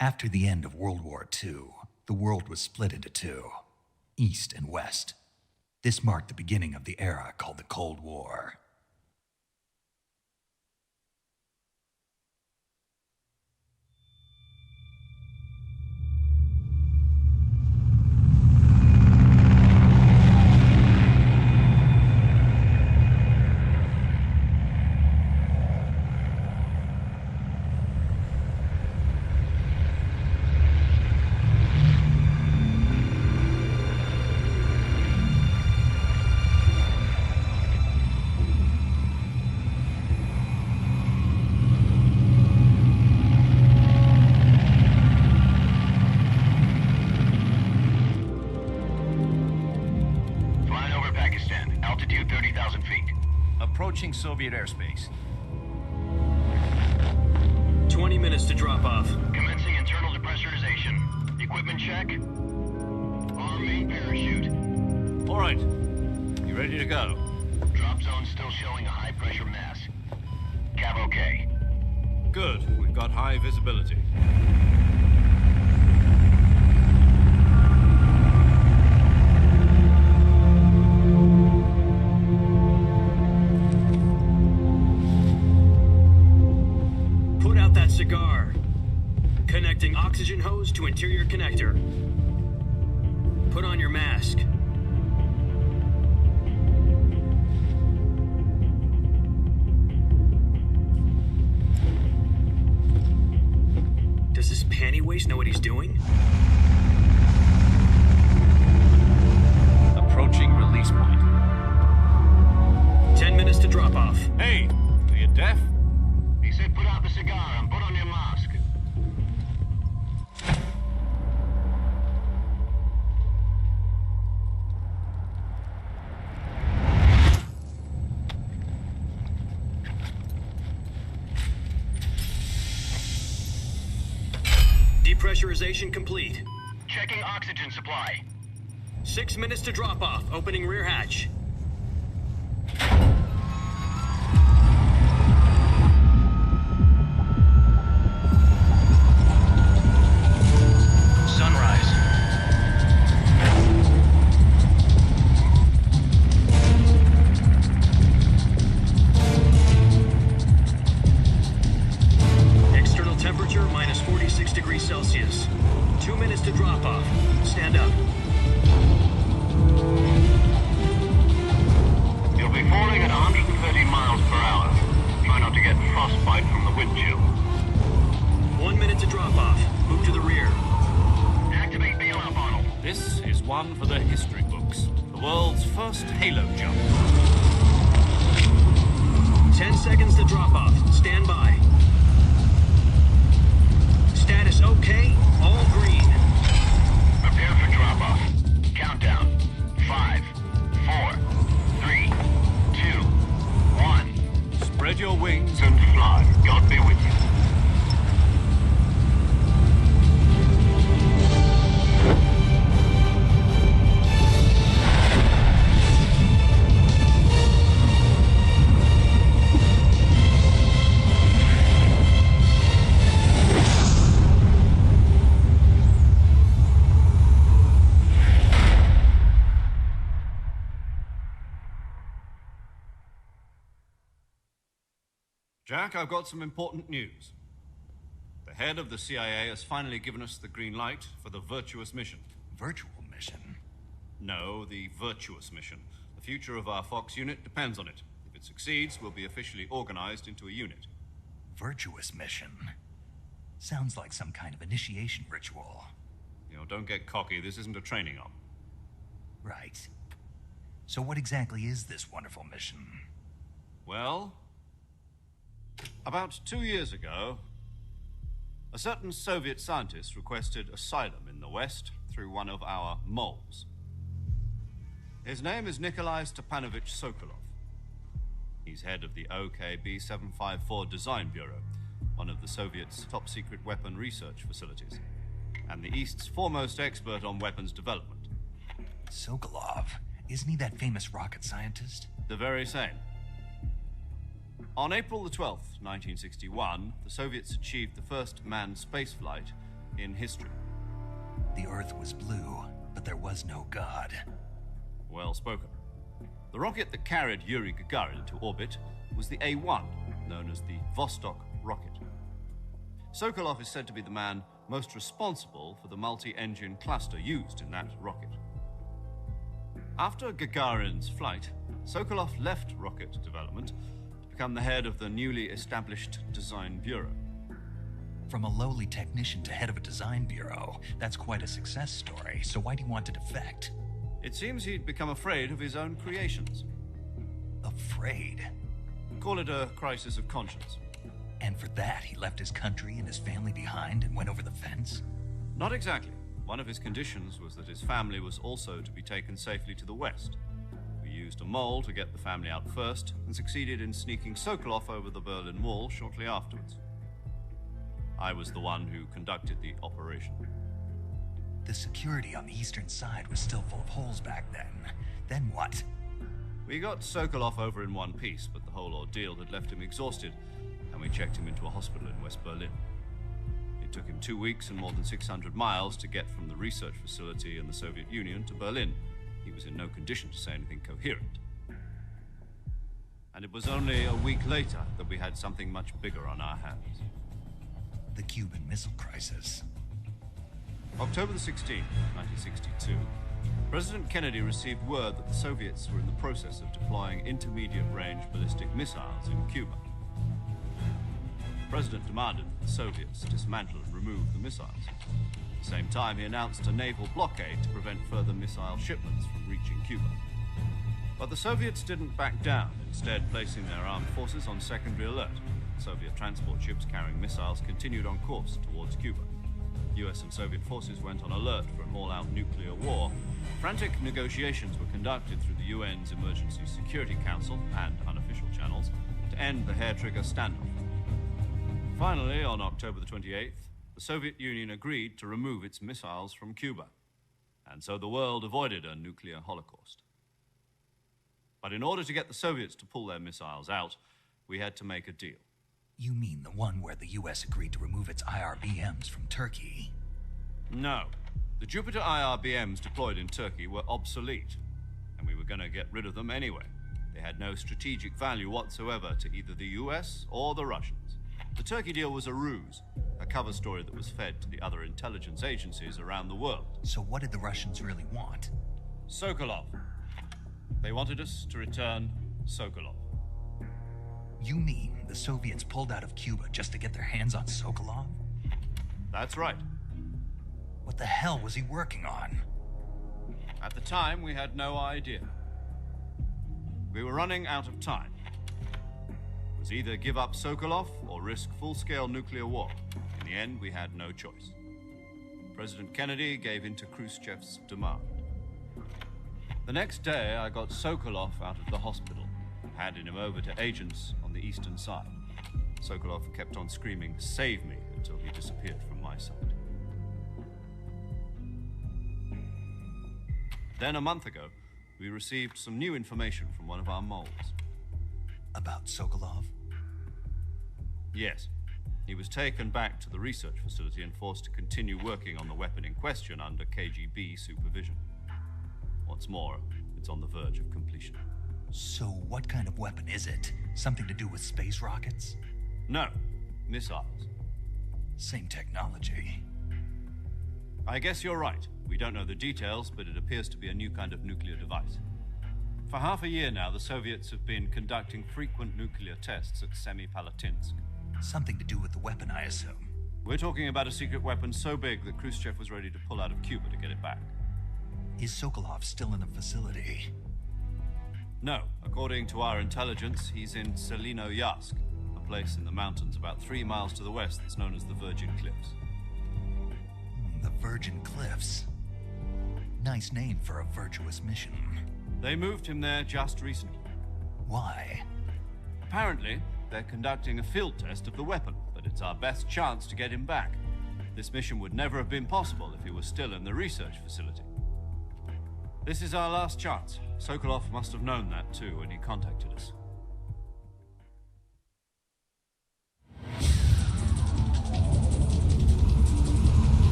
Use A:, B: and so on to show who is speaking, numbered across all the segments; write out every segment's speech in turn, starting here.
A: After the end of World War II, the world was split into two, East and West. This marked the beginning of the era called the Cold War.
B: Altitude 30,000 feet.
C: Approaching Soviet airspace.
D: 20 minutes to drop off.
B: Commencing internal depressurization. Equipment check. Arm main parachute.
C: All right. You ready to go?
B: Drop zone still showing a high pressure mass. Cav okay.
C: Good. We've got high visibility.
D: Cigar. Connecting oxygen hose to interior connector. Put on your mask. Does this panty waste know what he's doing?
C: Approaching release point.
D: 10 minutes to drop off.
C: Hey, are you deaf?
B: He said put out the cigar and put on your mask.
D: Depressurization complete.
B: Checking oxygen supply.
D: 6 minutes to drop off. Opening rear hatch. Celsius. 2 minutes to drop off. Stand up.
B: You'll be falling at 130 miles per hour. Try not to get frostbite from the wind chill.
D: 1 minute to drop off. Move to the rear.
B: Activate bailout bottle.
C: This is one for the history books. The world's first halo jump.
D: 10 seconds to drop off. Stand by. Status okay, all green.
B: Prepare for drop-off. Countdown. 5, 4, 3, 2, 1.
C: Spread your wings
B: and fly. God be with you.
C: Jack, I've got some important news. The head of the CIA has finally given us the green light for the Virtuous mission.
A: Virtual mission?
C: No, the Virtuous mission. The future of our Fox unit depends on it. If it succeeds, we'll be officially organized into a unit.
A: Virtuous mission? Sounds like some kind of initiation ritual.
C: Don't get cocky. This isn't a training op.
A: Right. So what exactly is this wonderful mission?
C: Well, about 2 years ago, a certain Soviet scientist requested asylum in the West through one of our moles. His name is Nikolai Stepanovich Sokolov. He's head of the OKB 754 Design Bureau, one of the Soviets' top-secret weapon research facilities, and the East's foremost expert on weapons development.
A: Sokolov? Isn't he that famous rocket scientist?
C: The very same. On April the 12th, 1961, the Soviets achieved the first manned spaceflight in history.
A: The Earth was blue, but there was no God.
C: Well spoken. The rocket that carried Yuri Gagarin into orbit was the A-1, known as the Vostok rocket. Sokolov is said to be the man most responsible for the multi-engine cluster used in that rocket. After Gagarin's flight, Sokolov left rocket development to become the head of the newly established Design Bureau.
A: From a lowly technician to head of a design bureau, that's quite a success story, so why'd he want to defect?
C: It seems he'd become afraid of his own creations.
A: Afraid?
C: Call it a crisis of conscience.
A: And for that, he left his country and his family behind and went over the fence?
C: Not exactly. One of his conditions was that his family was also to be taken safely to the west. We used a mole to get the family out first and succeeded in sneaking Sokolov over the Berlin Wall shortly afterwards. I was the one who conducted the operation.
A: The security on the eastern side was still full of holes back then. Then what?
C: We got Sokolov over in one piece, but the whole ordeal had left him exhausted, and we checked him into a hospital in West Berlin. It took him 2 weeks and more than 600 miles to get from the research facility in the Soviet Union to Berlin. He was in no condition to say anything coherent. And it was only a week later that we had something much bigger on our hands.
A: The Cuban Missile Crisis.
C: October the 16th, 1962, President Kennedy received word that the Soviets were in the process of deploying intermediate-range ballistic missiles in Cuba. The President demanded that the Soviets dismantle and remove the missiles. At the same time, he announced a naval blockade to prevent further missile shipments from reaching Cuba. But the Soviets didn't back down, instead placing their armed forces on secondary alert. Soviet transport ships carrying missiles continued on course towards Cuba. US and Soviet forces went on alert for an all-out nuclear war. Frantic negotiations were conducted through the UN's Emergency Security Council and unofficial channels to end the hair-trigger standoff. Finally, on October the 28th, the Soviet Union agreed to remove its missiles from Cuba, and so the world avoided a nuclear holocaust. But in order to get the Soviets to pull their missiles out, we had to make a deal.
A: You mean the one where the US agreed to remove its IRBMs from Turkey?
C: No. The Jupiter IRBMs deployed in Turkey were obsolete, and we were going to get rid of them anyway. They had no strategic value whatsoever to either the US or the Russians. The Turkey deal was a ruse, a cover story that was fed to the other intelligence agencies around the world.
A: So what did the Russians really want?
C: Sokolov. They wanted us to return Sokolov.
A: You mean the Soviets pulled out of Cuba just to get their hands on Sokolov?
C: That's right.
A: What the hell was he working on?
C: At the time, we had no idea. We were running out of time. It was either give up Sokolov or risk full-scale nuclear war. In the end, we had no choice. President Kennedy gave in to Khrushchev's demand. The next day, I got Sokolov out of the hospital, handed him over to agents on the eastern side. Sokolov kept on screaming, "Save me," until he disappeared from my sight. Then a month ago, we received some new information from one of our moles.
A: About Sokolov?
C: Yes. He was taken back to the research facility and forced to continue working on the weapon in question under KGB supervision. What's more, it's on the verge of completion.
A: So what kind of weapon is it? Something to do with space rockets?
C: No, missiles.
A: Same technology.
C: I guess you're right. We don't know the details, but it appears to be a new kind of nuclear device. For half a year now, the Soviets have been conducting frequent nuclear tests at Semipalatinsk.
A: Something to do with the weapon, I assume.
C: We're talking about a secret weapon so big that Khrushchev was ready to pull out of Cuba to get it back.
A: Is Sokolov still in the facility?
C: No. According to our intelligence, he's in Selinoyarsk, a place in the mountains about 3 miles to the west that's known as the Virgin Cliffs.
A: The Virgin Cliffs. Nice name for a virtuous mission.
C: They moved him there just recently.
A: Why?
C: Apparently, they're conducting a field test of the weapon, but it's our best chance to get him back. This mission would never have been possible if he was still in the research facility. This is our last chance. Sokolov must have known that too when he contacted us.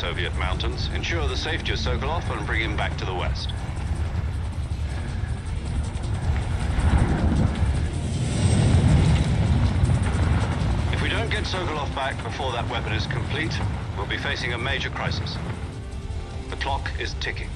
C: Soviet mountains, ensure the safety of Sokolov and bring him back to the west. If we don't get Sokolov back before that weapon is complete, we'll be facing a major crisis. The clock is ticking.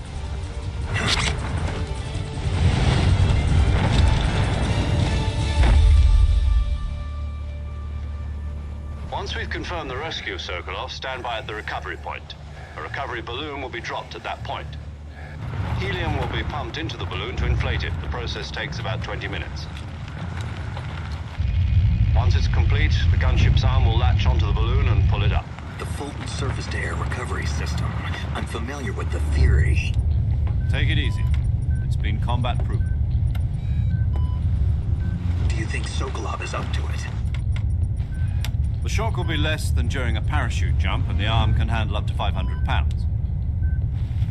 C: Once we've confirmed the rescue of Sokolov, stand by at the recovery point. A recovery balloon will be dropped at that point. Helium will be pumped into the balloon to inflate it. The process takes about 20 minutes. Once it's complete, the gunship's arm will latch onto the balloon and pull it up.
E: The Fulton surface-to-air recovery system. I'm familiar with the theory.
C: Take it easy. It's been combat-proven.
E: Do you think Sokolov is up to it?
C: The shock will be less than during a parachute jump, and the arm can handle up to 500 pounds.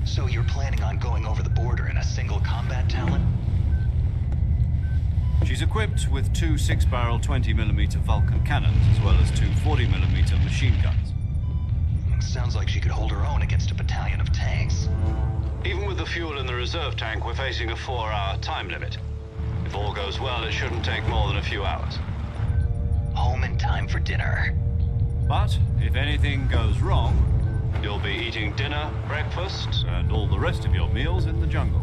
A: So you're planning on going over the border in a single combat Talon?
C: She's equipped with two 6-barrel 20mm Vulcan cannons, as well as two 40mm machine guns.
A: Sounds like she could hold her own against a battalion of tanks.
C: Even with the fuel in the reserve tank, we're facing a 4-hour time limit. If all goes well, it shouldn't take more than a few hours.
A: Home in time for dinner.
C: But if anything goes wrong, you'll be eating dinner, breakfast, and all the rest of your meals in the jungle.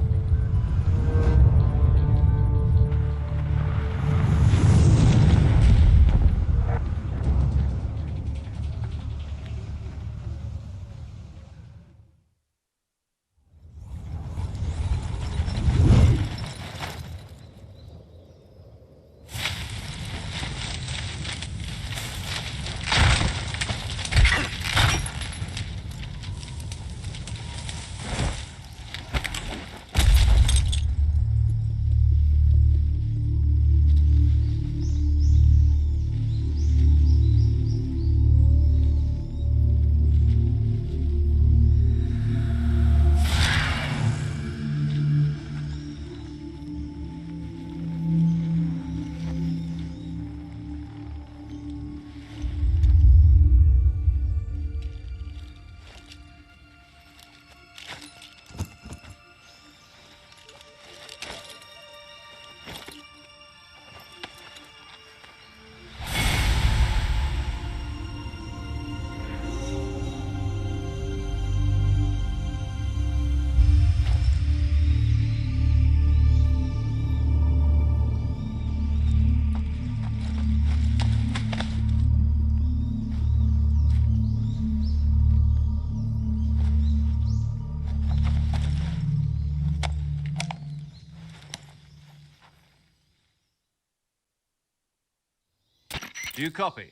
C: Do you copy?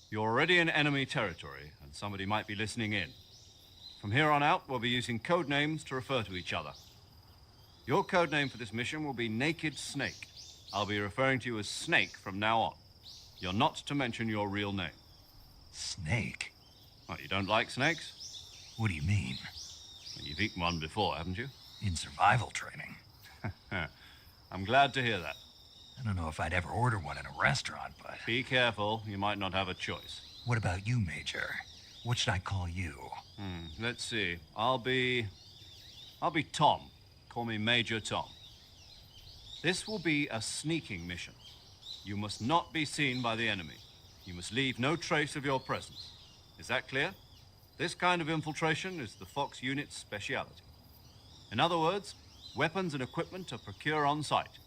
C: You're already in enemy territory, and somebody might be listening in. From here on out, we'll be using code names to refer to each other. Your code name for this mission will be Naked Snake. I'll be referring to you as Snake from now on. You're not to mention your real name.
A: Snake?
C: What, you don't like snakes?
A: What do you mean?
C: Well, you've eaten one before, haven't you?
A: In survival training.
C: I'm glad to hear that.
A: I don't know if I'd ever order one in a restaurant, but...
C: Be careful, you might not have a choice.
A: What about you, Major? What should I call you?
C: Let's see. I'll be Tom. Call me Major Tom. This will be a sneaking mission. You must not be seen by the enemy. You must leave no trace of your presence. Is that clear? This kind of infiltration is the Fox unit's speciality. In other words, weapons and equipment are procured on site.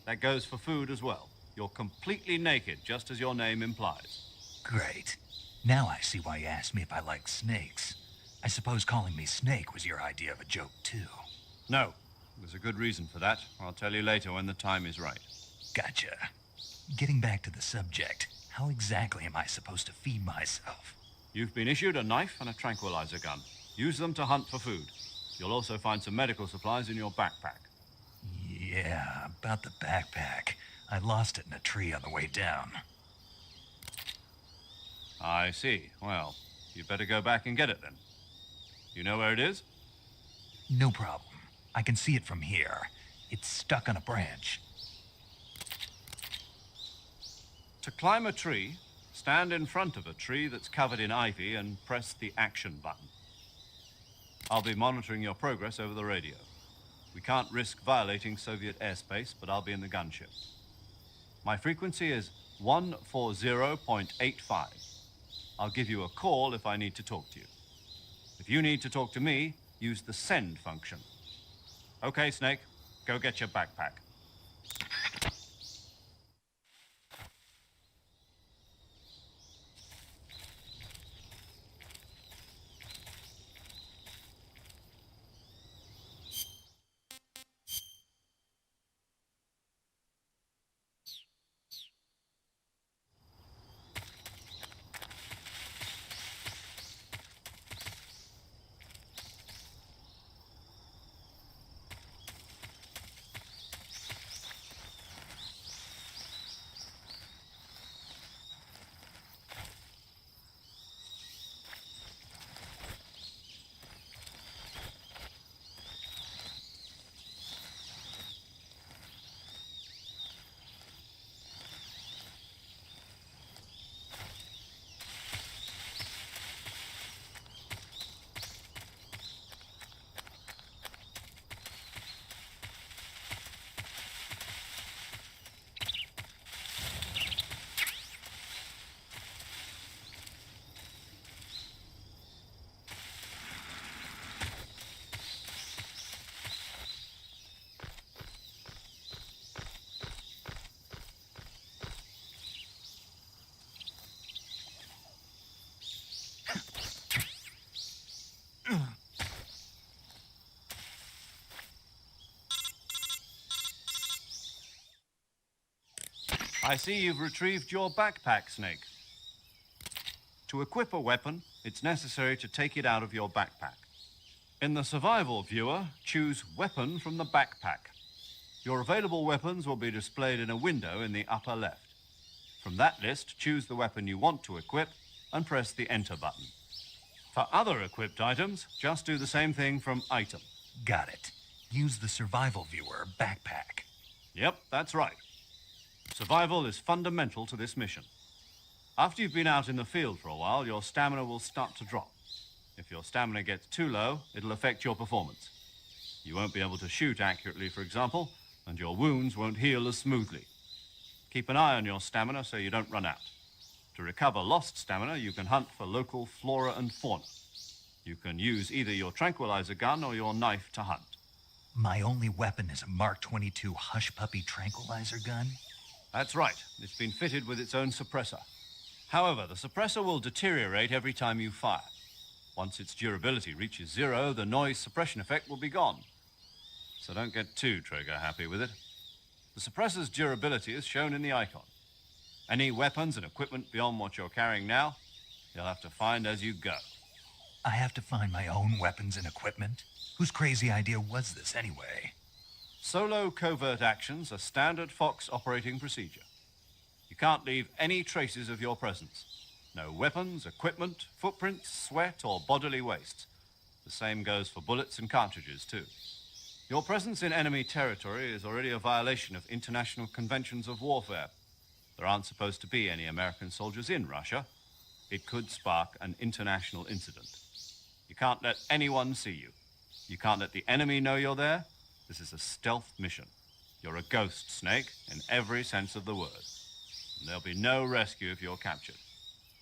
C: That goes for food as well. You're completely naked, just as your name implies.
A: Great. Now I see why you asked me if I like snakes. I suppose calling me Snake was your idea of a joke, too.
C: No. There's a good reason for that. I'll tell you later when the time is right.
A: Gotcha. Getting back to the subject, how exactly am I supposed to feed myself?
C: You've been issued a knife and a tranquilizer gun. Use them to hunt for food. You'll also find some medical supplies in your backpack.
A: Yeah, about the backpack. I lost it in a tree on the way down.
C: I see. Well, you'd better go back and get it then. You know where it is?
A: No problem. I can see it from here. It's stuck on a branch.
C: To climb a tree, stand in front of a tree that's covered in ivy and press the action button. I'll be monitoring your progress over the radio. We can't risk violating Soviet airspace, but I'll be in the gunship. My frequency is 140.85. I'll give you a call if I need to talk to you. If you need to talk to me, use the send function. Okay, Snake, go get your backpack. I see you've retrieved your backpack, Snake. To equip a weapon, it's necessary to take it out of your backpack. In the survival viewer, choose Weapon from the backpack. Your available weapons will be displayed in a window in the upper left. From that list, choose the weapon you want to equip and press the Enter button. For other equipped items, just do the same thing from Item.
A: Got it. Use the survival viewer backpack.
C: Yep, that's right. Survival is fundamental to this mission. After you've been out in the field for a while, your stamina will start to drop. If your stamina gets too low, it'll affect your performance. You won't be able to shoot accurately, for example, and your wounds won't heal as smoothly. Keep an eye on your stamina so you don't run out. To recover lost stamina, you can hunt for local flora and fauna. You can use either your tranquilizer gun or your knife to hunt.
A: My only weapon is a Mark 22 Hush Puppy tranquilizer gun?
C: That's right. It's been fitted with its own suppressor. However, the suppressor will deteriorate every time you fire. Once its durability reaches 0, the noise suppression effect will be gone. So don't get too trigger happy with it. The suppressor's durability is shown in the icon. Any weapons and equipment beyond what you're carrying now, you'll have to find as you go.
A: I have to find my own weapons and equipment? Whose crazy idea was this anyway?
C: Solo covert actions are standard Fox operating procedure. You can't leave any traces of your presence. No weapons, equipment, footprints, sweat, or bodily waste. The same goes for bullets and cartridges, too. Your presence in enemy territory is already a violation of international conventions of warfare. There aren't supposed to be any American soldiers in Russia. It could spark an international incident. You can't let anyone see you. You can't let the enemy know you're there. This is a stealth mission. You're a ghost, Snake, in every sense of the word. And there'll be no rescue if you're captured.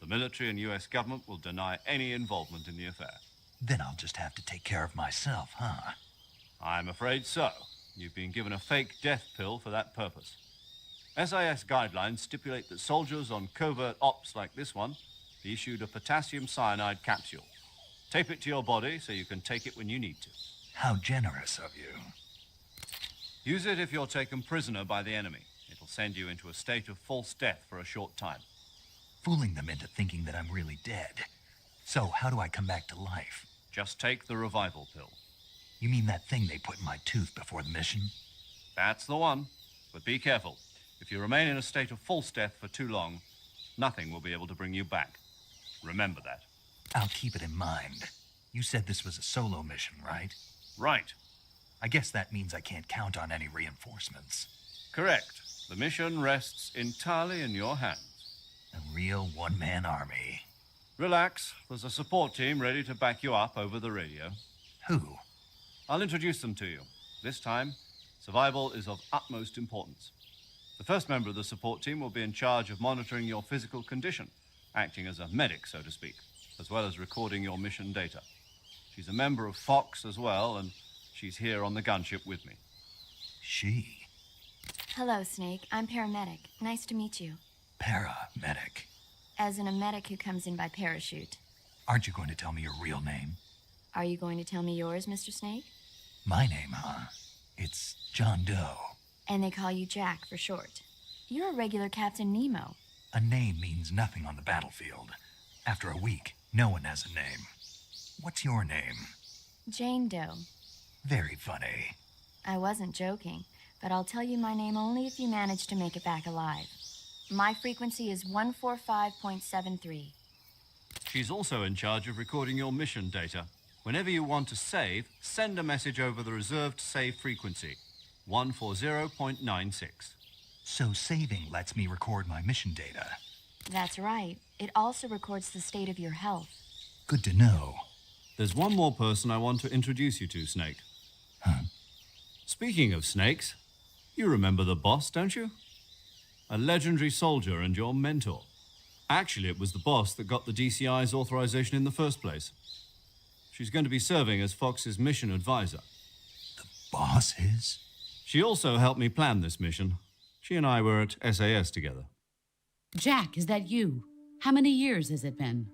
C: The military and U.S. government will deny any involvement in the affair.
A: Then I'll just have to take care of myself, huh?
C: I'm afraid so. You've been given a fake death pill for that purpose. SIS guidelines stipulate that soldiers on covert ops like this one be issued a potassium cyanide capsule. Tape it to your body so you can take it when you need to.
A: How generous of you.
C: Use it if you're taken prisoner by the enemy. It'll send you into a state of false death for a short time.
A: Fooling them into thinking that I'm really dead. So how do I come back to life?
C: Just take the revival pill.
A: You mean that thing they put in my tooth before the mission?
C: That's the one. But be careful. If you remain in a state of false death for too long, nothing will be able to bring you back. Remember that.
A: I'll keep it in mind. You said this was a solo mission, right?
C: Right.
A: I guess that means I can't count on any reinforcements.
C: Correct. The mission rests entirely in your hands.
A: A real one-man army.
C: Relax. There's a support team ready to back you up over the radio.
A: Who?
C: I'll introduce them to you. This time, survival is of utmost importance. The first member of the support team will be in charge of monitoring your physical condition, acting as a medic, so to speak, as well as recording your mission data. She's a member of Fox as well, and she's here on the gunship with me.
A: She.
F: Hello, Snake. I'm paramedic. Nice to meet you.
A: Paramedic.
F: As in a medic who comes in by parachute.
A: Aren't you going to tell me your real name?
F: Are you going to tell me yours, Mr. Snake?
A: My name, huh? It's John Doe.
F: And they call you Jack for short. You're a regular Captain Nemo.
A: A name means nothing on the battlefield. After a week, no one has a name. What's your name?
F: Jane Doe.
A: Very funny.
F: I wasn't joking, but I'll tell you my name only if you manage to make it back alive. My frequency is 145.73.
C: She's also in charge of recording your mission data. Whenever you want to save, send a message over the reserved save frequency, 140.96.
A: So saving lets me record my mission data.
F: That's right. It also records the state of your health.
A: Good to know.
C: There's one more person I want to introduce you to, Snake.
A: Huh?
C: Speaking of snakes, you remember the boss, don't you? A legendary soldier and your mentor. Actually, it was the boss that got the DCI's authorization in the first place. She's going to be serving as Fox's mission advisor.
A: The boss is?
C: She also helped me plan this mission. She and I were at SAS together.
G: Jack, is that you? How many years has it been?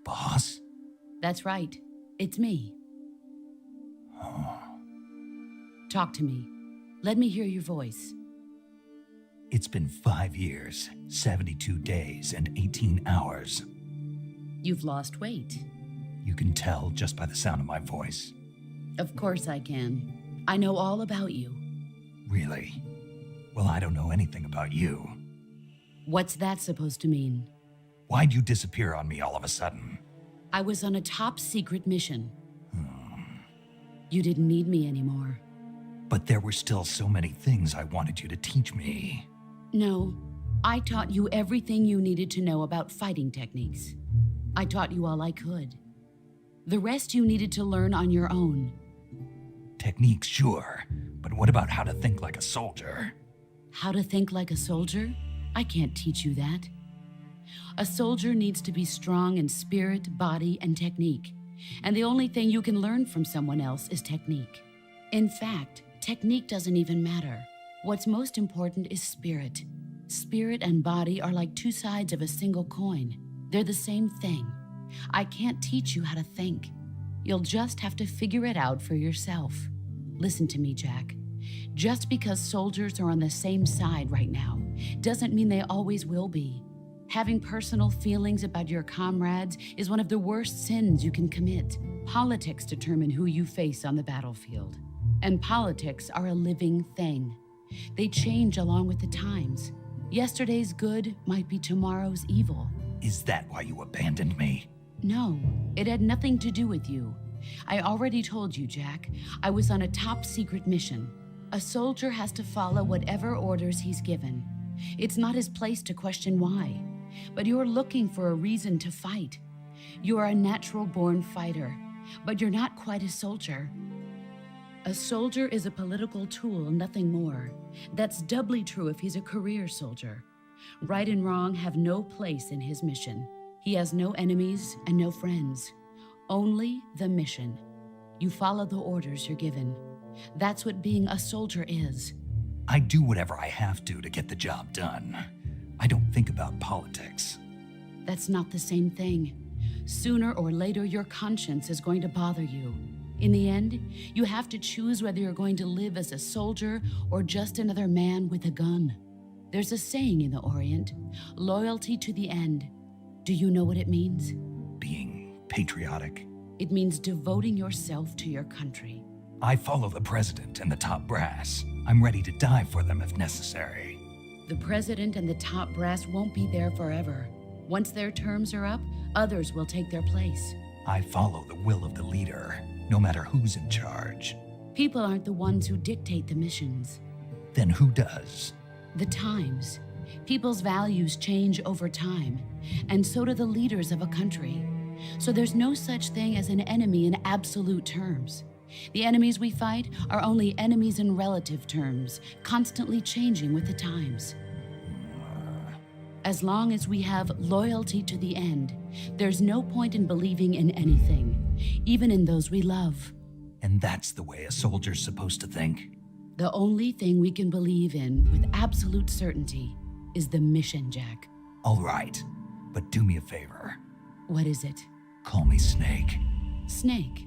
A: Boss?
G: That's right. It's me. Talk to me. Let me hear your voice.
A: It's been 5 years, 72 days, and 18 hours.
G: You've lost weight.
A: You can tell just by the sound of my voice.
G: Of course I can. I know all about you.
A: Really? Well, I don't know anything about you.
G: What's that supposed to mean?
A: Why'd you disappear on me all of a sudden?
G: I was on a top secret mission. You didn't need me anymore.
A: But there were still so many things I wanted you to teach me.
G: No, I taught you everything you needed to know about fighting techniques. I taught you all I could. The rest you needed to learn on your own.
A: Techniques, sure. But what about how to think like a soldier?
G: How to think like a soldier? I can't teach you that. A soldier needs to be strong in spirit, body, and technique. And the only thing you can learn from someone else is technique. In fact, technique doesn't even matter. What's most important is spirit. Spirit and body are like two sides of a single coin. They're the same thing. I can't teach you how to think. You'll just have to figure it out for yourself. Listen to me, Jack. Just because soldiers are on the same side right now doesn't mean they always will be. Having personal feelings about your comrades is one of the worst sins you can commit. Politics determine who you face on the battlefield. And politics are a living thing. They change along with the times. Yesterday's good might be tomorrow's evil.
A: Is that why you abandoned me?
G: No, it had nothing to do with you. I already told you, Jack. I was on a top secret mission. A soldier has to follow whatever orders he's given. It's not his place to question why. But you're looking for a reason to fight. You're a natural-born fighter, but you're not quite a soldier. A soldier is a political tool, nothing more. That's doubly true if he's a career soldier. Right and wrong have no place in his mission. He has no enemies and no friends. Only the mission. You follow the orders you're given. That's what being a soldier is.
A: I do whatever I have to get the job done. I don't think about politics.
G: That's not the same thing. Sooner or later, your conscience is going to bother you. In the end, you have to choose whether you're going to live as a soldier or just another man with a gun. There's a saying in the Orient, loyalty to the end. Do you know what it means?
A: Being patriotic.
G: It means devoting yourself to your country.
A: I follow the president and the top brass. I'm ready to die for them if necessary.
G: The president and the top brass won't be there forever. Once their terms are up, others will take their place.
A: I follow the will of the leader, no matter who's in charge.
G: People aren't the ones who dictate the missions.
A: Then who does?
G: The times. People's values change over time, and so do the leaders of a country. So there's no such thing as an enemy in absolute terms. The enemies we fight are only enemies in relative terms, constantly changing with the times. As long as we have loyalty to the end, there's no point in believing in anything, even in those we love.
A: And that's the way a soldier's supposed to think?
G: The only thing we can believe in with absolute certainty is the mission, Jack.
A: All right, but do me a favor.
G: What is it?
A: Call me Snake.
G: Snake.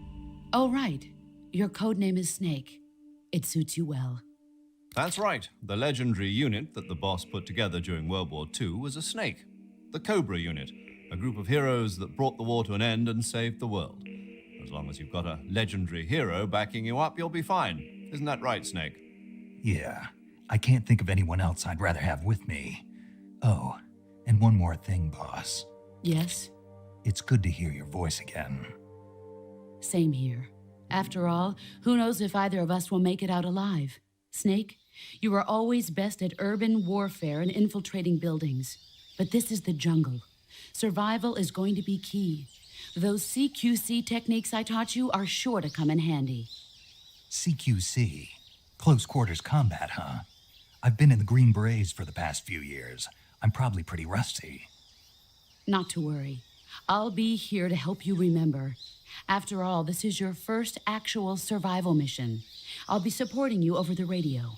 G: Oh, right. Your code name is Snake. It suits you well.
C: That's right. The legendary unit that the boss put together during World War II was a snake. The Cobra unit, a group of heroes that brought the war to an end and saved the world. As long as you've got a legendary hero backing you up, you'll be fine. Isn't that right, Snake?
A: Yeah, I can't think of anyone else I'd rather have with me. Oh, and one more thing, boss.
G: Yes?
A: It's good to hear your voice again.
G: Same here. After all, who knows if either of us will make it out alive? Snake, you are always best at urban warfare and infiltrating buildings. But this is the jungle. Survival is going to be key. Those CQC techniques I taught you are sure to come in handy.
A: CQC? Close quarters combat, huh? I've been in the Green Berets for the past few years. I'm probably pretty rusty.
G: Not to worry. I'll be here to help you remember. After all, this is your first actual survival mission. I'll be supporting you over the radio.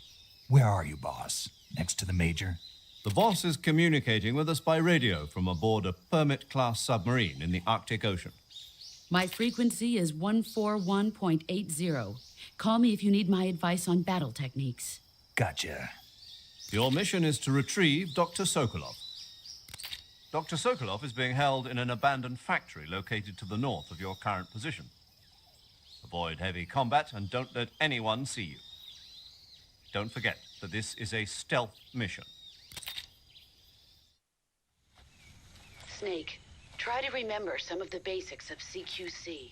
A: Where are you, boss? Next to the Major?
C: The boss is communicating with us by radio from aboard a Permit-class submarine in the Arctic Ocean.
G: My frequency is 141.80. Call me if you need my advice on battle techniques.
A: Gotcha.
C: Your mission is to retrieve Dr. Sokolov. Dr. Sokolov is being held in an abandoned factory located to the north of your current position. Avoid heavy combat and don't let anyone see you. Don't forget that this is a stealth mission.
G: Snake, try to remember some of the basics of CQC.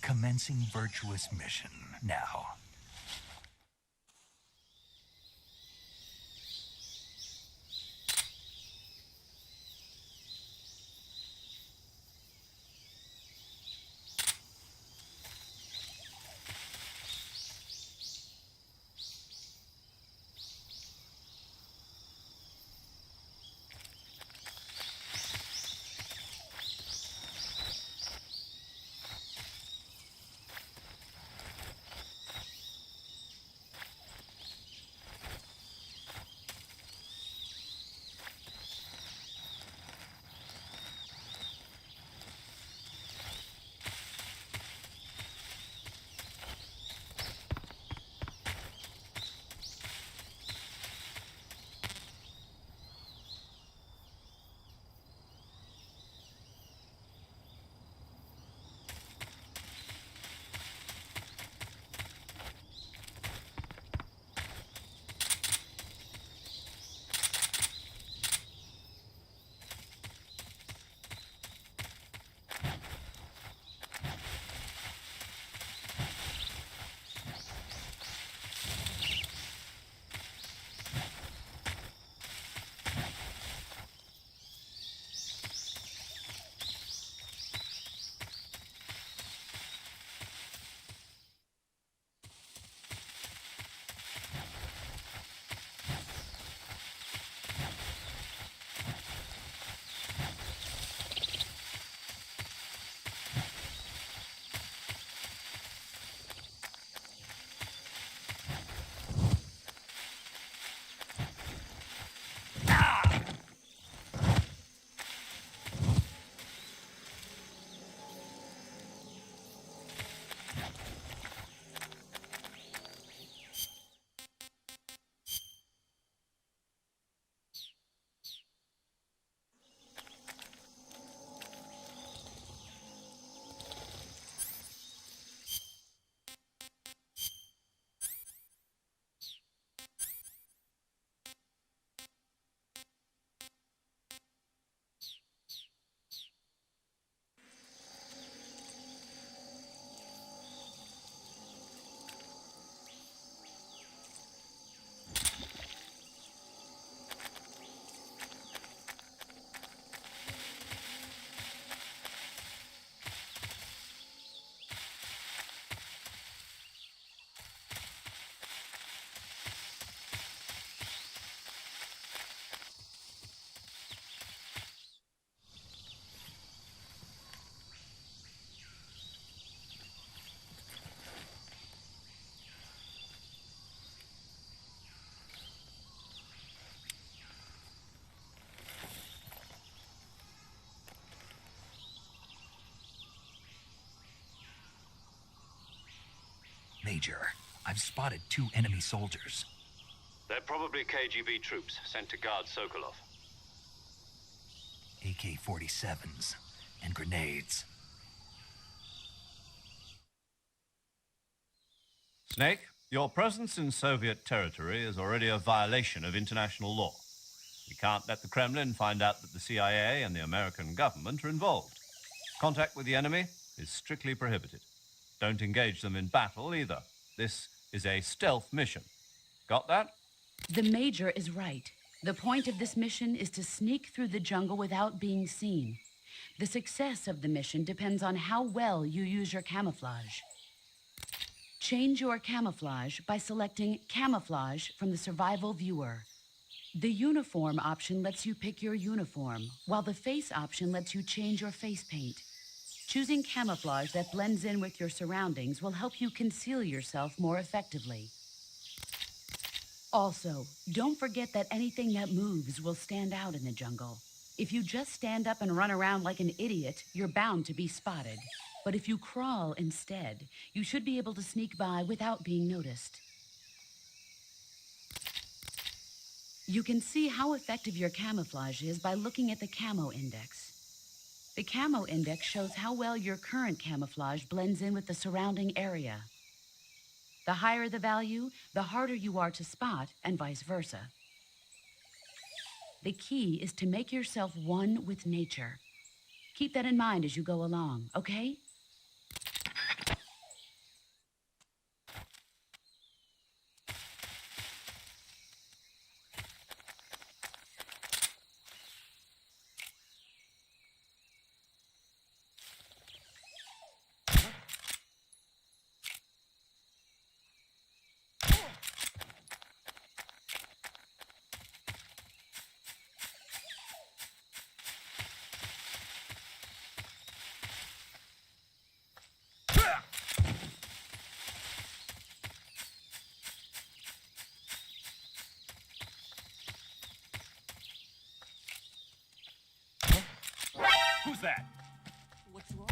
A: Commencing virtuous mission now. Major. I've spotted 2 enemy soldiers.
B: They're probably KGB troops sent to guard Sokolov.
A: AK-47s and grenades.
C: Snake, your presence in Soviet territory is already a violation of international law. We can't let the Kremlin find out that the CIA and the American government are involved. Contact with the enemy is strictly prohibited. Don't engage them in battle either. This is a stealth mission. Got that?
G: The Major is right. The point of this mission is to sneak through the jungle without being seen. The success of the mission depends on how well you use your camouflage. Change your camouflage by selecting Camouflage from the Survival Viewer. The Uniform option lets you pick your uniform, while the Face option lets you change your face paint. Choosing camouflage that blends in with your surroundings will help you conceal yourself more effectively. Also, don't forget that anything that moves will stand out in the jungle. If you just stand up and run around like an idiot, you're bound to be spotted. But if you crawl instead, you should be able to sneak by without being noticed. You can see how effective your camouflage is by looking at the Camo Index. The Camo Index shows how well your current camouflage blends in with the surrounding area. The higher the value, the harder you are to spot, and vice versa. The key is to make yourself one with nature. Keep that in mind as you go along, okay?
C: Who's that?
G: What's wrong?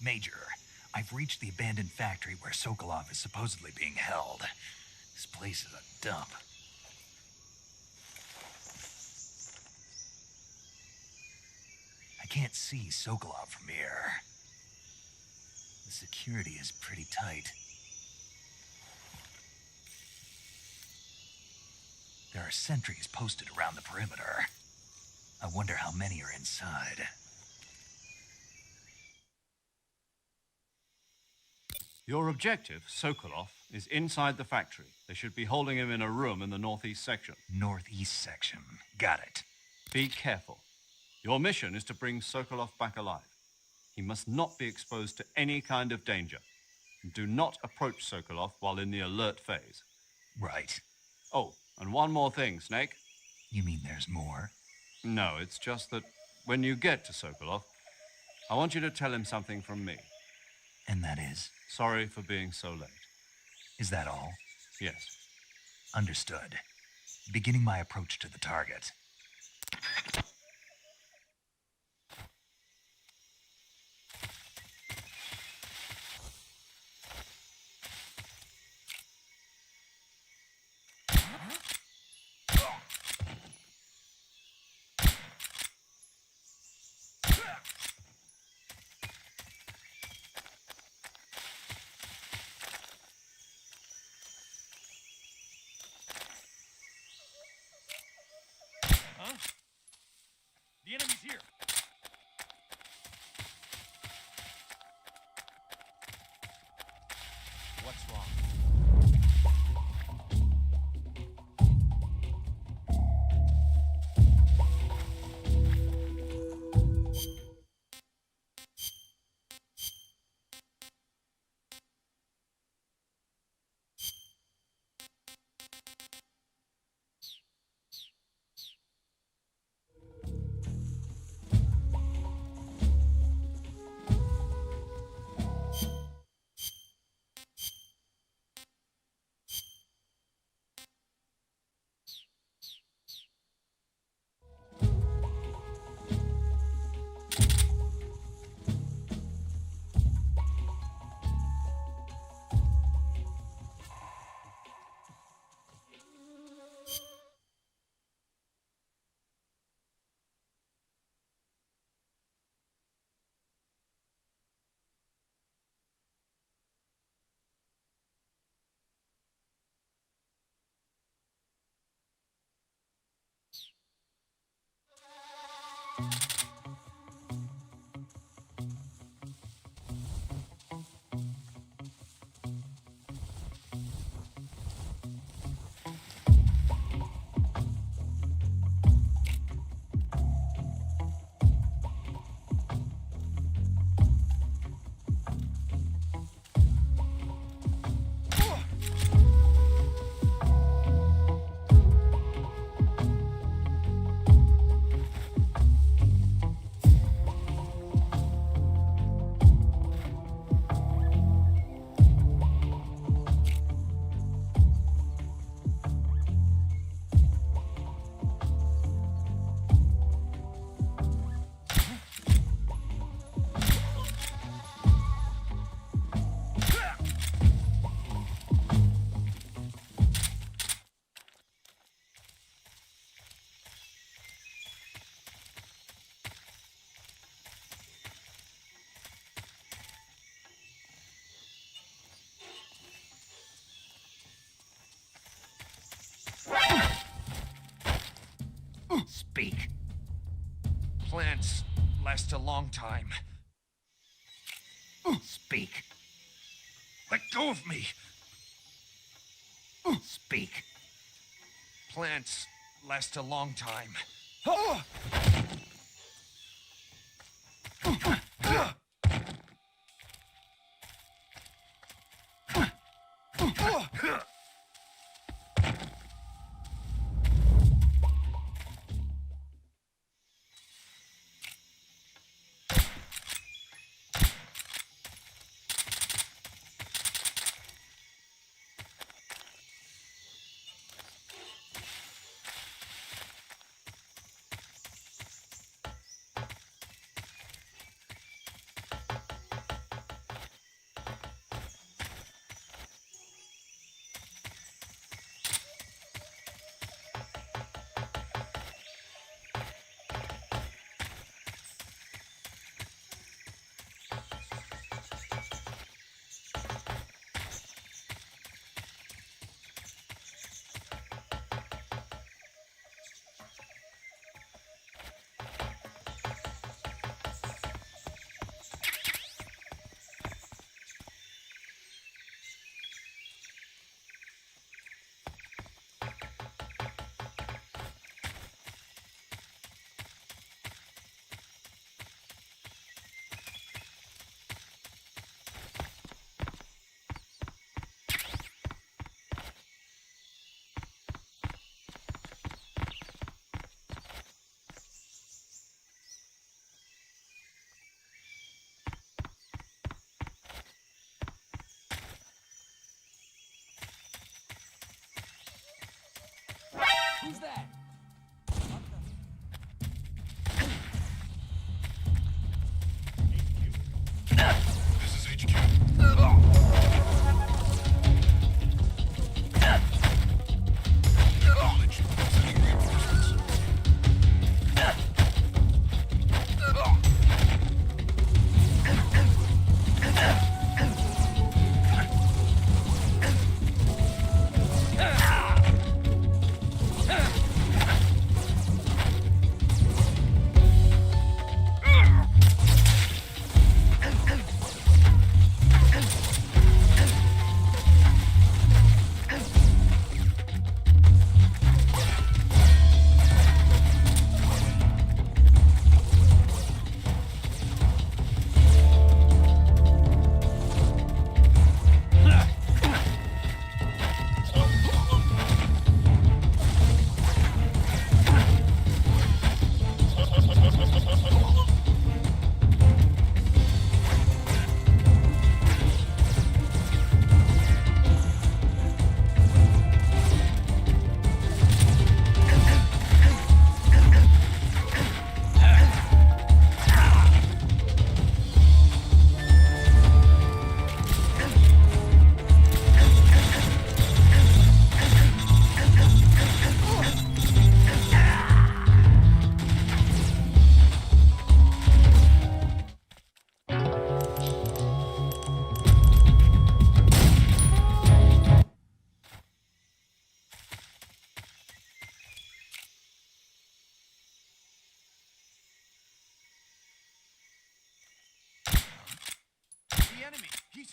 A: Major, I've reached the abandoned factory where Sokolov is supposedly being held. This place is a dump. I can't see Sokolov from here. The security is pretty tight. There are sentries posted around the perimeter. I wonder how many are inside.
C: Your objective, Sokolov, is inside the factory. They should be holding him in a room in the northeast section.
A: Northeast section. Got it.
C: Be careful. Your mission is to bring Sokolov back alive. He must not be exposed to any kind of danger. Do not approach Sokolov while in the alert phase.
A: Right.
C: Oh, and one more thing, Snake.
A: You mean there's more?
C: No, it's just that when you get to Sokolov, I want you to tell him something from me.
A: And that is?
C: Sorry for being so late.
A: Is that all?
C: Yes.
A: Understood. Beginning my approach to the target.
H: The enemy's here. What's wrong?
A: Speak.
H: Plants last a long time.
A: Speak.
H: Let go of me.
A: Speak.
H: Plants last a long time.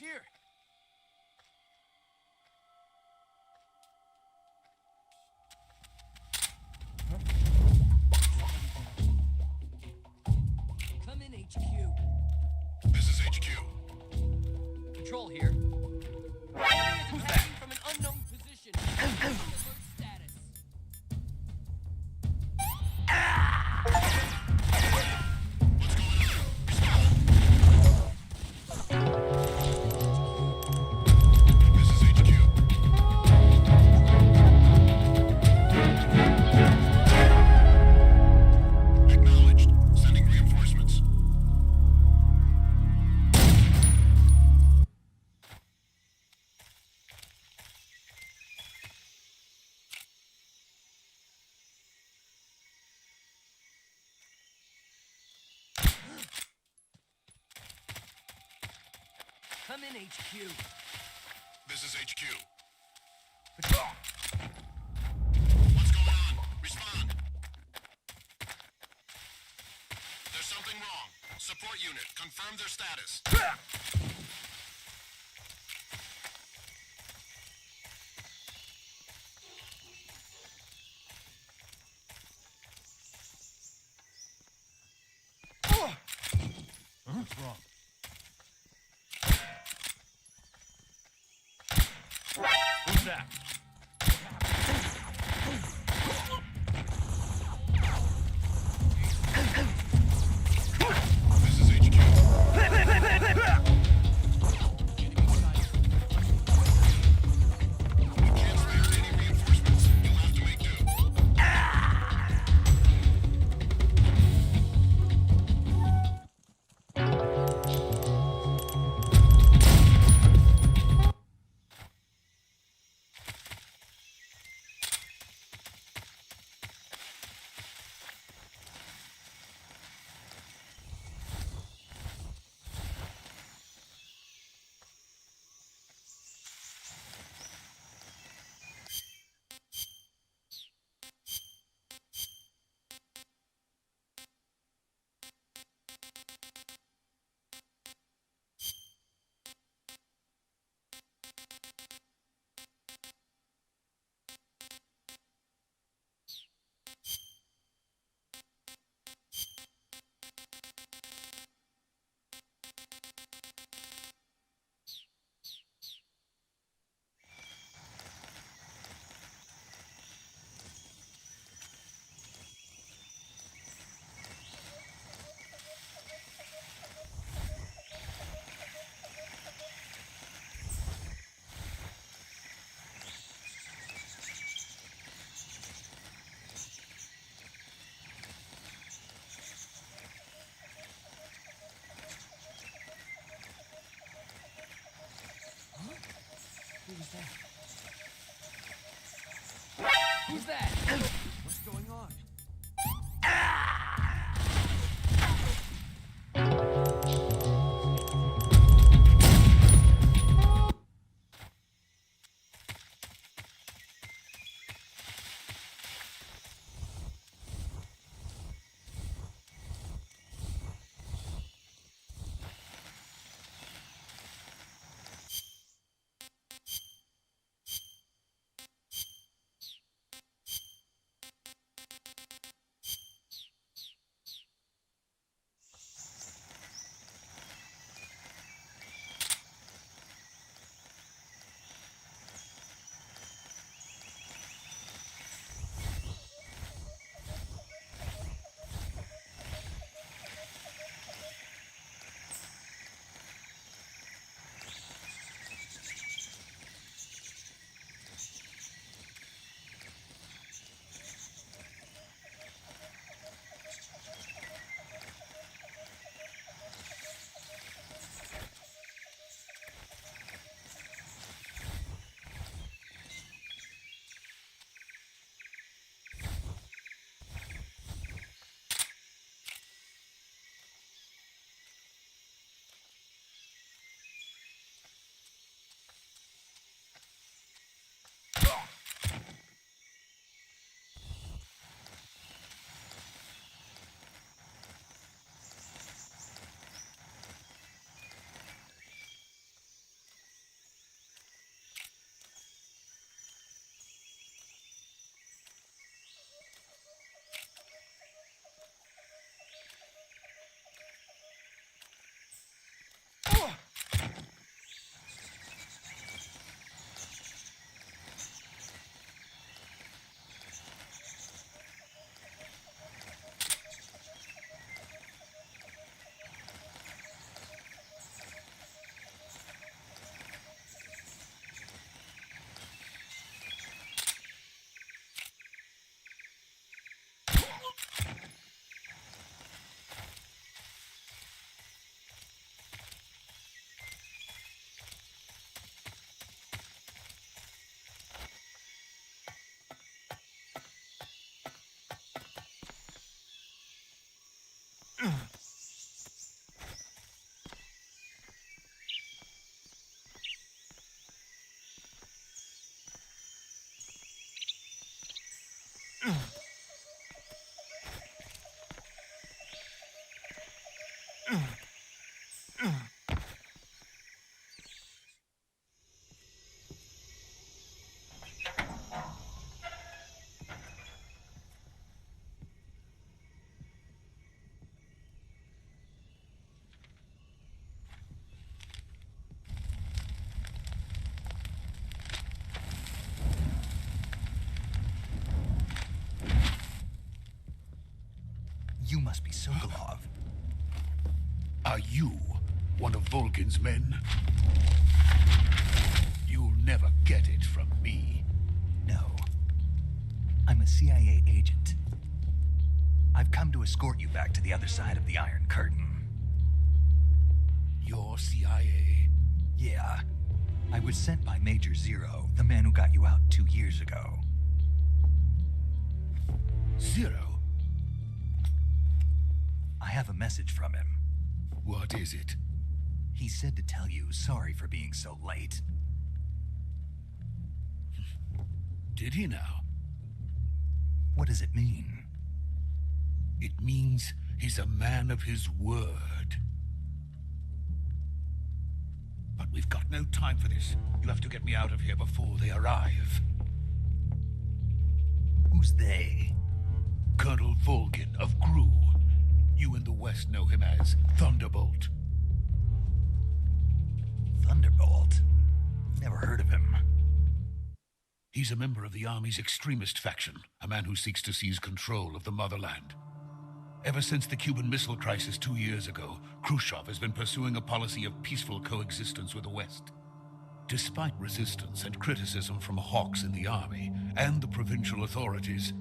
H: here.
I: Come in, HQ.
B: This is HQ.
I: Control here. Who's that? From an unknown position. Alert status.
B: This is HQ. Acknowledged. Sending reinforcements.
I: Come in, HQ.
B: This is HQ. What's going on? Respond. There's something wrong. Support unit, confirm their status.
H: What's wrong? Who's that?
B: This is HQ. We can't spare any reinforcements. You'll have to make do.
I: Who's that?
H: What's going on?
A: You must be Sokolov.
J: Are you one of Volgin's men? You'll never get it from me.
A: No. I'm a CIA agent. I've come to escort you back to the other side of the Iron Curtain.
J: You're CIA?
A: Yeah. I was sent by Major Zero, the man who got you out 2 years ago.
J: Zero?
A: I have a message from him.
J: What is it?
A: He said to tell you sorry for being so late.
J: Did he now?
A: What does it mean?
J: It means he's a man of his word. But we've got no time for this. You have to get me out of here before they arrive.
A: Who's they?
J: Colonel Volgin of Gru. You in the West know him as Thunderbolt.
A: Thunderbolt? Never heard of him.
J: He's a member of the Army's extremist faction, a man who seeks to seize control of the motherland. Ever since the Cuban Missile Crisis 2 years ago, Khrushchev has been pursuing a policy of peaceful coexistence with the West. Despite resistance and criticism from hawks in the Army and the provincial authorities,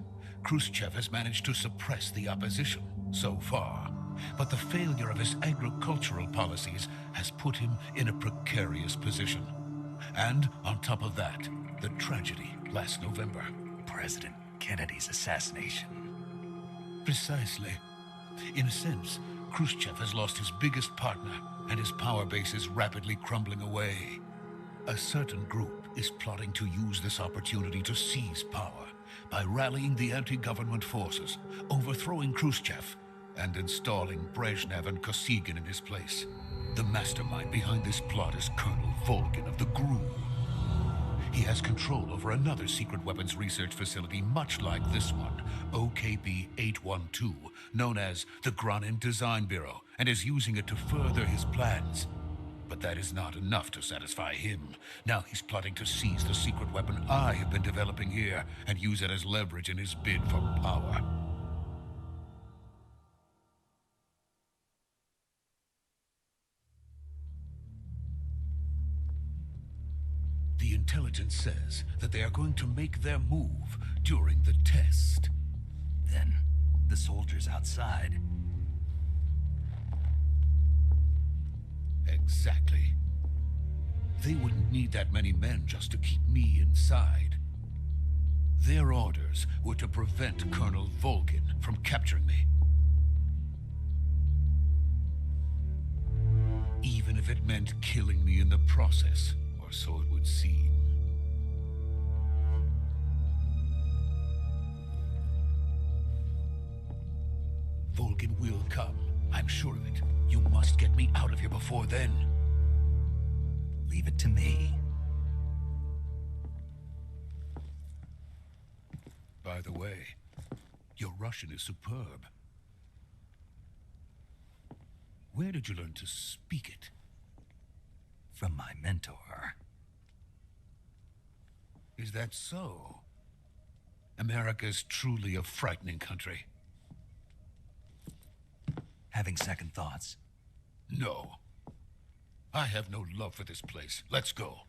J: Khrushchev has managed to suppress the opposition so far. But the failure of his agricultural policies has put him in a precarious position. And on top of that, the tragedy last November.
A: President Kennedy's assassination.
J: Precisely. In a sense, Khrushchev has lost his biggest partner, and his power base is rapidly crumbling away. A certain group is plotting to use this opportunity to seize power by rallying the anti-government forces, overthrowing Khrushchev, and installing Brezhnev and Kosygin in his place. The mastermind behind this plot is Colonel Volgin of the GRU. He has control over another secret weapons research facility much like this one, OKB-812, known as the Granin Design Bureau, and is using it to further his plans. But that is not enough to satisfy him. Now he's plotting to seize the secret weapon I have been developing here and use it as leverage in his bid for power. The intelligence says that they are going to make their move during the test.
A: Then, the soldiers outside.
J: Exactly. They wouldn't need that many men just to keep me inside. Their orders were to prevent Colonel Volgin from capturing me. Even if it meant killing me in the process, or so it would seem. Volgin will come. I'm sure of it. You must get me out of here before then.
A: Leave it to me.
J: By the way, your Russian is superb. Where did you learn to speak it?
A: From my mentor.
J: Is that so? America's truly a frightening country.
A: Having second thoughts?
J: No. I have no love for this place. Let's go.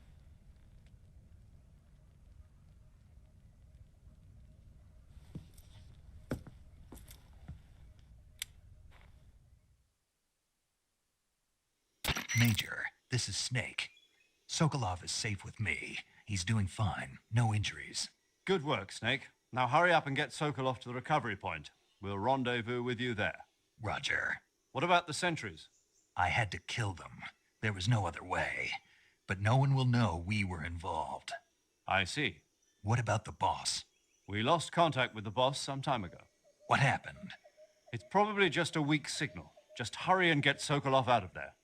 A: Major, this is Snake. Sokolov is safe with me. He's doing fine. No injuries.
C: Good work, Snake. Now hurry up and get Sokolov to the recovery point. We'll rendezvous with you there.
A: Roger.
C: What about the sentries?
A: I had to kill them. There was no other way. But no one will know we were involved.
C: I see.
A: What about the boss?
C: We lost contact with the boss some time ago.
A: What happened?
C: It's probably just a weak signal. Just hurry and get Sokolov out of there.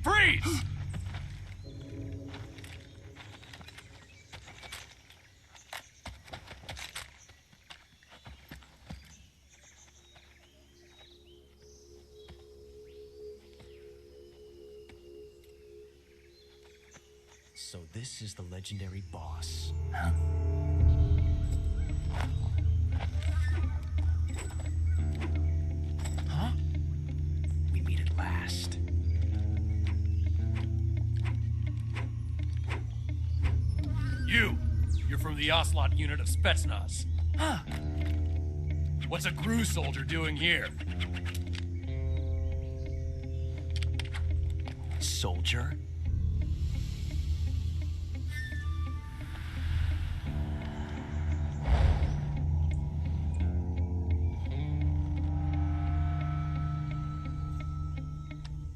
H: Freeze!
I: So this is the legendary boss. Huh? We meet at last.
K: You're from the Ocelot unit of Spetsnaz.
I: Huh.
K: What's a GRU soldier doing here?
I: Soldier?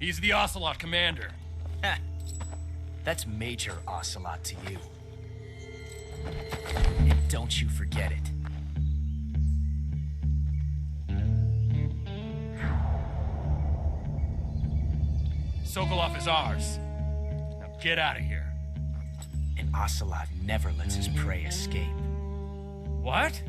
K: He's the Ocelot commander.
I: Heh. That's Major Ocelot to you. And don't you forget it.
K: Sokolov is ours. Now get out of here.
I: And Ocelot never lets his prey escape.
K: What?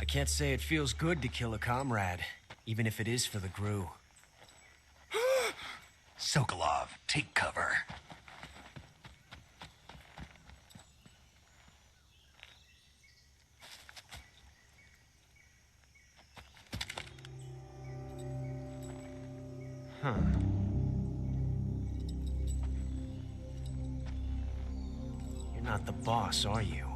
I: I can't say it feels good to kill a comrade, even if it is for the GRU.
A: Sokolov, take cover.
I: Huh. You're not the boss, are you?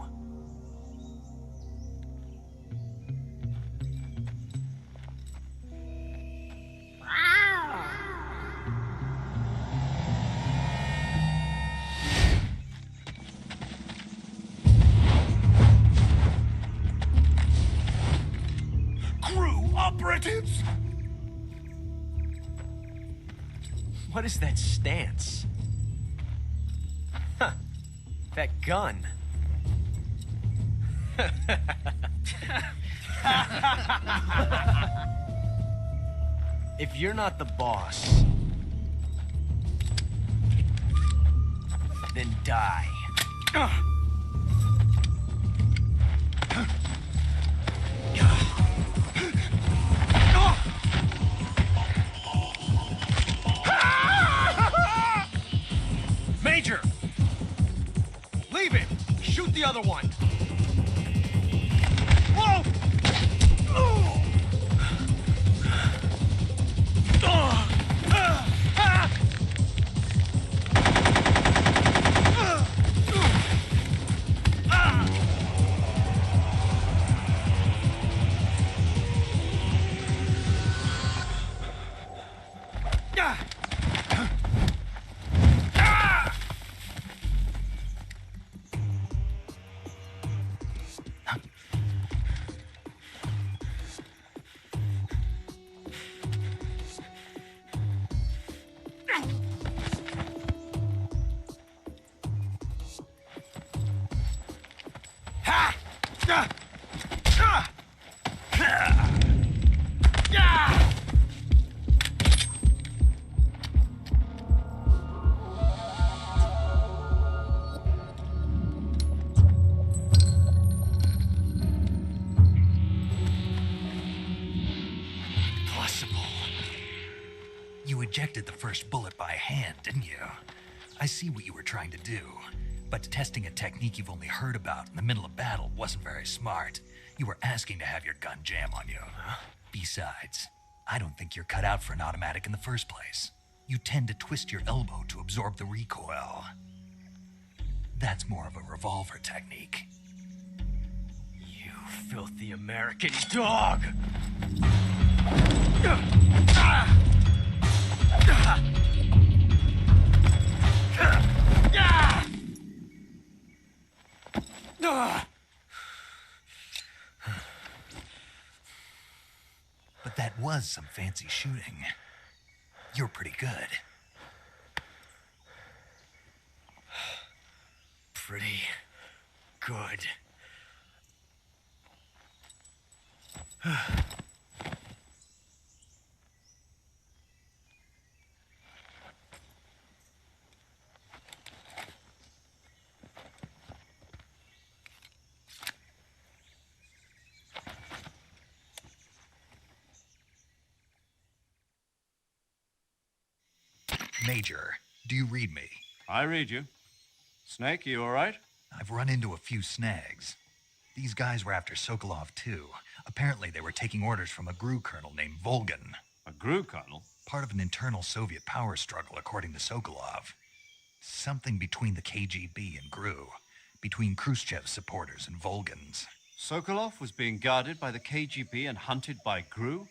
J: GRU operatives!
I: What is that stance? Huh. That gun. If you're not the boss, then die.
H: Major! Leave it! Shoot the other one! Whoa!
A: You ejected the first bullet by hand, didn't you? I see what you were trying to do, but testing a technique you've only heard about in the middle of battle wasn't very smart. You were asking to have your gun jam on you. Besides, I don't think you're cut out for an automatic in the first place. You tend to twist your elbow to absorb the recoil. That's more of a revolver technique.
I: You filthy American dog!
A: But that was some fancy shooting. You're pretty good.
I: Pretty good.
A: Major, do you read me?
C: I read you. Snake, you all right?
A: I've run into a few snags. These guys were after Sokolov, too. Apparently, they were taking orders from a GRU colonel named Volgan.
C: A GRU colonel?
A: Part of an internal Soviet power struggle, according to Sokolov. Something between the KGB and GRU. Between Khrushchev's supporters and Volgan's.
C: Sokolov was being guarded by the KGB and hunted by GRU?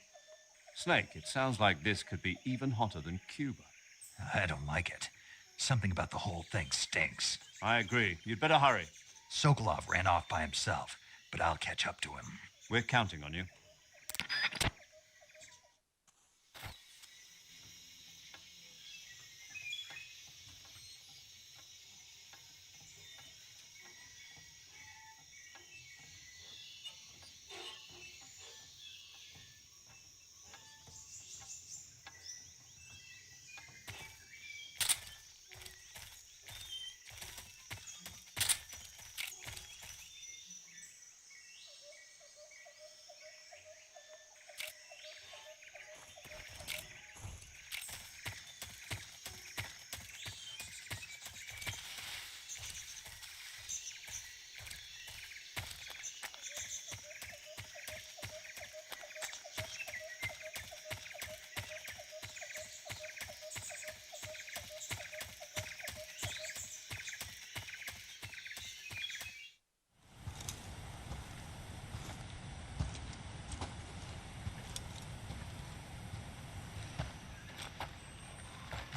C: Snake, it sounds like this could be even hotter than Cuba.
A: I don't like it. Something about the whole thing stinks.
C: I agree. You'd better hurry.
A: Sokolov ran off by himself, but I'll catch up to him.
C: We're counting on you.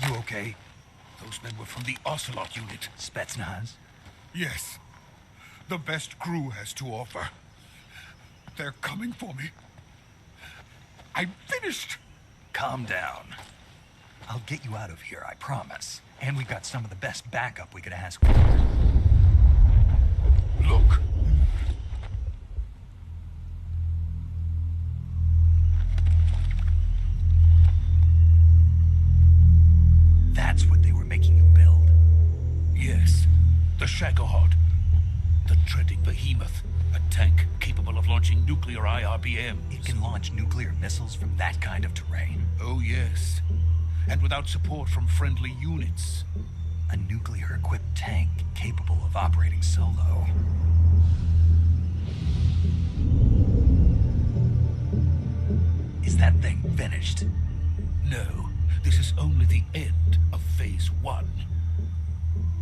A: You okay?
J: Those men were from the Ocelot unit.
A: Spetsnaz?
J: Yes. The best GRU has to offer. They're coming for me. I'm finished.
A: Calm down. I'll get you out of here, I promise. And we've got some of the best backup we could ask for.
J: Look.
A: That's what they were making you build.
J: Yes, the Shagohod. The dreading behemoth. A tank capable of launching nuclear IRBMs.
A: It can launch nuclear missiles from that kind of terrain?
J: Oh, yes. And without support from friendly units.
A: A nuclear-equipped tank capable of operating solo. Is that thing finished?
J: No, this is only the end of Phase 1.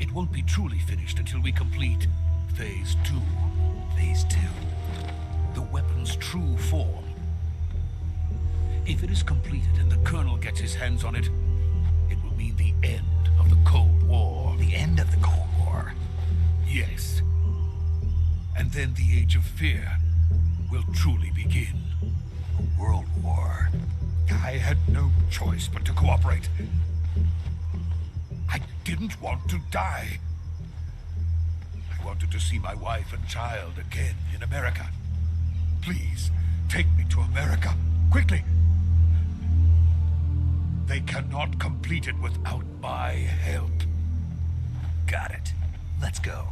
J: It won't be truly finished until we complete Phase 2.
A: Phase 2?
J: The weapon's true form. If it is completed and the Colonel gets his hands on it, it will mean the end of the Cold War.
A: The end of the Cold War?
J: Yes. And then the Age of Fear will truly begin.
A: A world war.
J: I had no choice but to cooperate. I didn't want to die. I wanted to see my wife and child again in America. Please, take me to America, quickly. They cannot complete it without my help.
A: Got it. Let's go.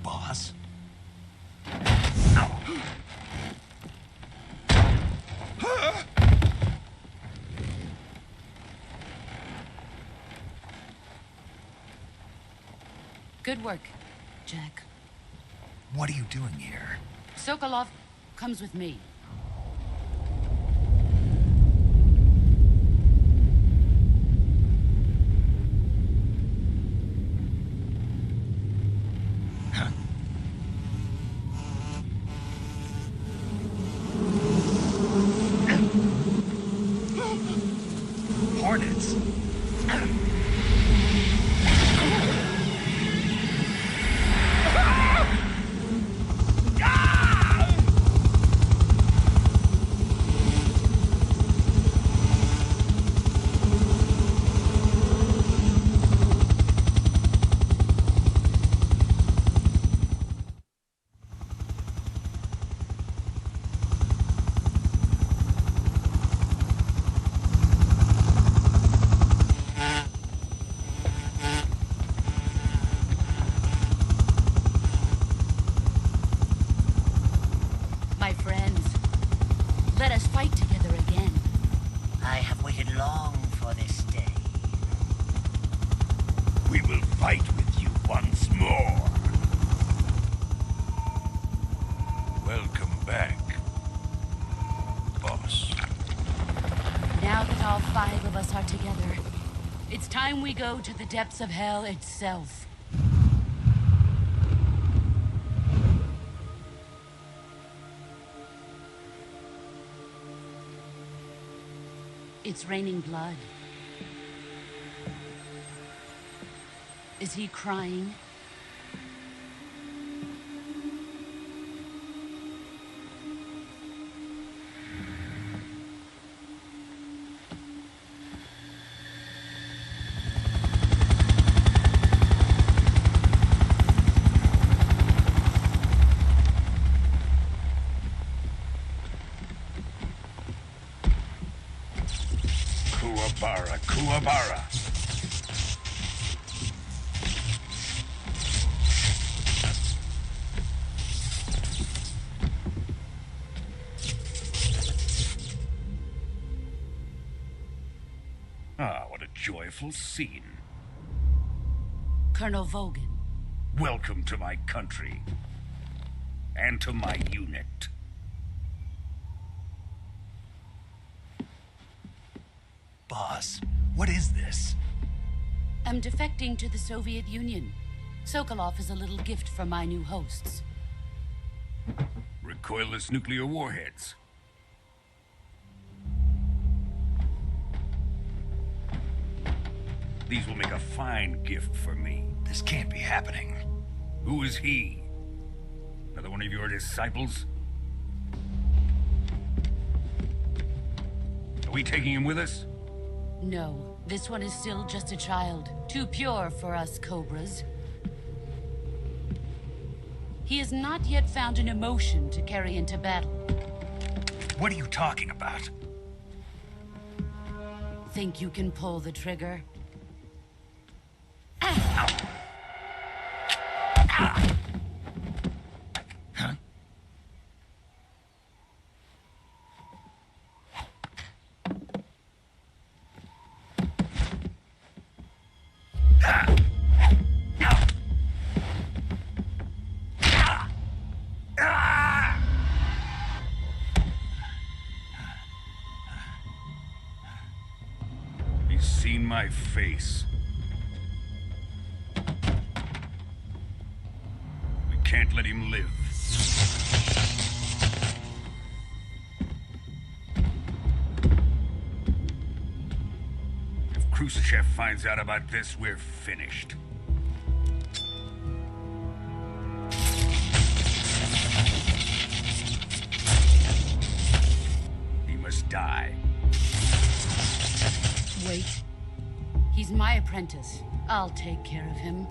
A: Boss?
G: Good work, Jack.
A: What are you doing here?
G: Sokolov comes with me.
A: Hornets?
G: My friends, let us fight together again.
L: I have waited long for this day.
J: We will fight with you once more. Welcome back, boss.
G: Now that all 5 of us are together, it's time we go to the depths of hell itself. It's raining blood. Is he crying?
J: Kuwabara, Kuwabara. Ah, what a joyful scene.
G: Colonel Vogan.
J: Welcome to my country. And to my unit.
A: Boss, what is this?
G: I'm defecting to the Soviet Union. Sokolov is a little gift from my new hosts.
J: Recoilless nuclear warheads. These will make a fine gift for me.
A: This can't be happening.
J: Who is he? Another one of your disciples? Are we taking him with us?
G: No, this one is still just a child. Too pure for us Cobras. He has not yet found an emotion to carry into battle.
A: What are you talking about?
G: Think you can pull the trigger?
J: He's seen my face. We can't let him live. If Khrushchev finds out about this, we're finished. He must die.
G: Wait. He's my apprentice. I'll take care of him.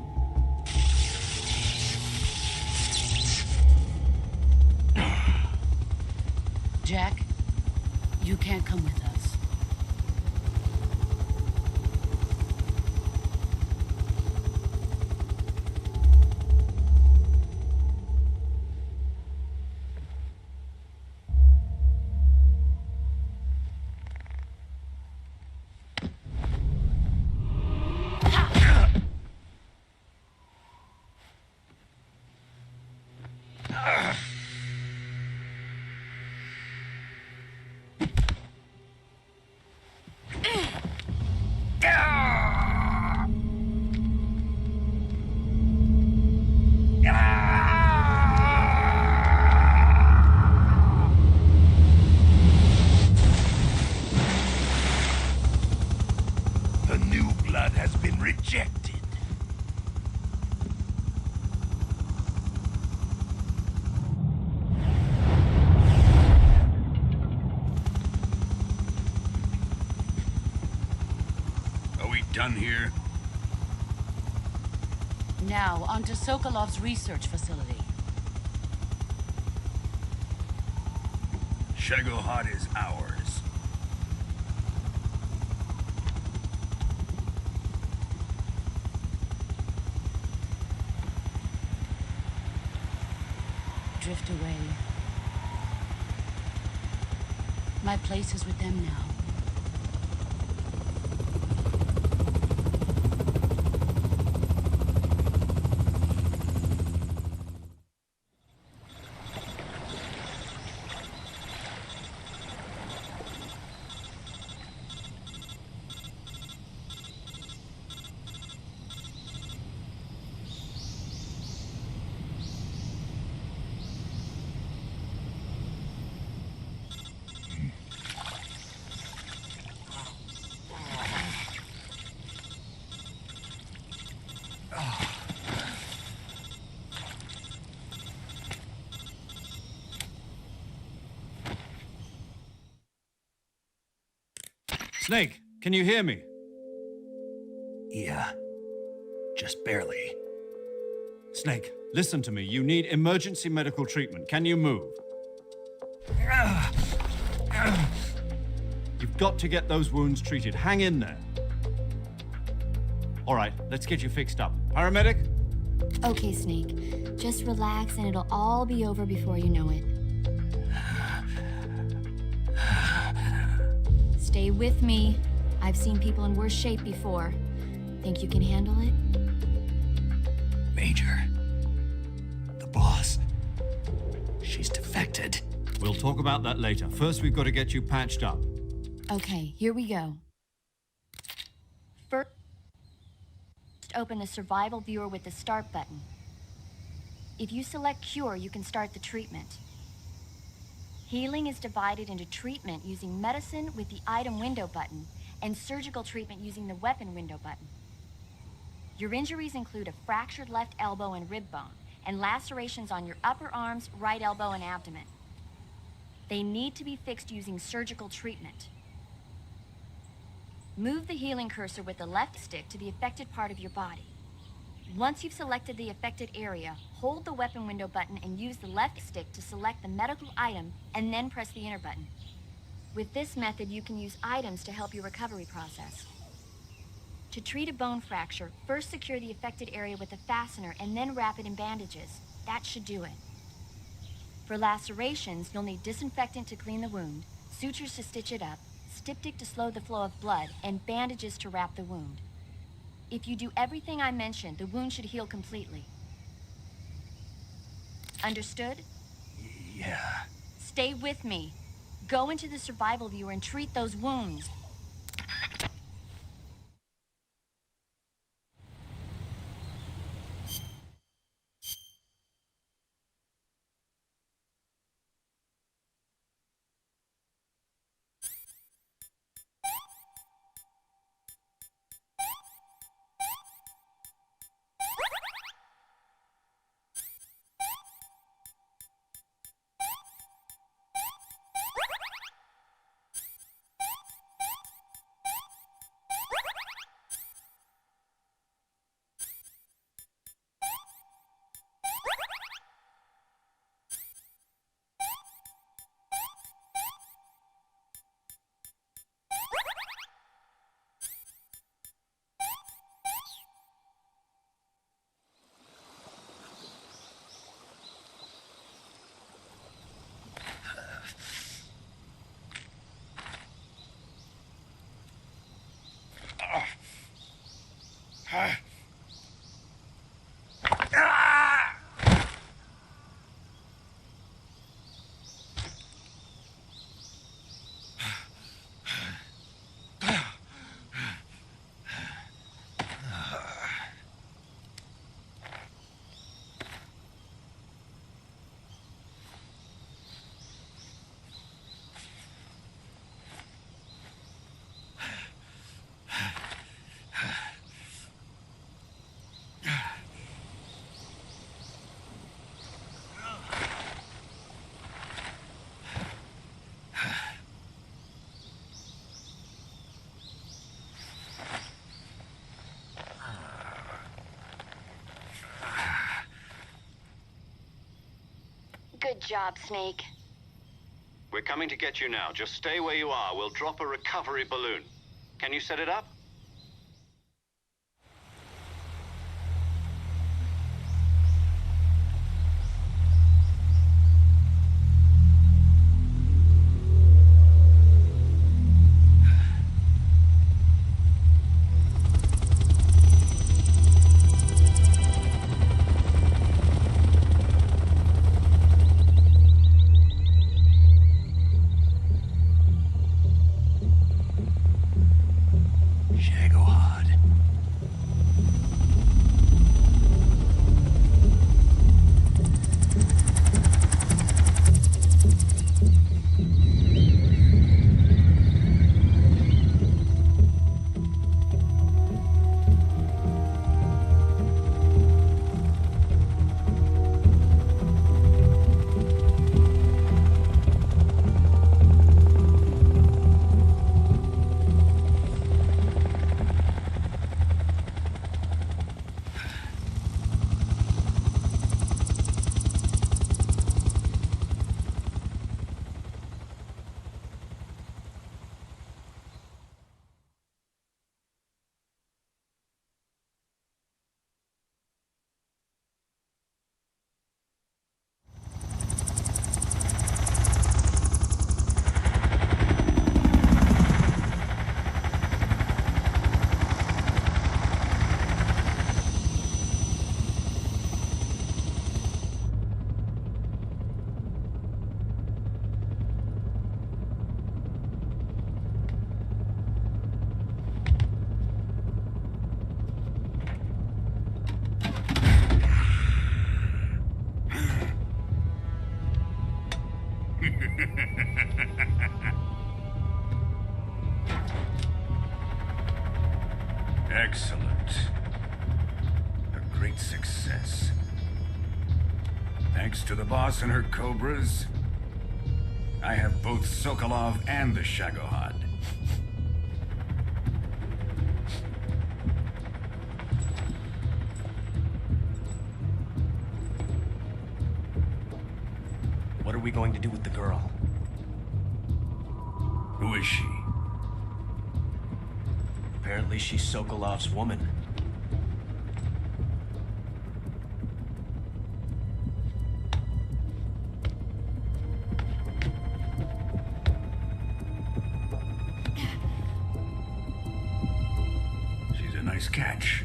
G: Jack, you can't come with us.
A: The new blood has been rejected.
J: Are we done here?
G: Now, onto Sokolov's research facility.
J: Shagohod is ours.
G: Drift away. My place is with them now.
C: Snake, can you hear me?
A: Yeah. Just barely.
C: Snake, listen to me. You need emergency medical treatment. Can you move? You've got to get those wounds treated. Hang in there. All right, let's get you fixed up. Paramedic?
F: Okay, Snake. Just relax and it'll all be over before you know it. Stay with me. I've seen people in worse shape before. Think you can handle it?
A: Major. The boss. She's defected.
C: We'll talk about that later. First, we've got to get you patched up.
F: Okay, here we go. First, open the survival viewer with the start button. If you select cure, you can start the treatment. Healing is divided into treatment using medicine with the item window button and surgical treatment using the weapon window button. Your injuries include a fractured left elbow and rib bone and lacerations on your upper arms, right elbow, and abdomen. They need to be fixed using surgical treatment. Move the healing cursor with the left stick to the affected part of your body. Once you've selected the affected area, hold the weapon window button and use the left stick to select the medical item and then press the enter button. With this method, you can use items to help your recovery process. To treat a bone fracture, first secure the affected area with a fastener and then wrap it in bandages. That should do it. For lacerations, you'll need disinfectant to clean the wound, sutures to stitch it up, styptic to slow the flow of blood, and bandages to wrap the wound. If you do everything I mentioned, the wound should heal completely. Understood?
A: Yeah.
F: Stay with me. Go into the survival viewer and treat those wounds. Good job, Snake.
C: We're coming to get you now. Just stay where you are. We'll drop a recovery balloon. Can you set it up?
M: Excellent. A great success. Thanks to the boss and her Cobras, I have both Sokolov and the Shagohod.
I: What are we going to do with the girl?
M: Who is she?
I: Apparently she's Sokolov's woman.
M: She's a nice catch.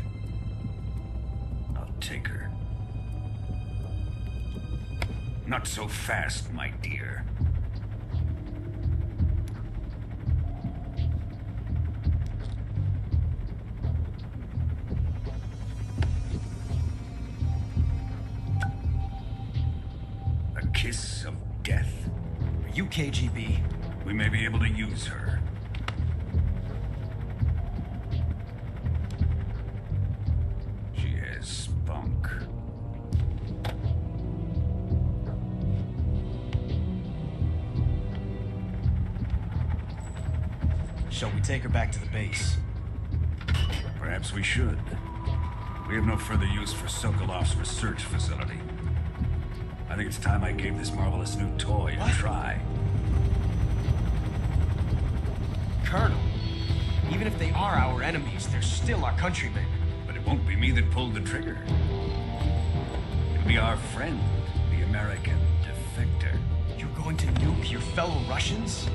M: I'll take her. Not so fast, my dear. A kiss of death.
I: Are you KGB?
M: We may be able to use her. She has spunk.
I: Shall we take her back to the base?
M: Perhaps we should. We have no further use for Sokolov's research facility. I think it's time I gave this marvelous new toy a try.
I: Colonel, even if they are our enemies, they're still our countrymen.
M: But it won't be me that pulled the trigger. It'll be our friend, the American defector.
I: You're going to nuke your fellow Russians?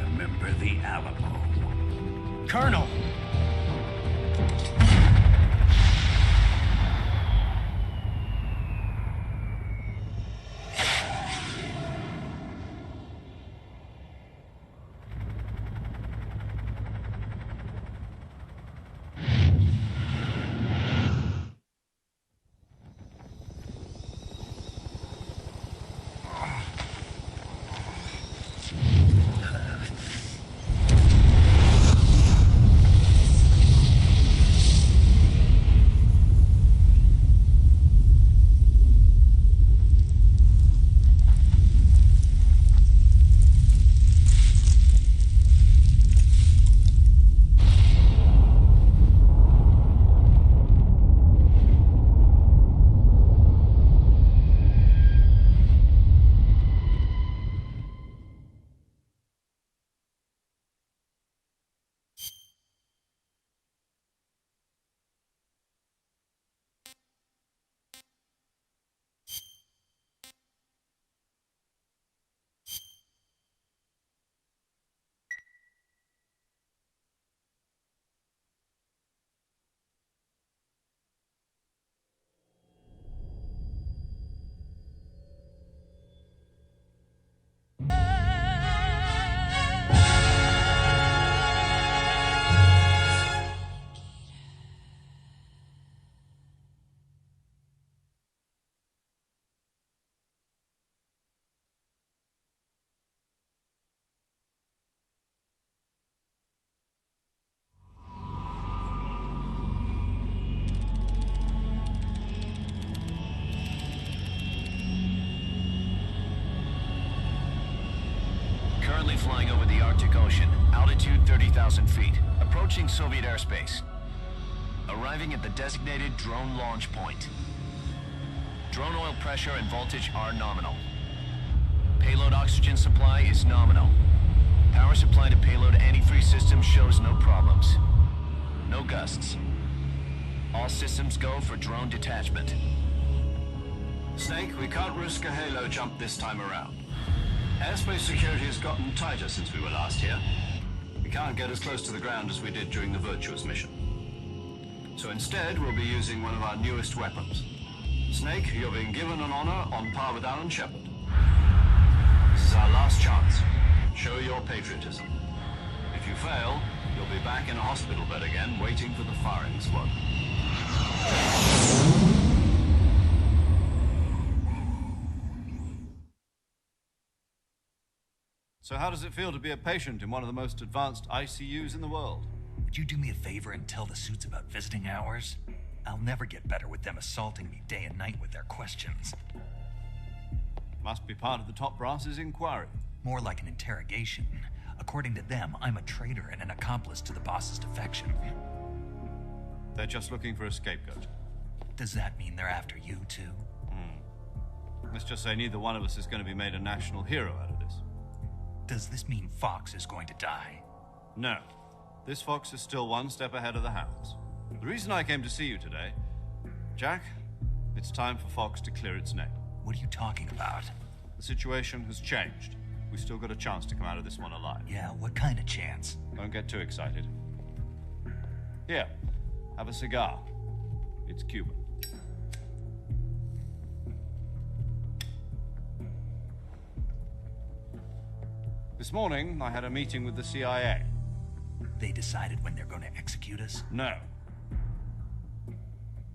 M: Remember the Alamo.
I: Colonel!
B: Currently flying over the Arctic Ocean, altitude 30,000 feet, approaching Soviet airspace. Arriving at the designated drone launch point. Drone oil pressure and voltage are nominal. Payload oxygen supply is nominal. Power supply to payload antifreeze system shows no problems. No gusts. All systems go for drone detachment.
C: Snake, we can't risk a halo jump this time around. Airspace security has gotten tighter since we were last here. We can't get as close to the ground as we did during the Virtuous mission. So instead, we'll be using one of our newest weapons. Snake, you're being given an honor on par with Alan Shepard. This is our last chance. Show your patriotism. If you fail, you'll be back in a hospital bed again, waiting for the firing squad. So how does it feel to be a patient in one of the most advanced ICUs in the world?
A: Would you do me a favor and tell the suits about visiting hours? I'll never get better with them assaulting me day and night with their questions.
C: Must be part of the top brass's inquiry.
A: More like an interrogation. According to them, I'm a traitor and an accomplice to the boss's defection.
C: They're just looking for a scapegoat.
A: Does that mean they're after you, too?
C: Let's just say neither one of us is going to be made a national hero out of this.
A: Does this mean Fox is going to die?
C: No. This Fox is still one step ahead of the hounds. The reason I came to see you today, Jack, it's time for Fox to clear its name.
A: What are you talking about?
C: The situation has changed. We've still got a chance to come out of this one alive.
A: Yeah, what kind of chance?
C: Don't get too excited. Here, have a cigar. It's Cuban. This morning, I had a meeting with the CIA.
A: They decided when they're going to execute us?
C: No.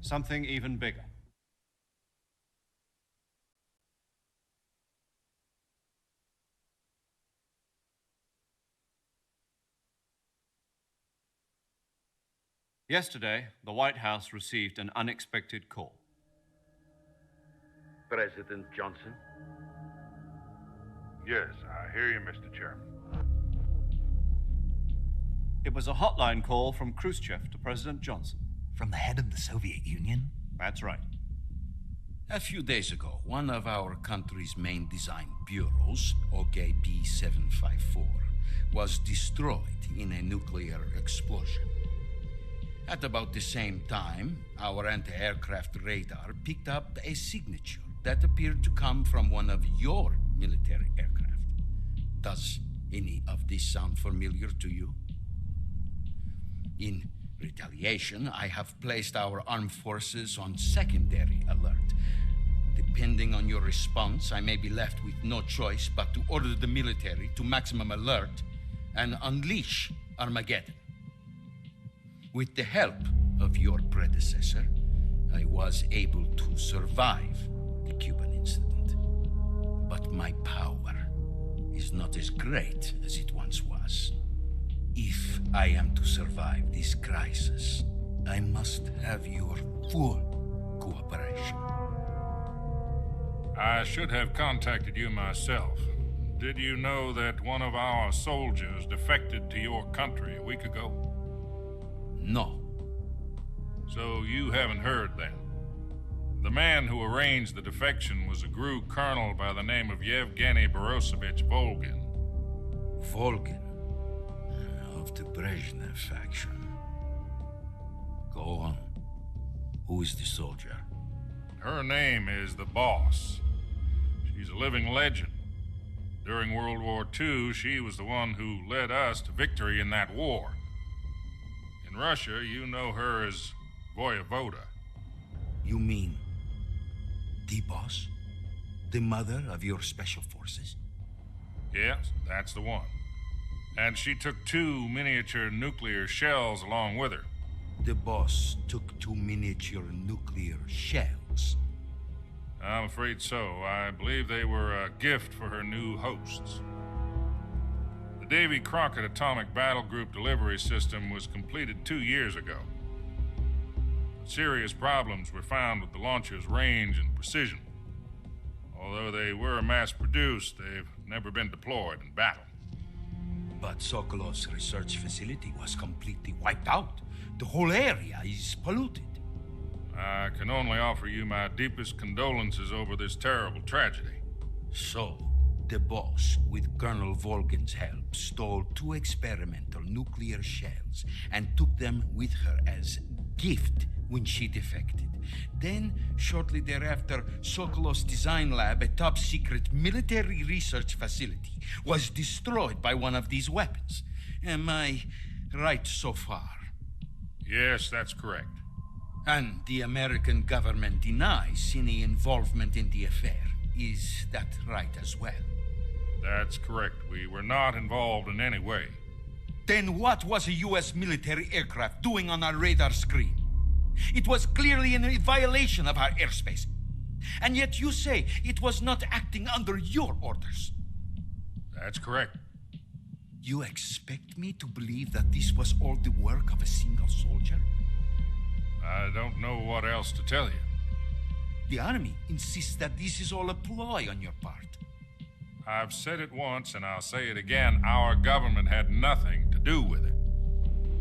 C: Something even bigger. Yesterday, the White House received an unexpected call.
N: President Johnson?
O: Yes, I hear you, Mr. Chairman.
C: It was a hotline call from Khrushchev to President Johnson.
A: From the head of the Soviet Union?
C: That's right.
J: A few days ago, one of our country's main design bureaus, OKB 754, was destroyed in a nuclear explosion. At about the same time, our anti-aircraft radar picked up a signature that appeared to come from one of your military aircraft. Does any of this sound familiar to you? In retaliation, I have placed our armed forces on secondary alert. Depending on your response, I may be left with no choice but to order the military to maximum alert and unleash Armageddon. With the help of your predecessor, I was able to survive the Cuban incident. But my power is not as great as it once was. If I am to survive this crisis, I must have your full cooperation.
O: I should have contacted you myself. Did you know that one of our soldiers defected to your country a week ago?
J: No.
O: So you haven't heard then. The man who arranged the defection was a GRU colonel by the name of Yevgeny Borosovich Volgin.
J: Volgin? Of the Brezhnev faction. Go on. Who is the soldier?
O: Her name is the Boss. She's a living legend. During World War II, she was the one who led us to victory in that war. In Russia, you know her as Voyevoda.
J: You mean the Boss? The mother of your special forces?
O: Yes, that's the one. And she took 2 miniature nuclear shells along with her.
J: The Boss took 2 miniature nuclear shells?
O: I'm afraid so. I believe they were a gift for her new hosts. The Davy Crockett Atomic Battle Group delivery system was completed 2 years ago. But serious problems were found with the launcher's range and precision. Although they were mass-produced, they've never been deployed in battle.
J: But Sokolov's research facility was completely wiped out. The whole area is polluted.
O: I can only offer you my deepest condolences over this terrible tragedy.
J: So, the Boss, with Colonel Volgin's help, stole 2 experimental nuclear shells and took them with her as gift when she defected. Then, shortly thereafter, Sokolov's design lab, a top-secret military research facility, was destroyed by one of these weapons. Am I right so far?
O: Yes, that's correct.
J: And the American government denies any involvement in the affair. Is that right as well?
O: That's correct. We were not involved in any way.
J: Then what was a U.S. military aircraft doing on our radar screen? It was clearly in violation of our airspace. And yet you say it was not acting under your orders.
O: That's correct.
N: You expect me to believe that this was all the work of a single soldier?
O: I don't know what else to tell you.
N: The army insists that this is all a ploy on your part.
O: I've said it once and I'll say it again. Our government had nothing to do with it.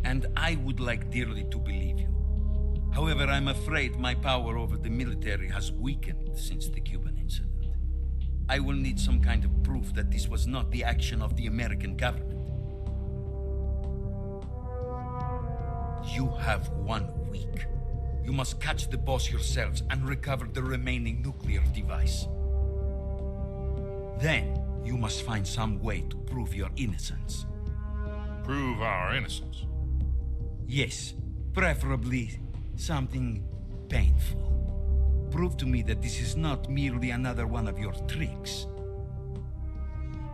N: And I would like dearly to believe you. However, I'm afraid my power over the military has weakened since the Cuban incident. I will need some kind of proof that this was not the action of the American government. You have 1 week. You must catch the boss yourselves and recover the remaining nuclear device. Then, you must find some way to prove your innocence.
O: Prove our innocence?
N: Yes, preferably something painful. Prove to me that this is not merely another one of your tricks.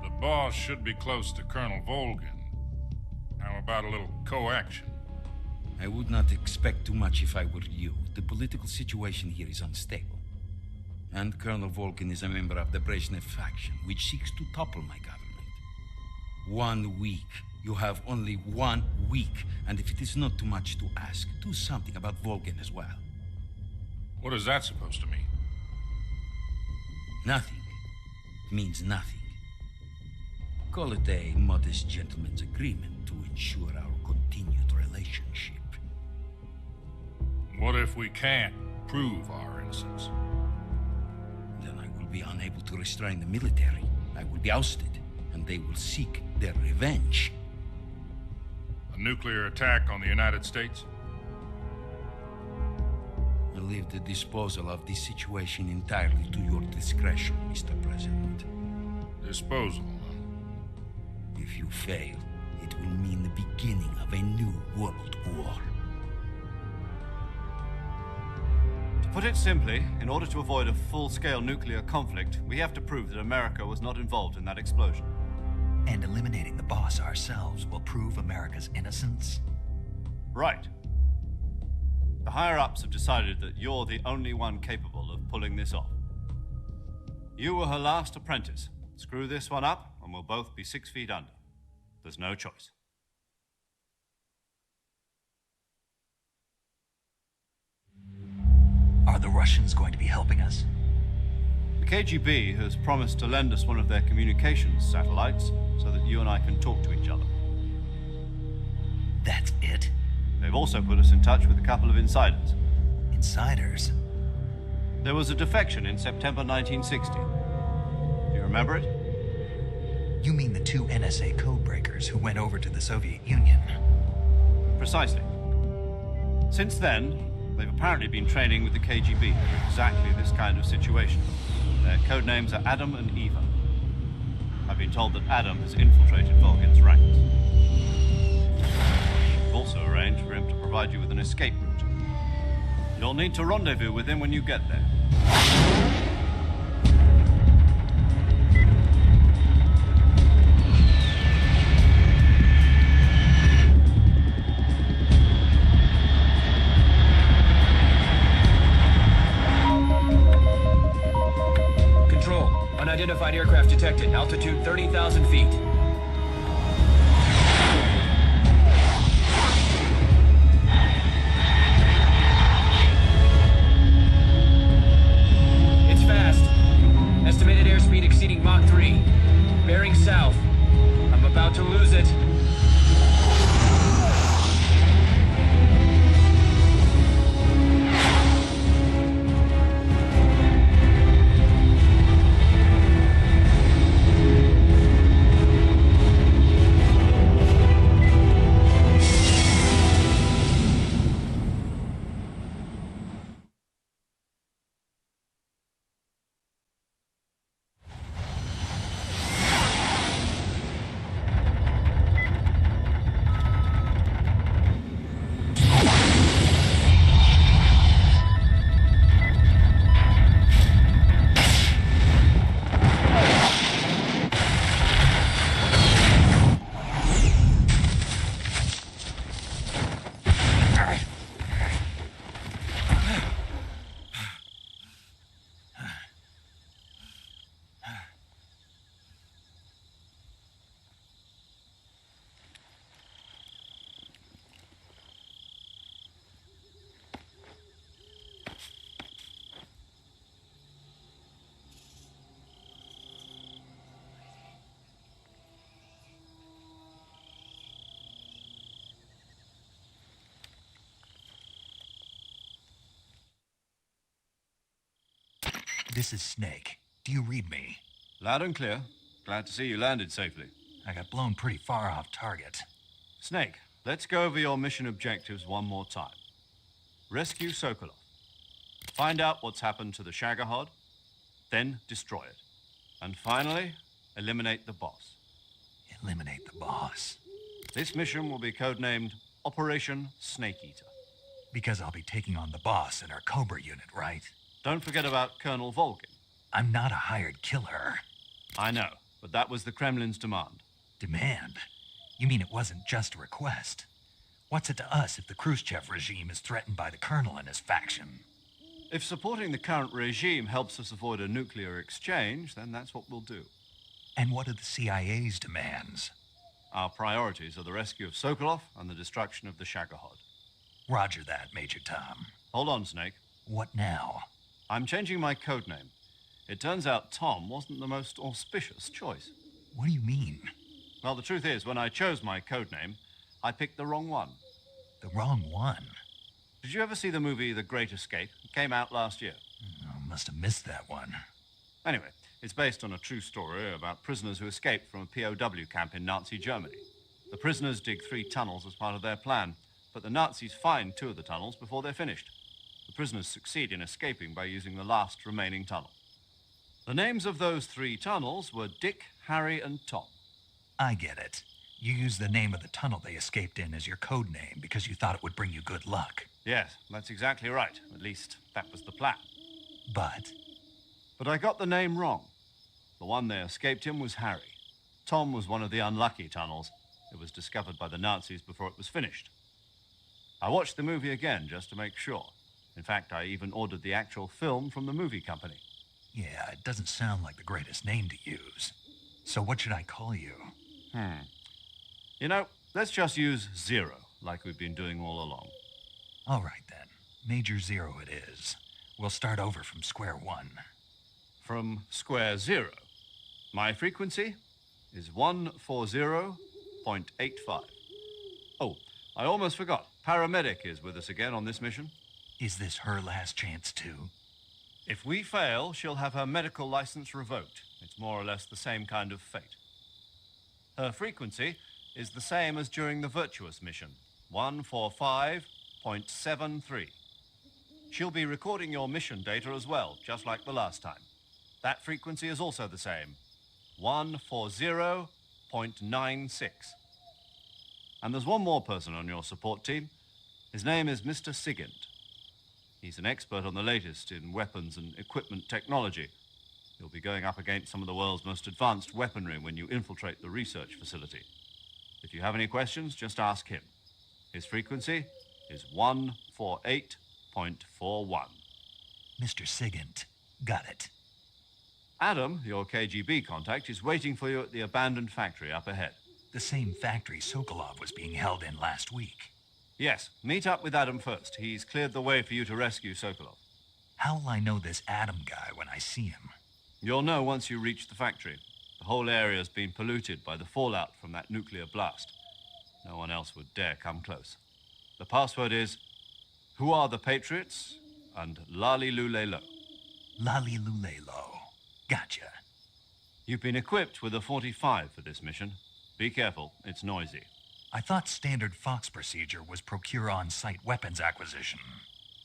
O: The boss should be close to Colonel Volgin. How about a little co-action?
N: I would not expect too much if I were you. The political situation here is unstable. And Colonel Volgin is a member of the Brezhnev faction, which seeks to topple my government. 1 week. You have only 1 week. And if it is not too much to ask, do something about Volgin as well.
O: What is that supposed to mean?
N: Nothing. It means nothing. Call it a modest gentleman's agreement to ensure our continued relationship.
O: What if we can't prove our innocence?
N: Then I will be unable to restrain the military. I will be ousted, and they will seek their revenge.
O: A nuclear attack on the United States?
N: I leave the disposal of this situation entirely to your discretion, Mr. President.
O: Disposal, huh?
N: If you fail, it will mean the beginning of a new world war.
C: To put it simply, in order to avoid a full-scale nuclear conflict, we have to prove that America was not involved in that explosion.
A: And eliminating the boss ourselves will prove America's innocence?
C: Right. The higher-ups have decided that you're the only one capable of pulling this off. You were her last apprentice. Screw this one up, and we'll both be 6 feet under. There's no choice.
A: Are the Russians going to be helping us?
C: The KGB has promised to lend us one of their communications satellites so that you and I can talk to each other.
A: That's it?
C: They've also put us in touch with a couple of insiders.
A: Insiders?
C: There was a defection in September 1960. Do you remember it?
A: You mean the 2 NSA codebreakers who went over to the Soviet Union?
C: Precisely. Since then, they've apparently been training with the KGB for exactly this kind of situation. Their code names are Adam and Eva. I've been told that Adam has infiltrated Volgin's ranks. We've also arranged for him to provide you with an escape route. You'll need to rendezvous with him when you get there.
D: Unidentified aircraft detected. Altitude 30,000 feet. It's fast. Estimated airspeed exceeding Mach 3. Bearing south. I'm about to lose it.
A: This is Snake. Do you read me?
C: Loud and clear. Glad to see you landed safely.
A: I got blown pretty far off target.
C: Snake, let's go over your mission objectives one more time. Rescue Sokolov. Find out what's happened to the Shagohod, then destroy it. And finally, eliminate the boss.
A: Eliminate the boss.
C: This mission will be codenamed Operation Snake Eater.
A: Because I'll be taking on the boss in our Cobra unit, right?
C: Don't forget about Colonel Volgin.
A: I'm not a hired killer.
C: I know, but that was the Kremlin's demand.
A: Demand? You mean it wasn't just a request? What's it to us if the Khrushchev regime is threatened by the Colonel and his faction?
C: If supporting the current regime helps us avoid a nuclear exchange, then that's what we'll do.
A: And what are the CIA's demands?
C: Our priorities are the rescue of Sokolov and the destruction of the Shagohod.
A: Roger that, Major Tom.
C: Hold on, Snake.
A: What now?
C: I'm changing my codename. It turns out Tom wasn't the most auspicious choice.
A: What do you mean?
C: Well, the truth is, when I chose my codename, I picked the wrong one.
A: The wrong one?
C: Did you ever see the movie The Great Escape? It came out last year.
A: Oh, must have missed that one.
C: Anyway, it's based on a true story about prisoners who escaped from a POW camp in Nazi Germany. The prisoners dig 3 tunnels as part of their plan, but the Nazis find 2 of the tunnels before they're finished. The prisoners succeed in escaping by using the last remaining tunnel. The names of those 3 tunnels were Dick, Harry, and Tom.
A: I get it. You used the name of the tunnel they escaped in as your code name because you thought it would bring you good luck.
C: Yes, that's exactly right. At least, that was the plan.
A: But
C: I got the name wrong. The one they escaped in was Harry. Tom was one of the unlucky tunnels. It was discovered by the Nazis before it was finished. I watched the movie again just to make sure. In fact, I even ordered the actual film from the movie company.
A: Yeah, it doesn't sound like the greatest name to use. So what should I call you?
C: You know, let's just use Zero, like we've been doing all along.
A: All right, then. Major Zero it is. We'll start over from square one.
C: From square zero. My frequency is 140.85. Oh, I almost forgot. Paramedic is with us again on this mission.
A: Is this her last chance, too?
C: If we fail, she'll have her medical license revoked. It's more or less the same kind of fate. Her frequency is the same as during the Virtuous mission, 145.73. She'll be recording your mission data as well, just like the last time. That frequency is also the same, 140.96. And there's one more person on your support team. His name is Mr. Sigint. He's an expert on the latest in weapons and equipment technology. You'll be going up against some of the world's most advanced weaponry when you infiltrate the research facility. If you have any questions, just ask him. His frequency is 148.41.
A: Mr. Sigint. Got it.
C: Adam, your KGB contact, is waiting for you at the abandoned factory up ahead.
A: The same factory Sokolov was being held in last week.
C: Yes, meet up with Adam first. He's cleared the way for you to rescue Sokolov.
A: How'll I know this Adam guy when I see him?
C: You'll know once you reach the factory. The whole area's been polluted by the fallout from that nuclear blast. No one else would dare come close. The password is, "Who are the Patriots?" and Lali Lule Lo.
A: Lali Lule Lo. Gotcha.
C: You've been equipped with a 45 for this mission. Be careful, it's noisy.
A: I thought standard Fox procedure was procure on-site weapons acquisition.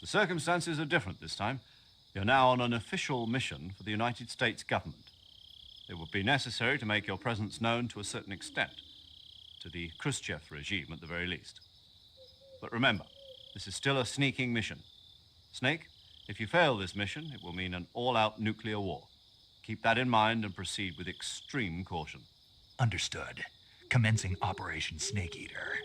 C: The circumstances are different this time. You're now on an official mission for the United States government. It would be necessary to make your presence known to a certain extent, to the Khrushchev regime at the very least. But remember, this is still a sneaking mission. Snake, if you fail this mission, it will mean an all-out nuclear war. Keep that in mind and proceed with extreme caution.
A: Understood. Commencing Operation Snake Eater.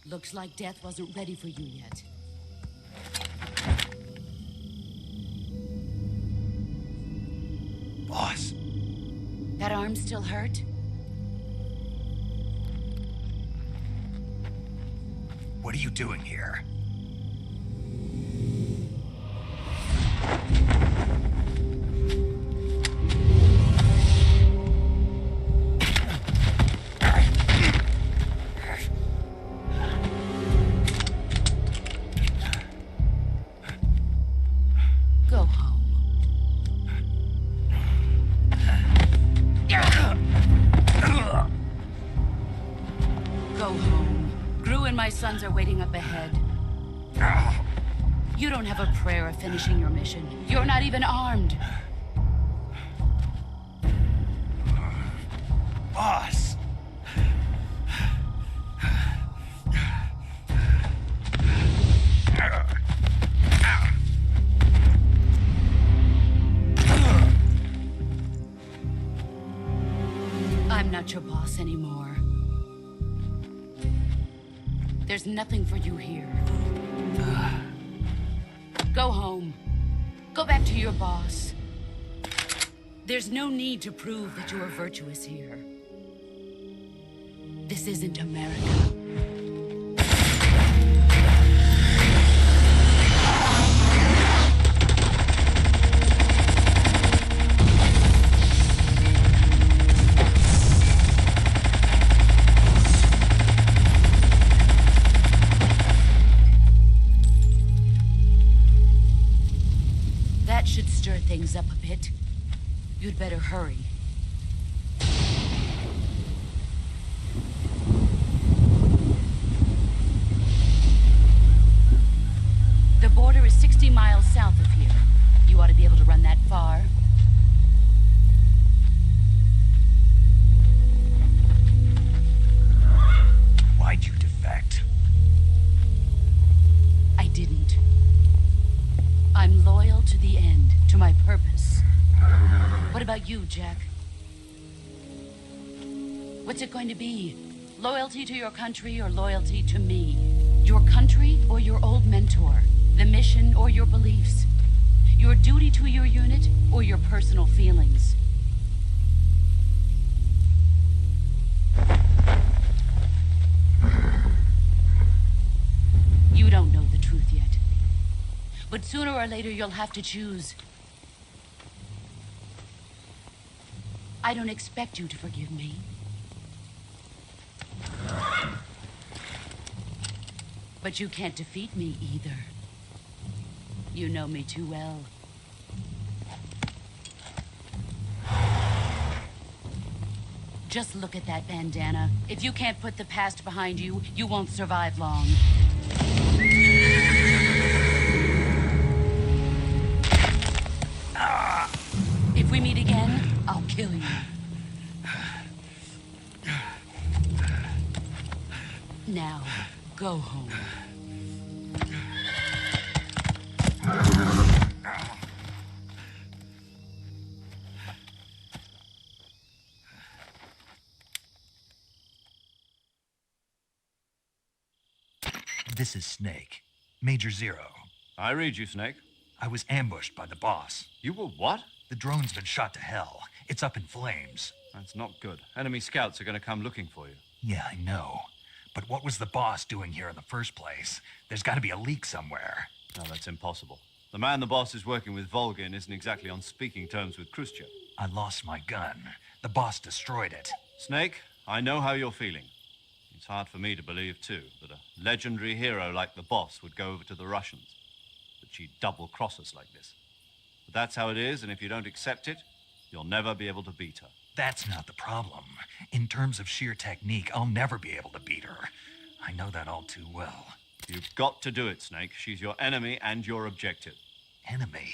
G: Looks like death wasn't ready for you yet.
A: Boss.
G: That arm still hurt?
A: What are you doing here?
G: Go home. Go home. Gru and my sons are waiting up ahead. You don't have a prayer of finishing your mission. You're not even armed.
A: Boss!
G: I'm not your boss anymore. There's nothing for you here. Go home. Go back to your boss. There's no need to prove that you are virtuous here. This isn't America. That should stir things up a bit. You'd better hurry. The border is 60 miles south of here. You ought to be able to run that far.
A: Why'd you defect?
G: I didn't. I'm loyal to the end, to my purpose. What about you, Jack? What's it going to be? Loyalty to your country or loyalty to me? Your country or your old mentor? The mission or your beliefs? Your duty to your unit or your personal feelings? You don't know the truth yet. But sooner or later you'll have to choose. I don't expect you to forgive me. But you can't defeat me either. You know me too well. Just look at that bandana. If you can't put the past behind you, you won't survive long. If we meet again, I'll kill you. Now, go home.
A: This is Snake. Major Zero.
C: I read you, Snake.
A: I was ambushed by the boss.
C: You were what?
A: The drone's been shot to hell. It's up in flames.
C: That's not good. Enemy scouts are going to come looking for you.
A: Yeah, I know. But what was the boss doing here in the first place? There's got to be a leak somewhere.
C: No, that's impossible. The man the boss is working with, Volgin, isn't exactly on speaking terms with Khrushchev.
A: I lost my gun. The boss destroyed it.
C: Snake, I know how you're feeling. It's hard for me to believe, too, that a legendary hero like the boss would go over to the Russians. That she'd double-cross us like this. But that's how it is, and if you don't accept it, you'll never be able to beat her.
A: That's not the problem. In terms of sheer technique, I'll never be able to beat her. I know that all too well.
C: You've got to do it, Snake. She's your enemy and your objective.
A: Enemy?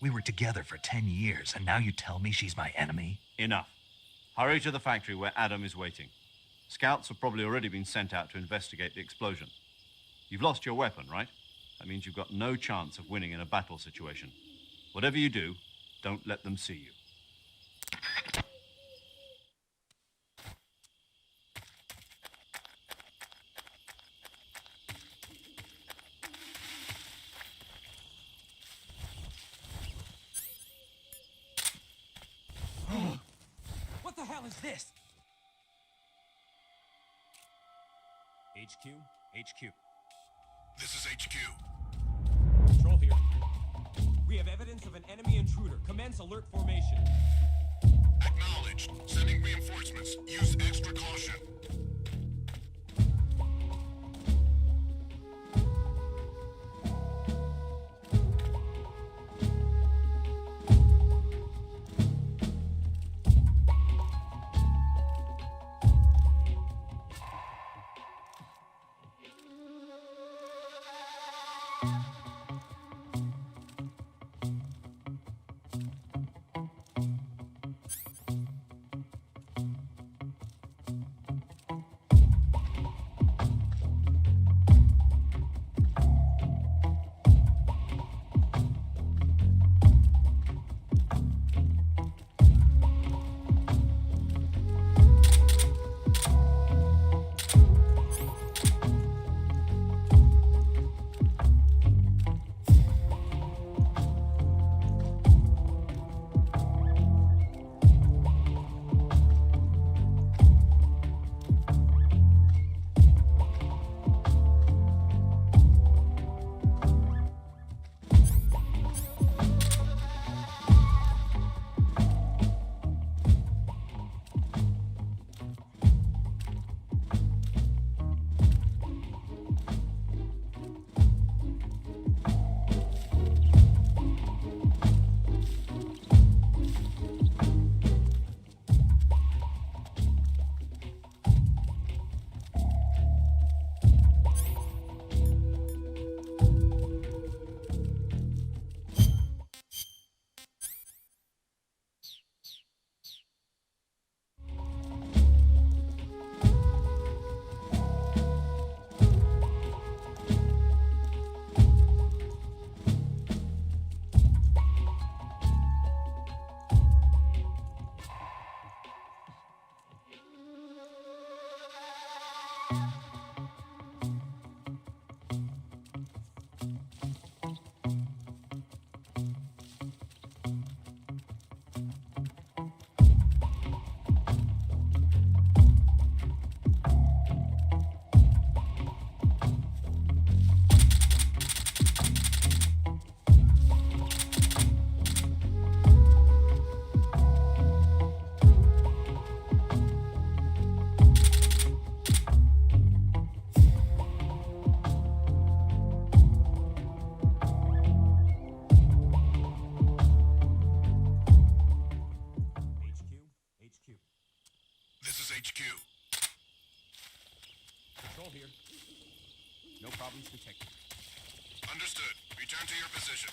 A: We were together for 10 years, and now you tell me she's my enemy?
C: Enough. Hurry to the factory where Adam is waiting. Scouts have probably already been sent out to investigate the explosion. You've lost your weapon, right? That means you've got no chance of winning in a battle situation. Whatever you do, don't let them see you.
I: hell's this?
P: HQ? HQ.
Q: This is HQ.
P: Control here. We have evidence of an enemy intruder. Commence alert formation.
Q: Acknowledged. Sending reinforcements. Use extra caution.
P: Problems detected.
Q: Understood. Return to your position.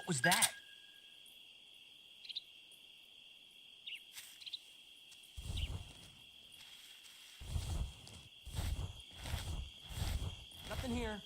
I: was that?
P: Nothing here.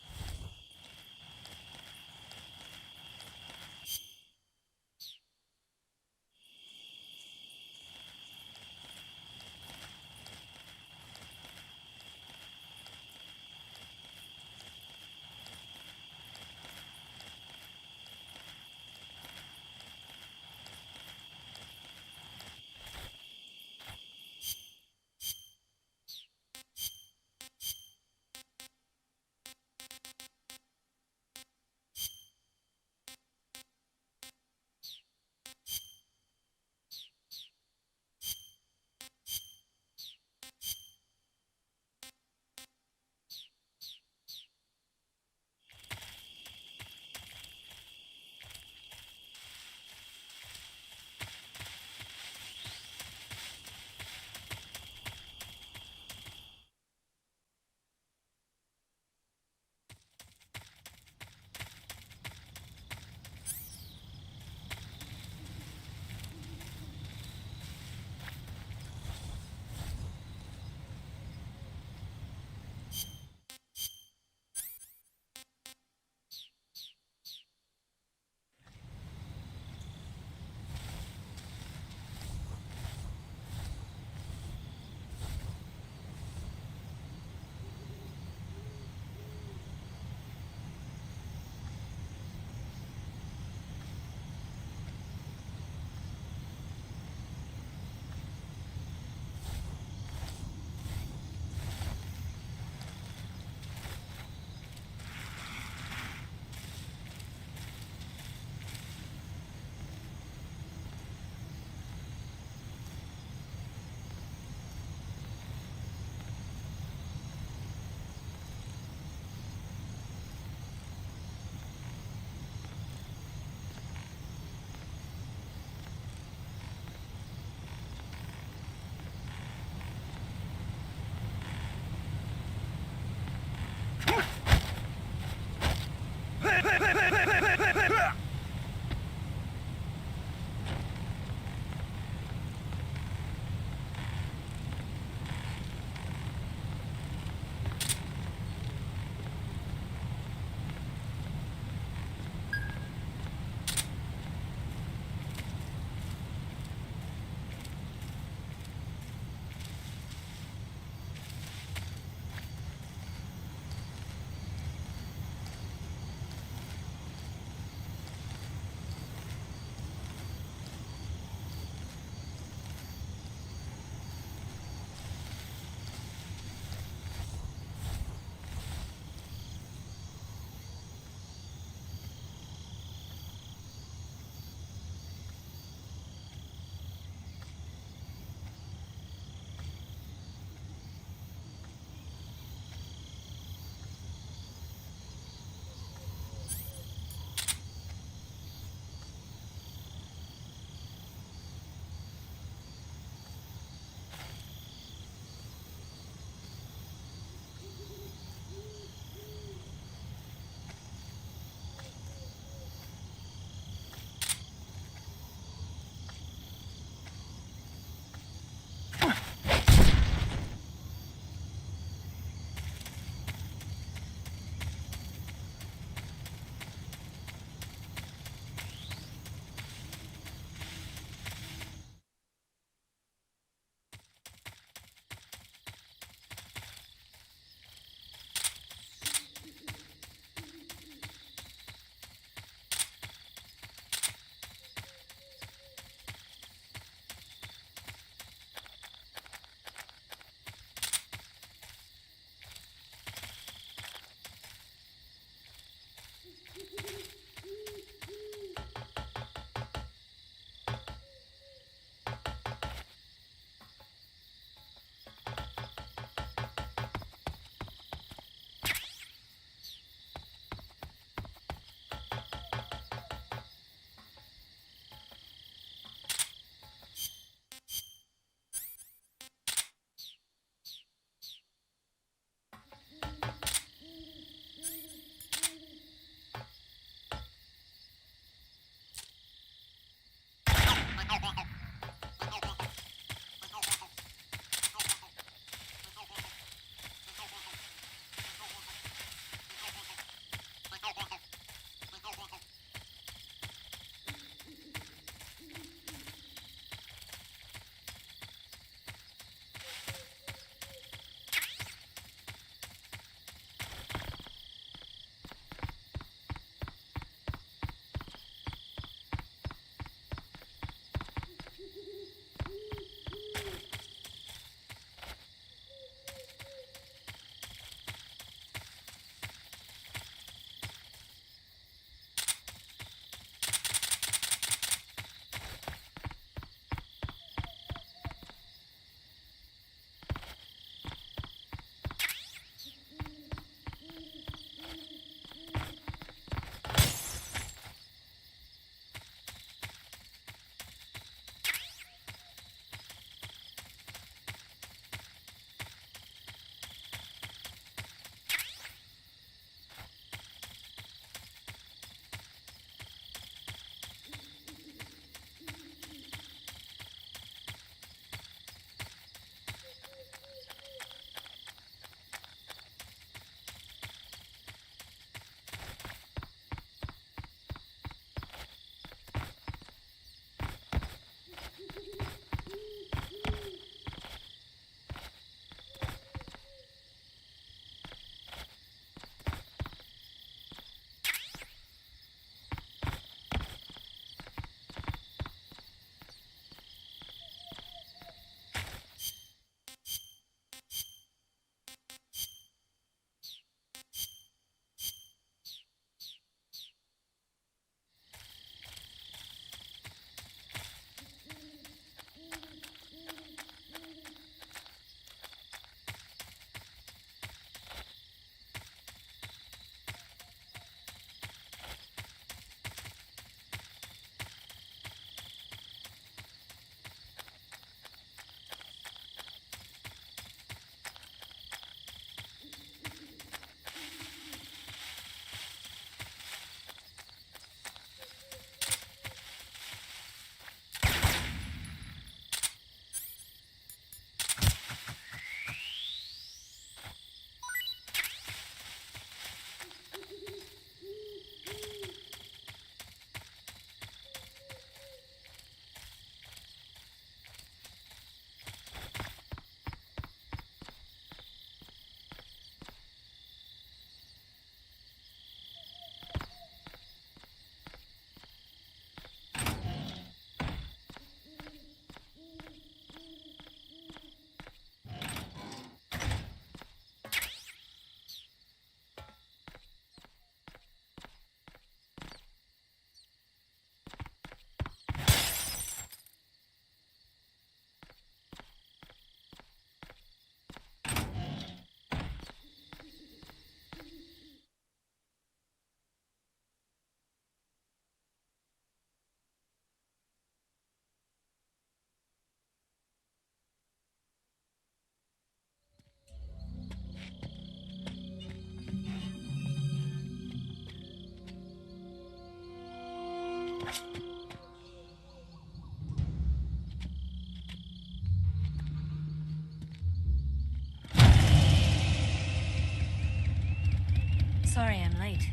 R: Sorry I'm late.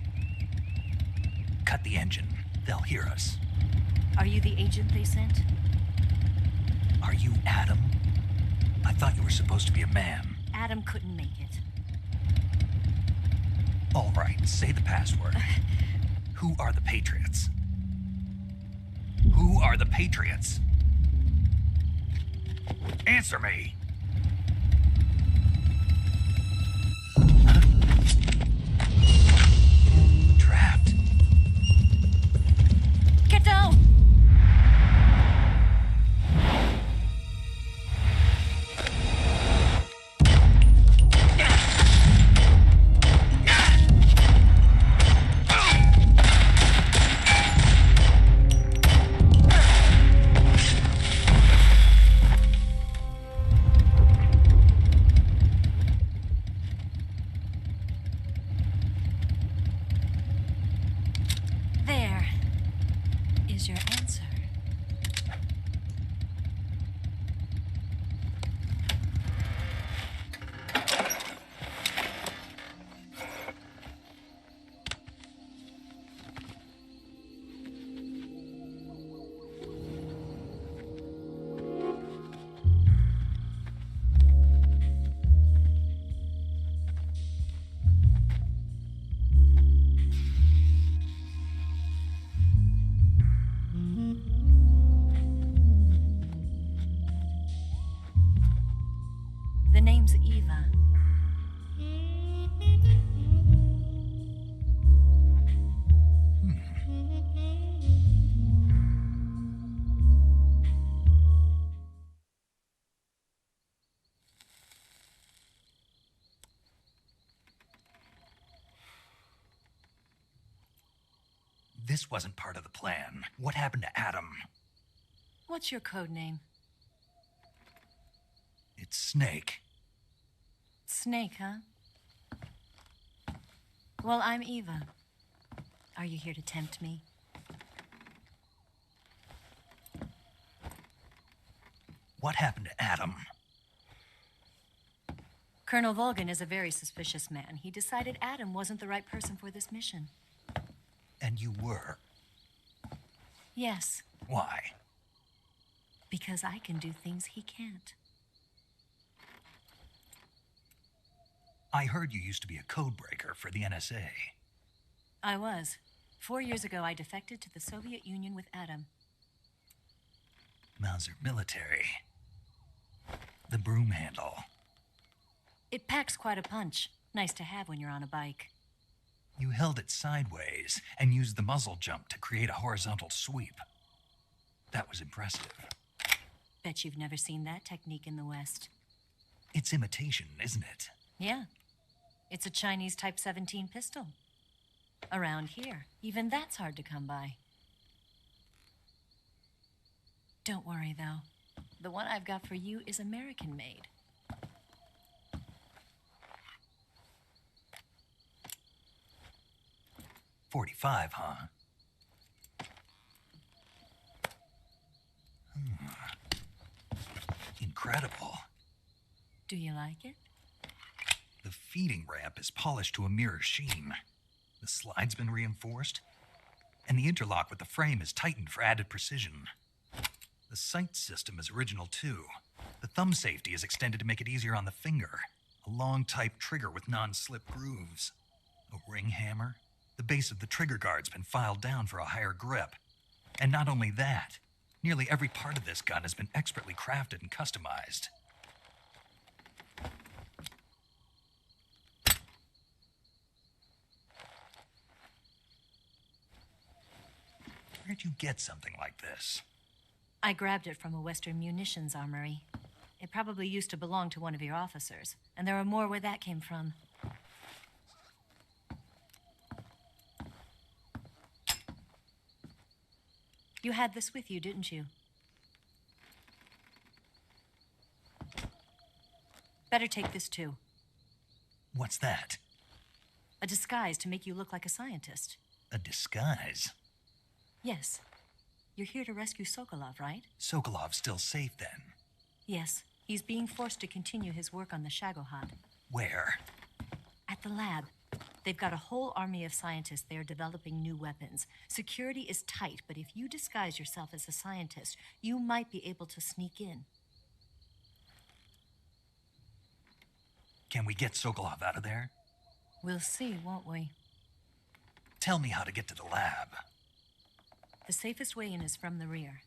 A: Cut the engine. They'll hear us.
R: Are you the agent they sent?
A: Are you Adam? I thought you were supposed to be a man.
R: Adam couldn't make it.
A: All right, say the password. Who are the Patriots? Who are the Patriots? Answer me! Trapped.
R: Get down! There is your answer. The name's Eva.
A: This wasn't part of the plan. What happened to Adam?
R: What's your code name?
A: It's Snake.
R: Snake, huh? Well, I'm Eva. Are you here to tempt me?
A: What happened to Adam?
R: Colonel Volgin is a very suspicious man. He decided Adam wasn't the right person for this mission.
A: And you were.
R: Yes,
A: Why?
R: because I can do things he can't.
A: I heard you used to be a codebreaker for the NSA.
R: I was. 4 years ago, I defected to the Soviet Union with Adam.
A: Mauser military. The broom handle.
R: It packs quite a punch. Nice to have when you're on a bike.
A: You held it sideways and used the muzzle jump to create a horizontal sweep. That was impressive.
R: Bet you've never seen that technique in the West.
A: It's imitation, isn't it?
R: Yeah. It's a Chinese Type 17 pistol. Around here, even that's hard to come by. Don't worry, though. The one I've got for you is American-made.
A: .45, huh? Incredible.
R: Do you like it?
A: The feeding ramp is polished to a mirror sheen. The slide's been reinforced, and the interlock with the frame is tightened for added precision. The sight system is original too. The thumb safety is extended to make it easier on the finger. A long type trigger with non-slip grooves. A ring hammer. The base of the trigger guard's been filed down for a higher grip. And not only that, nearly every part of this gun has been expertly crafted and customized. Where'd you get something like this?
R: I grabbed it from a Western munitions armory. It probably used to belong to one of your officers, and there are more where that came from. You had this with you, didn't you? Better take this too.
A: What's that?
R: A disguise to make you look like a scientist.
A: A disguise?
R: Yes. You're here to rescue Sokolov, right?
A: Sokolov's still safe then?
R: Yes. He's being forced to continue his work on the Shagohod.
A: Where?
R: At the lab. They've got a whole army of scientists there developing new weapons. Security is tight, but if you disguise yourself as a scientist, you might be able to sneak in.
A: Can we get Sokolov out of there?
R: We'll see, won't we?
A: Tell me how to get to the lab.
R: The safest way in is from the rear.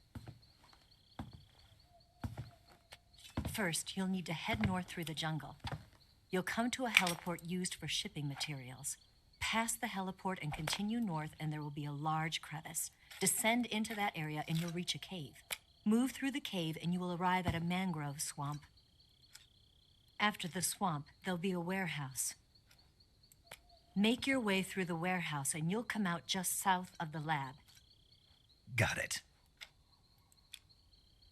R: First, you'll need to head north through the jungle. You'll come to a heliport used for shipping materials. Pass the heliport and continue north, and there will be a large crevice. Descend into that area, and you'll reach a cave. Move through the cave, and you will arrive at a mangrove swamp. After the swamp, there'll be a warehouse. Make your way through the warehouse, and you'll come out just south of the lab.
A: Got it.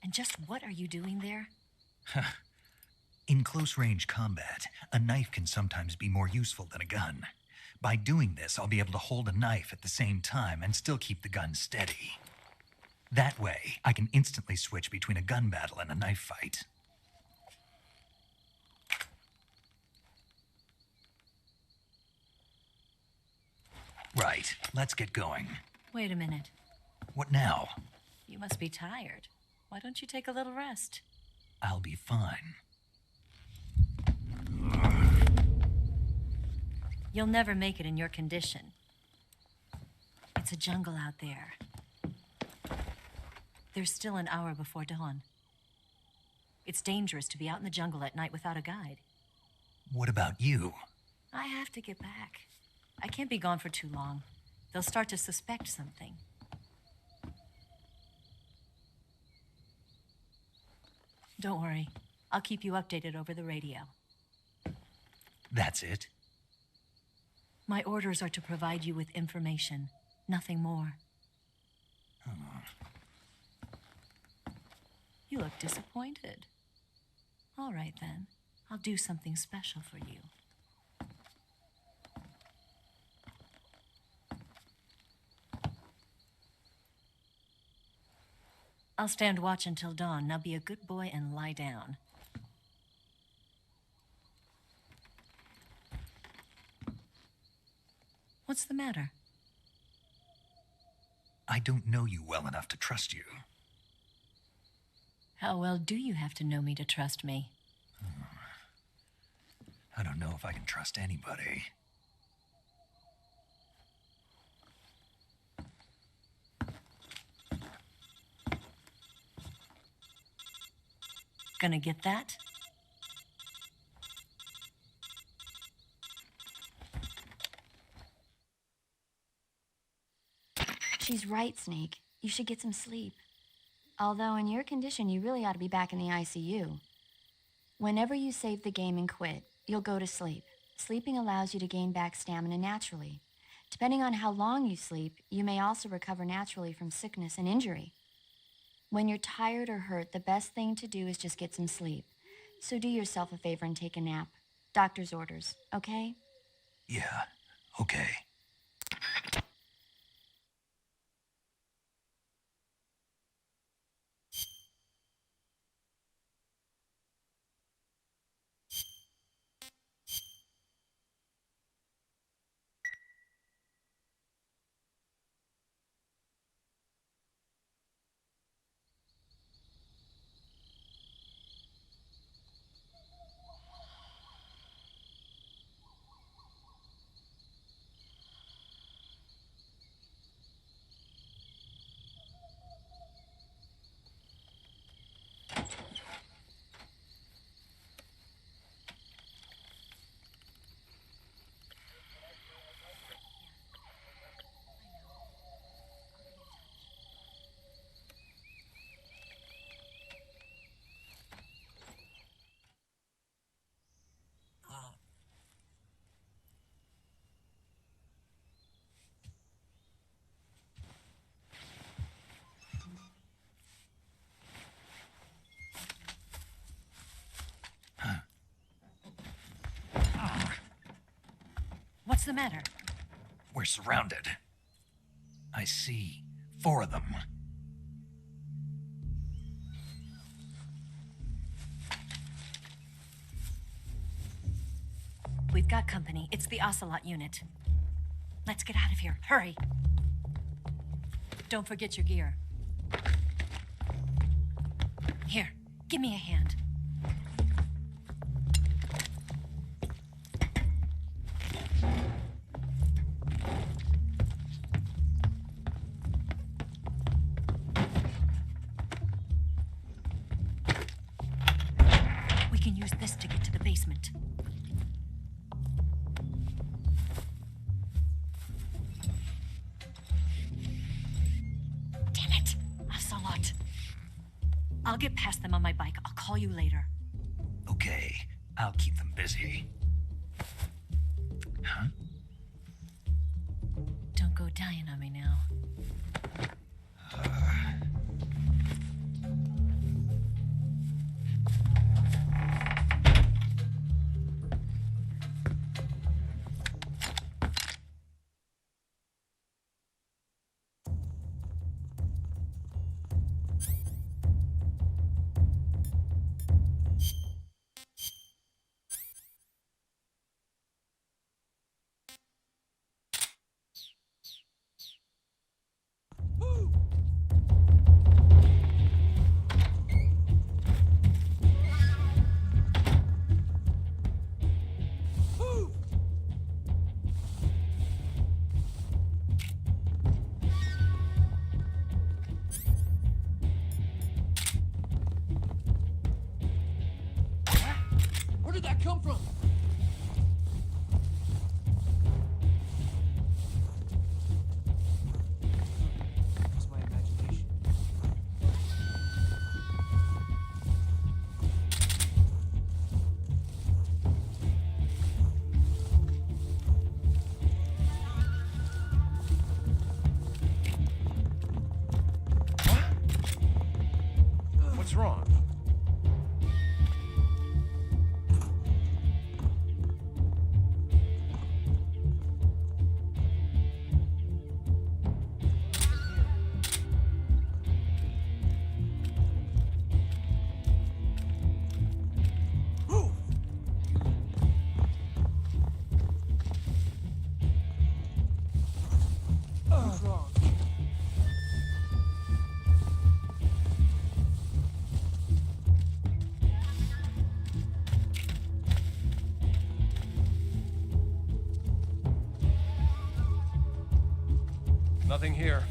R: And just what are you doing there?
A: In close-range combat, a knife can sometimes be more useful than a gun. By doing this, I'll be able to hold a knife at the same time and still keep the gun steady. That way, I can instantly switch between a gun battle and a knife fight. Right, let's get going.
R: Wait a minute.
A: What now?
R: You must be tired. Why don't you take a little rest?
A: I'll be fine.
R: You'll never make it in your condition. It's a jungle out there. There's still an hour before dawn. It's dangerous to be out in the jungle at night without a guide.
A: What about you?
R: I have to get back. I can't be gone for too long. They'll start to suspect something. Don't worry. I'll keep you updated over the radio.
A: That's it?
R: My orders are to provide you with information, nothing more. You look disappointed. All right, then. I'll do something special for you. I'll stand watch until dawn. Now be a good boy and lie down. What's the matter?
A: I don't know you well enough to trust you.
R: How well do you have to know me to trust me?
A: I don't know if I can trust anybody.
R: Gonna get that?
F: She's right, Snake. You should get some sleep. Although in your condition, you really ought to be back in the ICU. Whenever you save the game and quit, you'll go to sleep. Sleeping allows you to gain back stamina naturally. Depending on how long you sleep, you may also recover naturally from sickness and injury. When you're tired or hurt, the best thing to do is just get some sleep. So do yourself a favor and take a nap. Doctor's orders, okay?
A: Yeah, okay.
R: What's the matter?
A: We're surrounded. I see 4 of them.
R: We've got company. It's the Ocelot unit. Let's get out of here. Hurry. Don't forget your gear. Here, give me a hand. We can use this to get to the basement. Damn it, Ocelot. I'll get past them on my bike. I'll call you later.
A: Okay, I'll keep them busy. Huh?
R: Don't go dying on me now.
S: Where did that come from? It's my imagination.
H: What's wrong?
S: What's wrong?
H: Nothing here.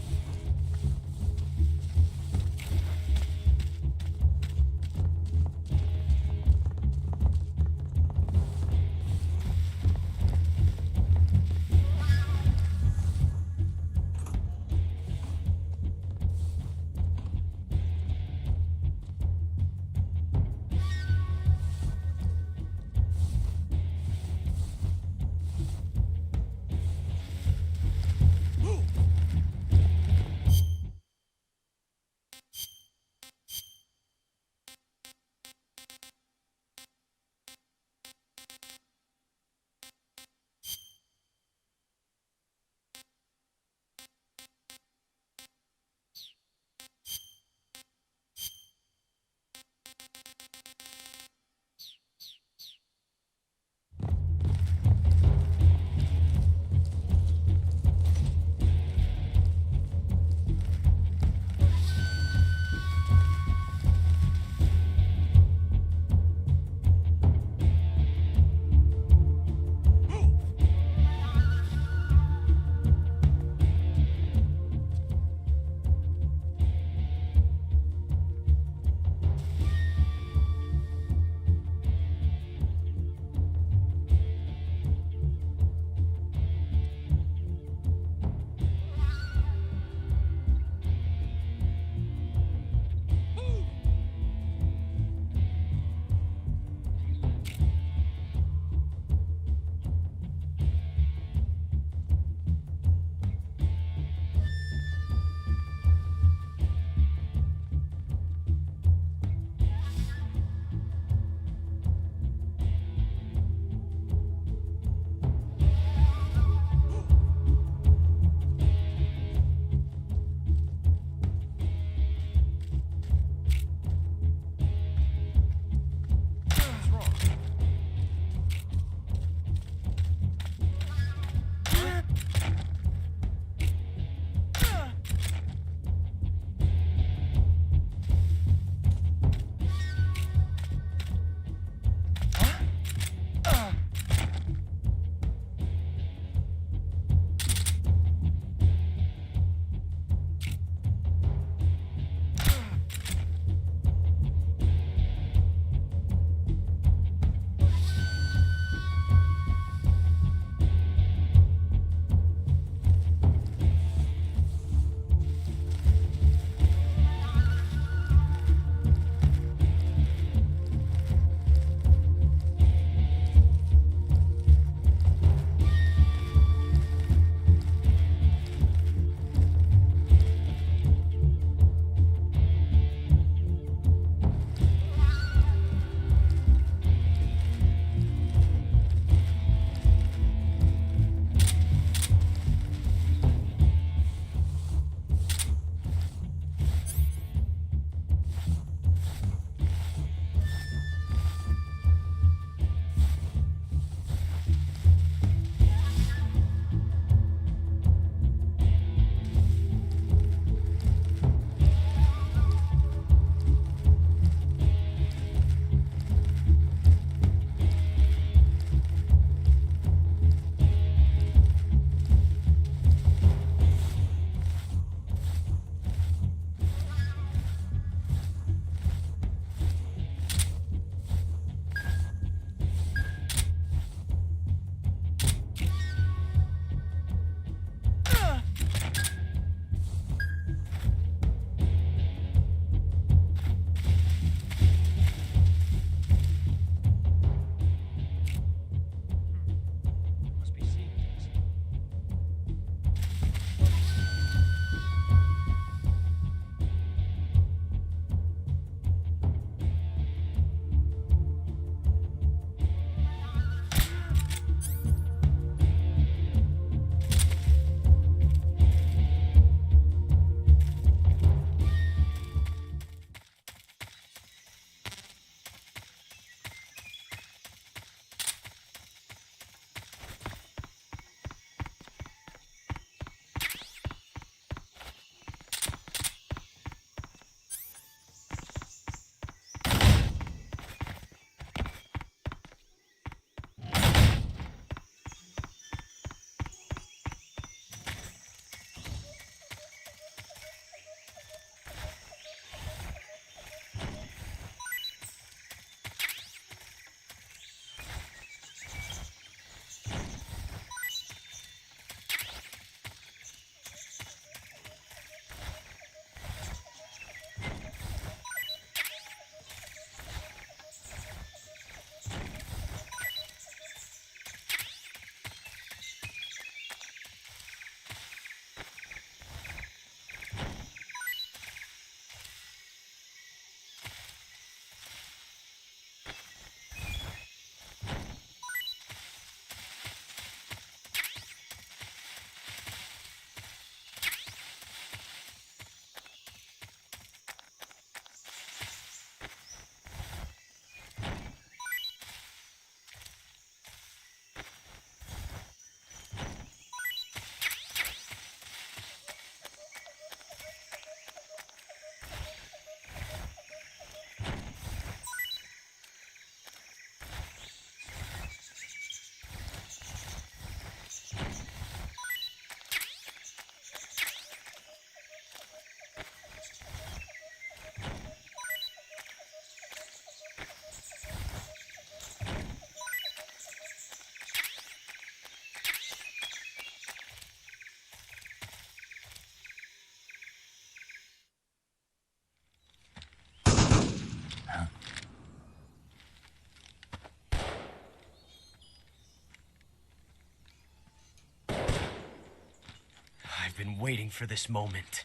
I: been waiting for this moment.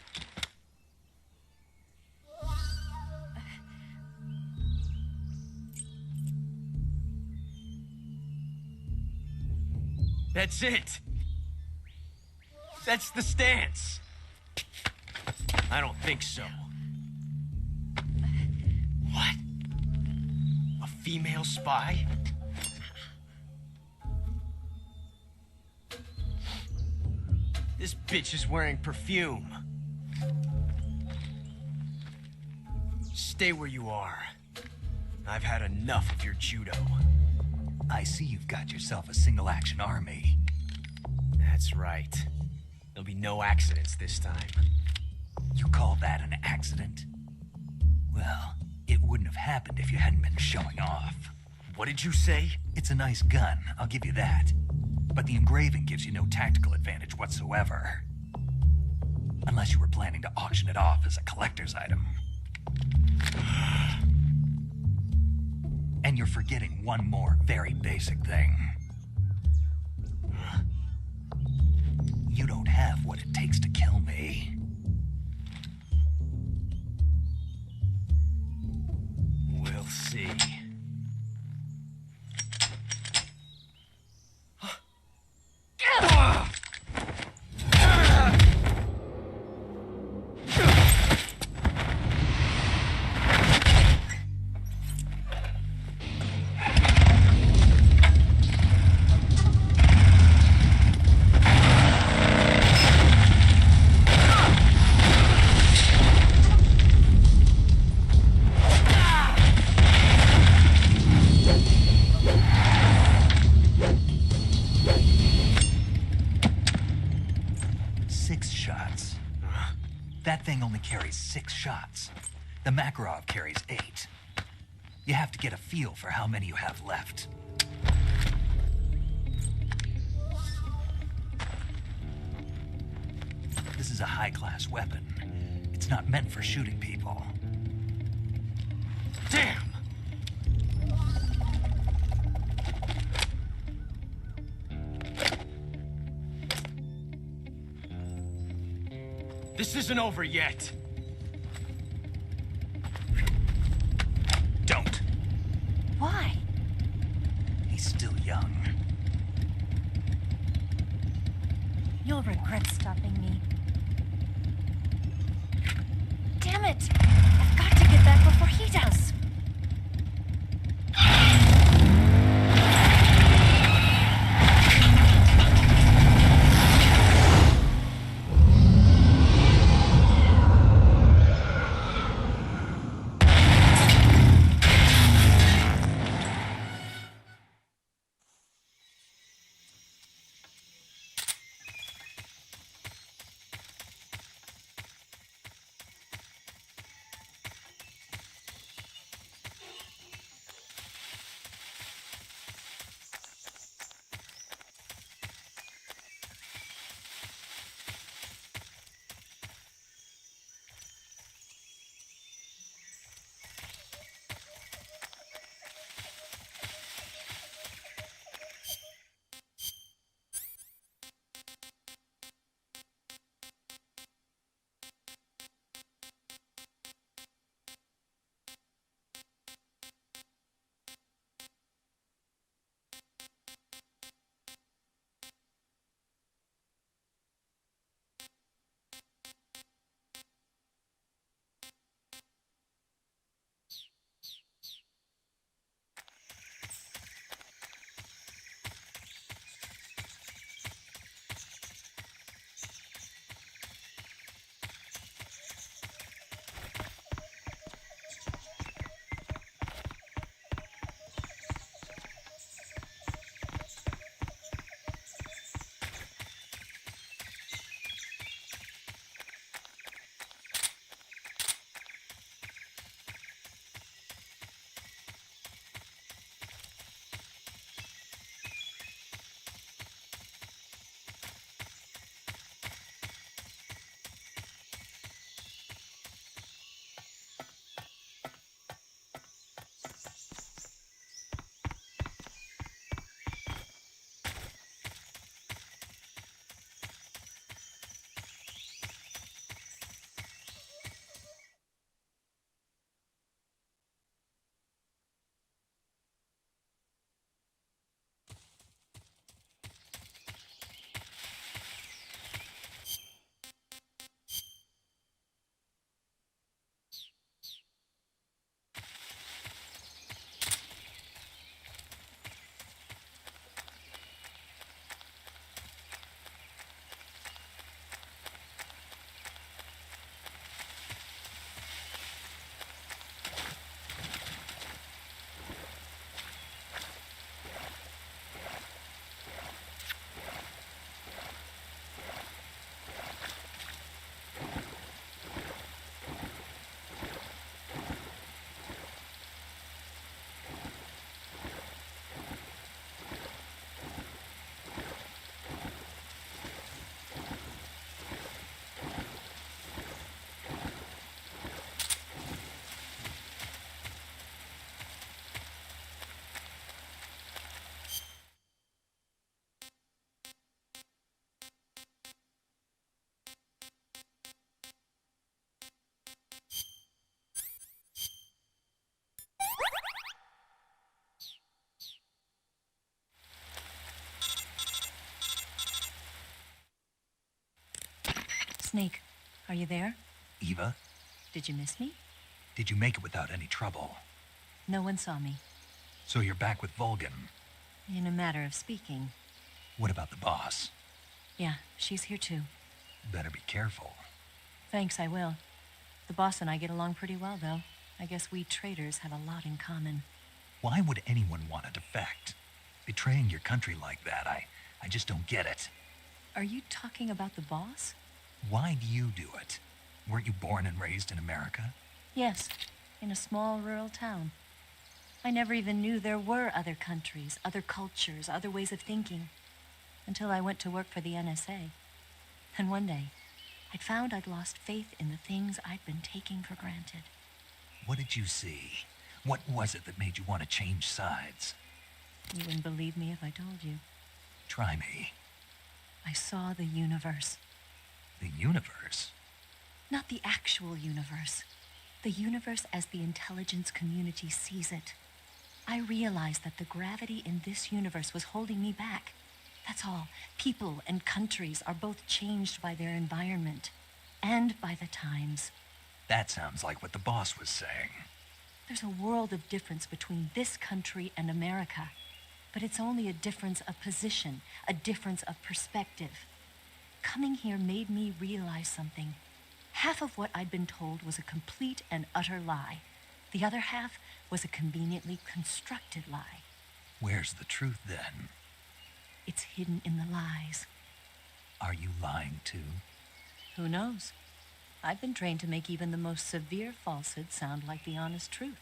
I: That's it. That's the stance. I don't think so. What? A female spy? This bitch is wearing perfume. Stay where you are. I've had enough of your judo.
A: I see you've got yourself a single-action army.
I: That's right. There'll be no accidents this time.
A: You call that an accident? Well, it wouldn't have happened if you hadn't been showing off.
I: What did you say?
A: It's a nice gun, I'll give you that. But the engraving gives you no tactical advantage whatsoever. Unless you were planning to auction it off as a collector's item. And you're forgetting one more very basic thing. You don't have what it takes to kill me.
I: We'll see.
A: That thing only carries 6 shots. The Makarov carries 8. You have to get a feel for how many you have left. This is a high-class weapon. It's not meant for shooting people.
I: Damn! This isn't over yet.
A: Don't.
R: Why?
A: He's still young.
R: You'll regret stopping me. Damn it! I've got to get back before he does. Snake, are you there?
A: Eva,
R: Did you miss me?
A: did you make it without any trouble?
R: No one saw me.
A: So you're back with Vulcan.
R: In a matter of speaking.
A: What about the boss?
R: Yeah, she's here too.
A: Better be careful.
R: Thanks, I will. The boss and I get along pretty well, though. I guess we traitors have a lot in common.
A: Why would anyone want to defect? Betraying your country like that, I just don't get it.
R: Are you talking about the boss?
A: Why do you do it? Weren't you born and raised in America?
R: Yes, in a small rural town. I never even knew there were other countries, other cultures, other ways of thinking, until I went to work for the NSA. And one day, I'd found I'd lost faith in the things I'd been taking for granted.
A: What did you see? What was it that made you want to change sides?
R: You wouldn't believe me if I told you.
A: Try me.
R: I saw the universe.
A: The universe?
R: Not the actual universe. The universe as the intelligence community sees it. I realized that the gravity in this universe was holding me back. That's all. People and countries are both changed by their environment and by the times.
A: That sounds like what the boss was saying.
R: There's a world of difference between this country and America, but it's only a difference of position, a difference of perspective. Coming here made me realize something. Half of what I'd been told was a complete and utter lie. The other half was a conveniently constructed lie.
A: Where's the truth then?
R: It's hidden in the lies.
A: Are you lying too?
R: Who knows? I've been trained to make even the most severe falsehood sound like the honest truth.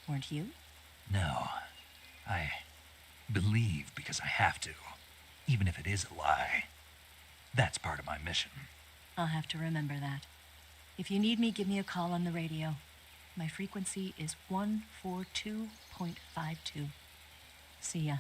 R: Weren't you?
A: No. I believe because I have to, even if it is a lie. That's part of my mission.
R: I'll have to remember that. If you need me, give me a call on the radio. My frequency is 142.52. See ya.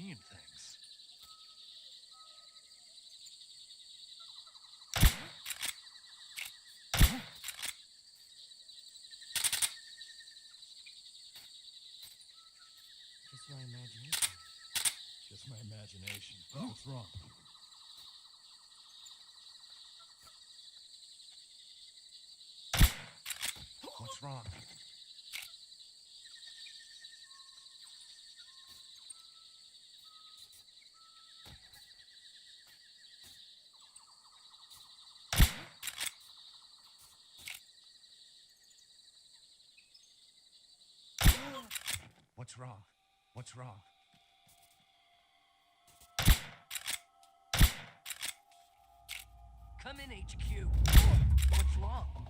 K: seeing things.
S: Just my imagination.
P: Just my imagination. What's wrong?
H: What's wrong? What's wrong? What's wrong?
L: Come in, HQ. What's wrong?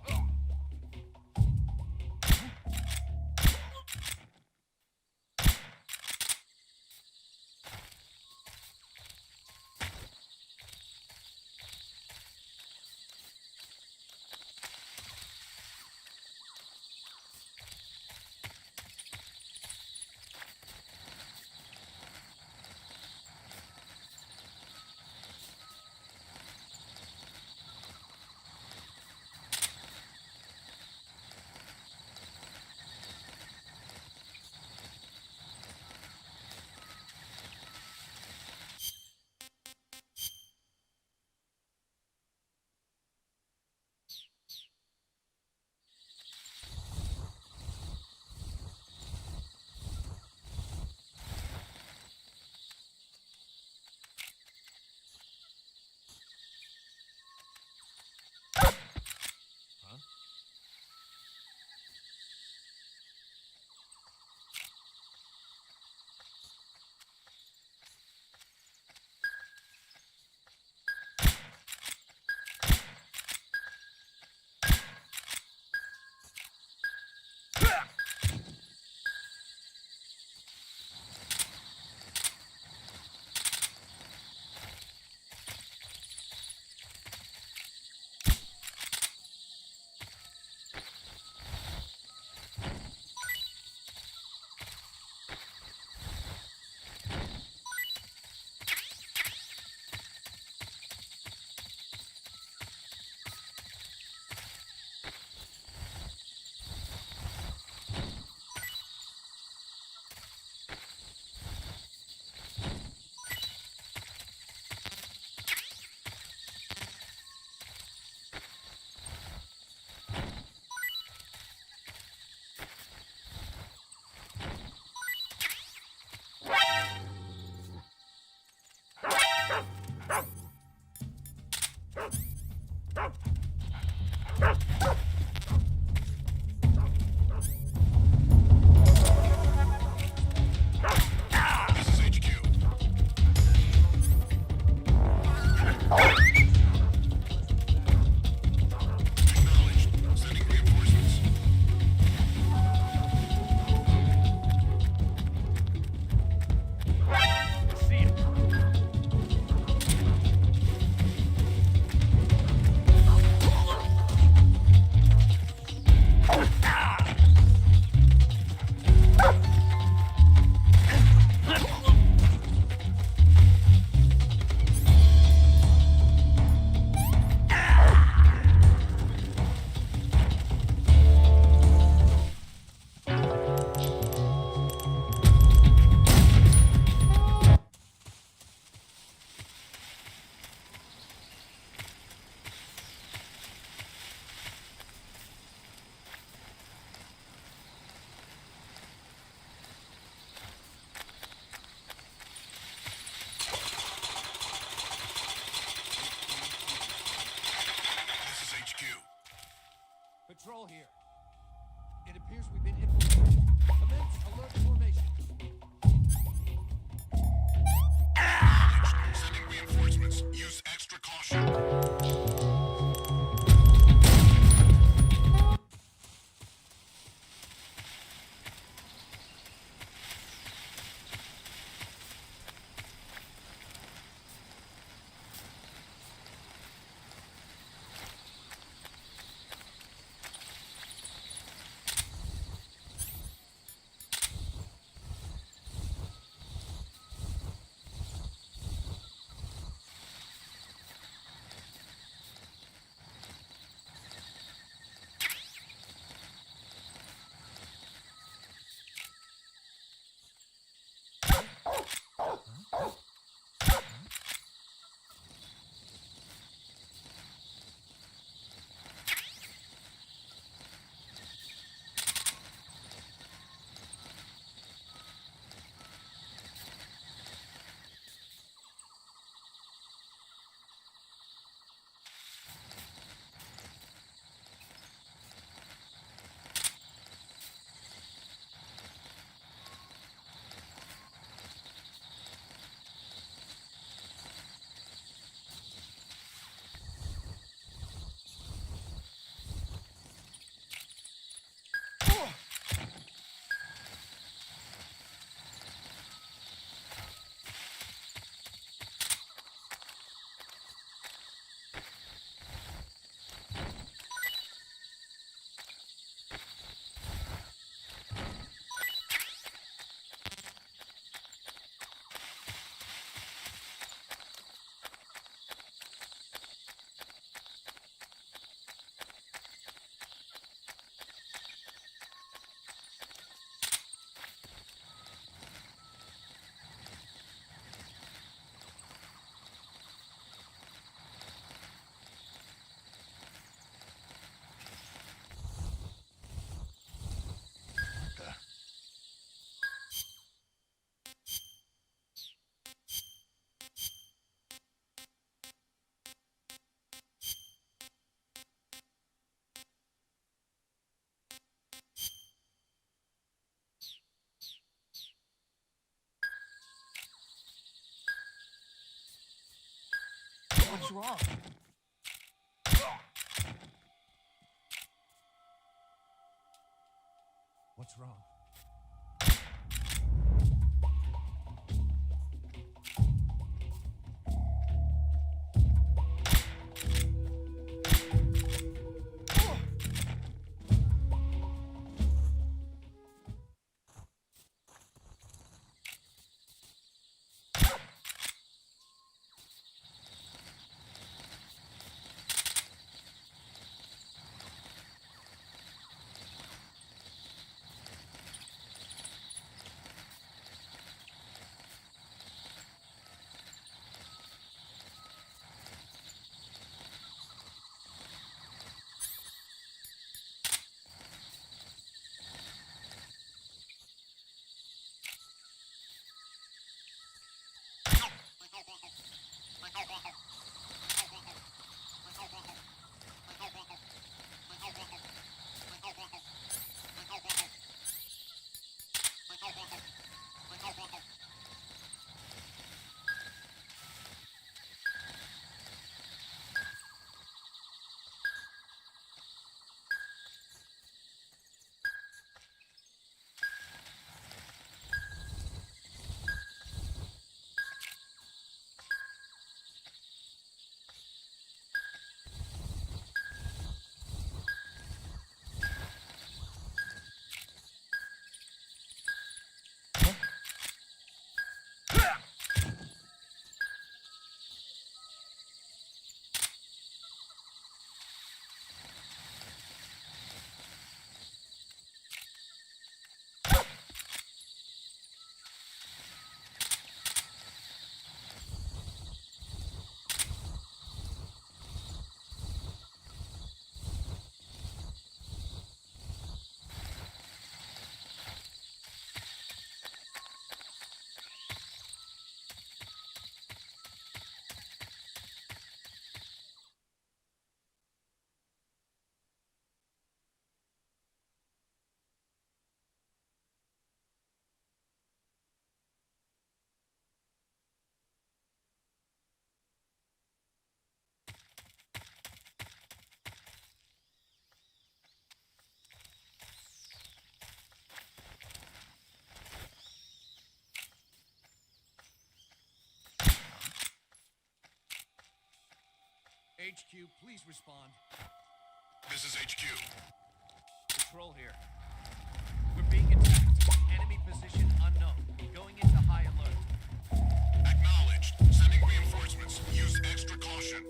S: What's wrong? What's wrong? HQ, please respond.
Q: This is HQ.
S: Patrol here. We're being attacked. Enemy position unknown. Going into high alert.
Q: Acknowledged. Sending reinforcements. Use extra caution.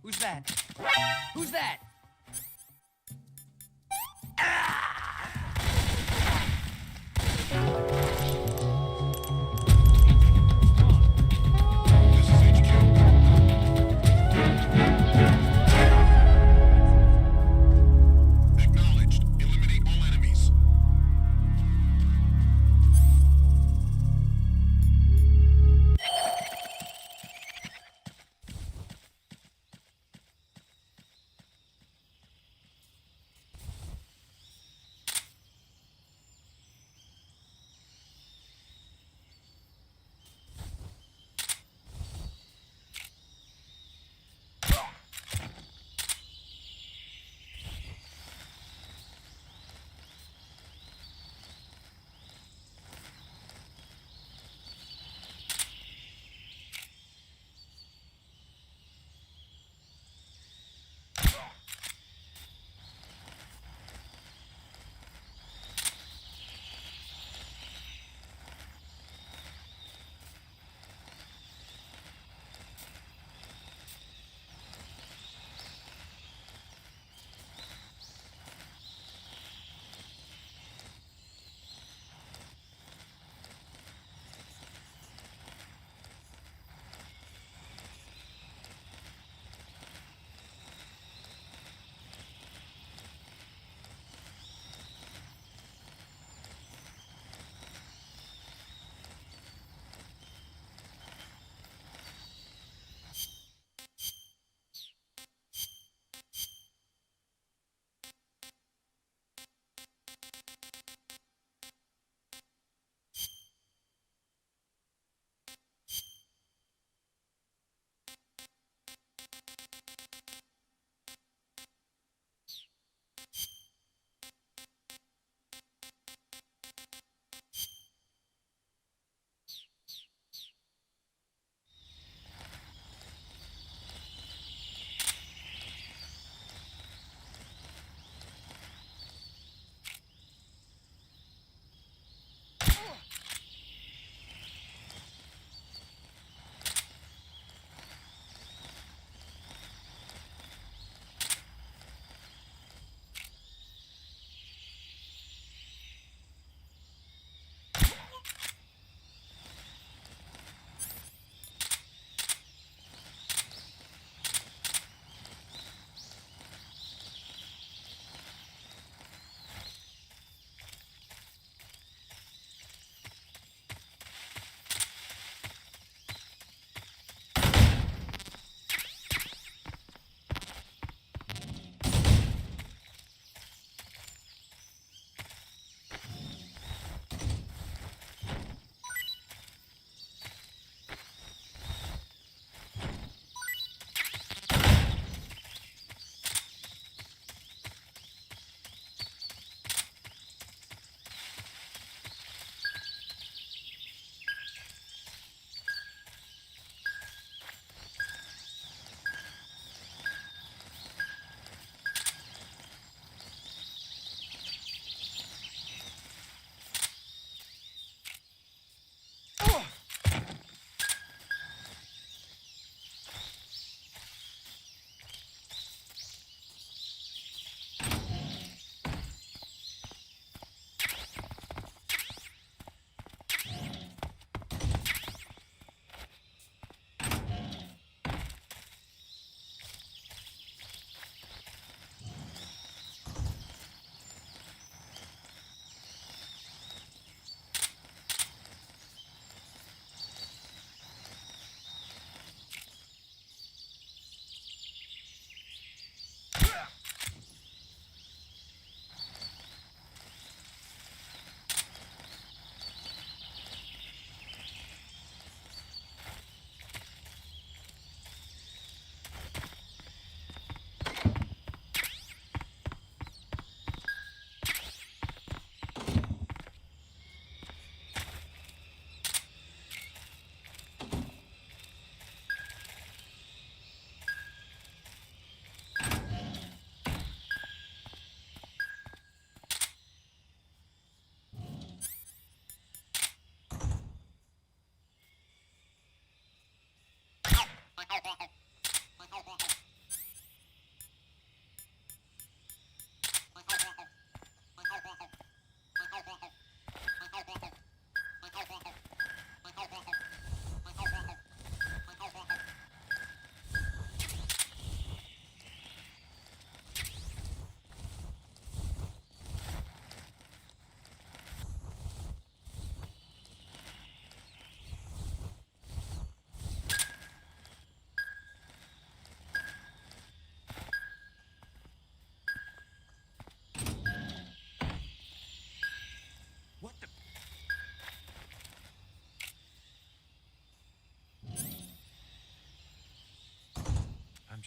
S: Who's that? Who's that?
Q: Acknowledged. Eliminate all enemies.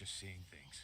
H: just seeing things.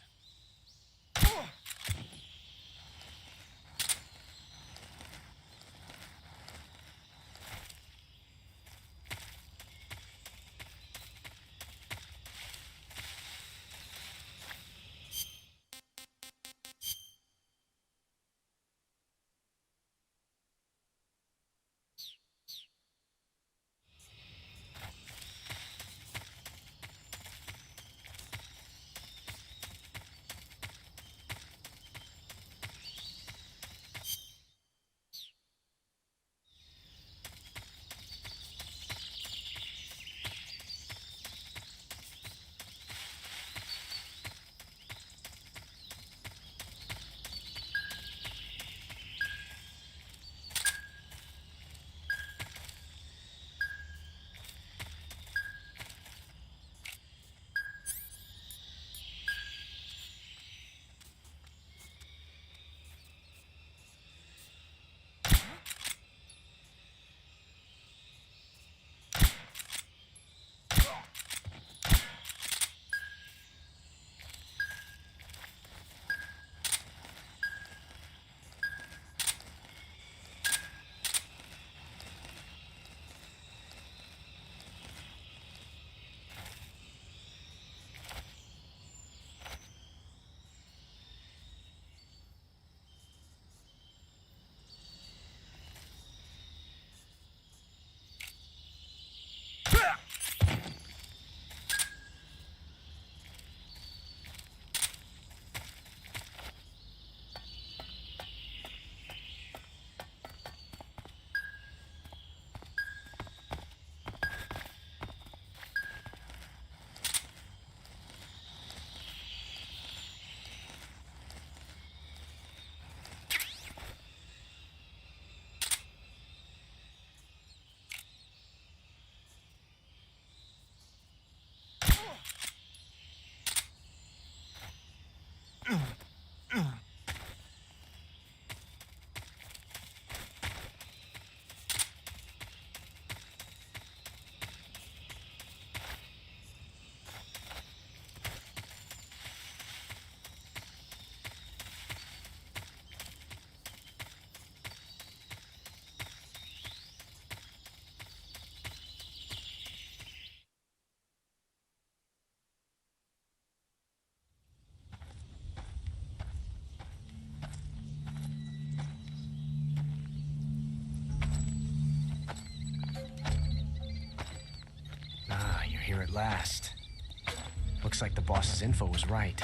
I: Here at last. Looks like the boss's info was right.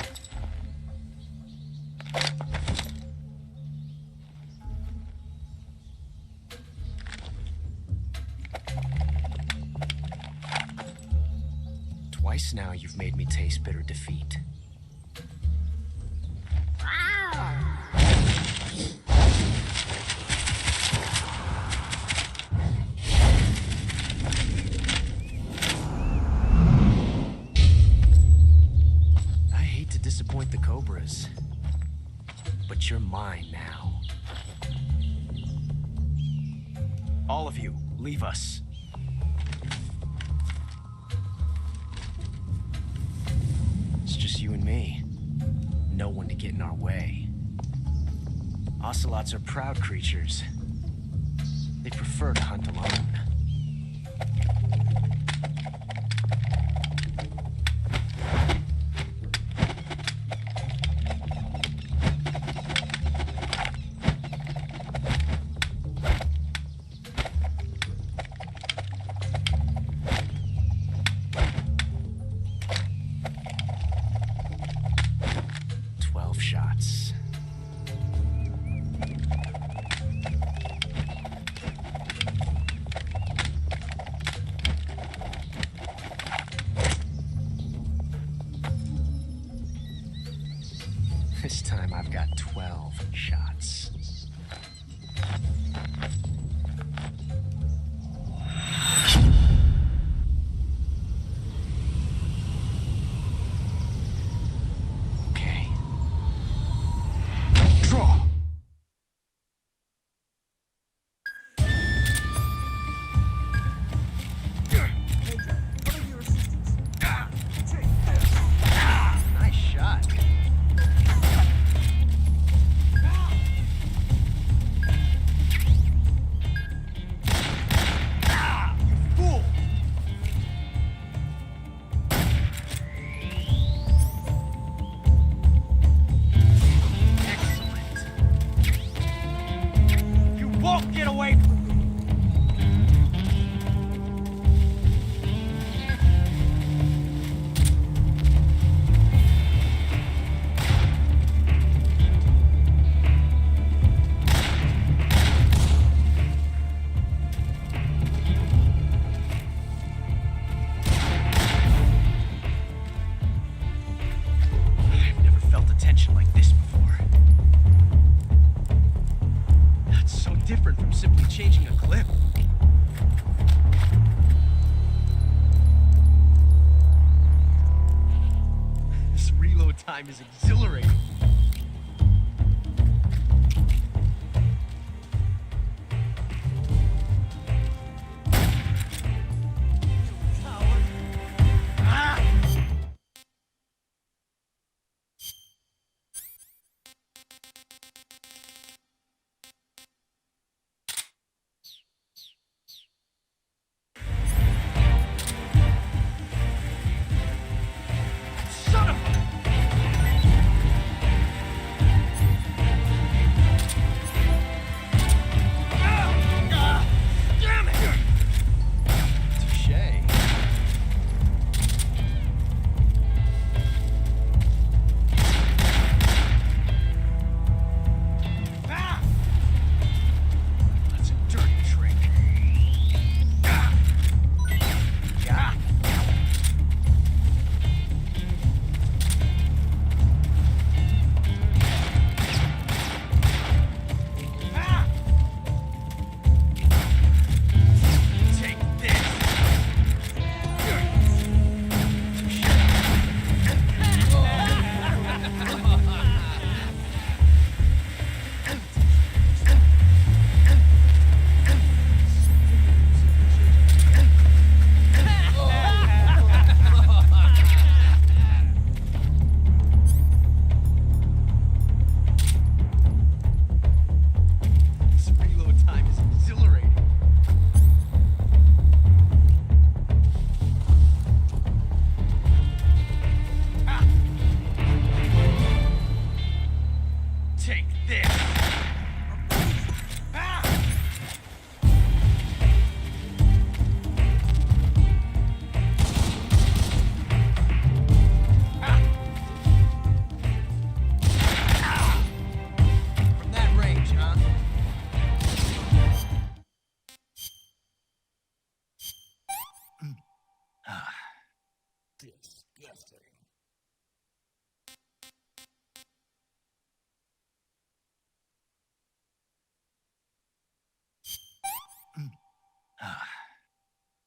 I: Twice now you've made me taste bitter defeat. Disappoint the Cobras, but you're mine now. All of you, leave us. It's just you and me. No one to get in our way. Ocelots are proud creatures. They prefer to hunt alone. Shots. This time I've got 12 shots. Nice
S: time is exhilarating.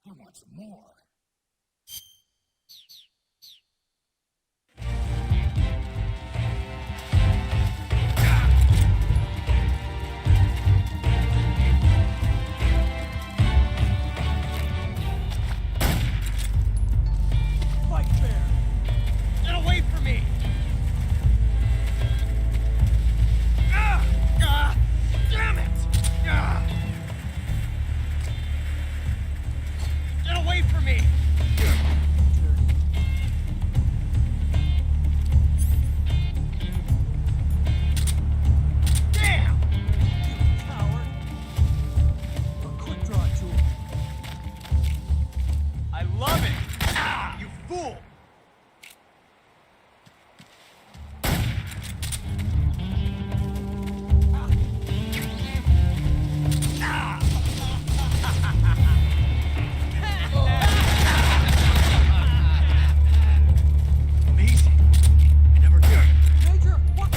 J: I want some more.
S: Fight fair! Get away from me! Damn it! Get away from me! Damn! You coward! A quick draw tool. I love it! You fool! Amazing. I never did. Major, what?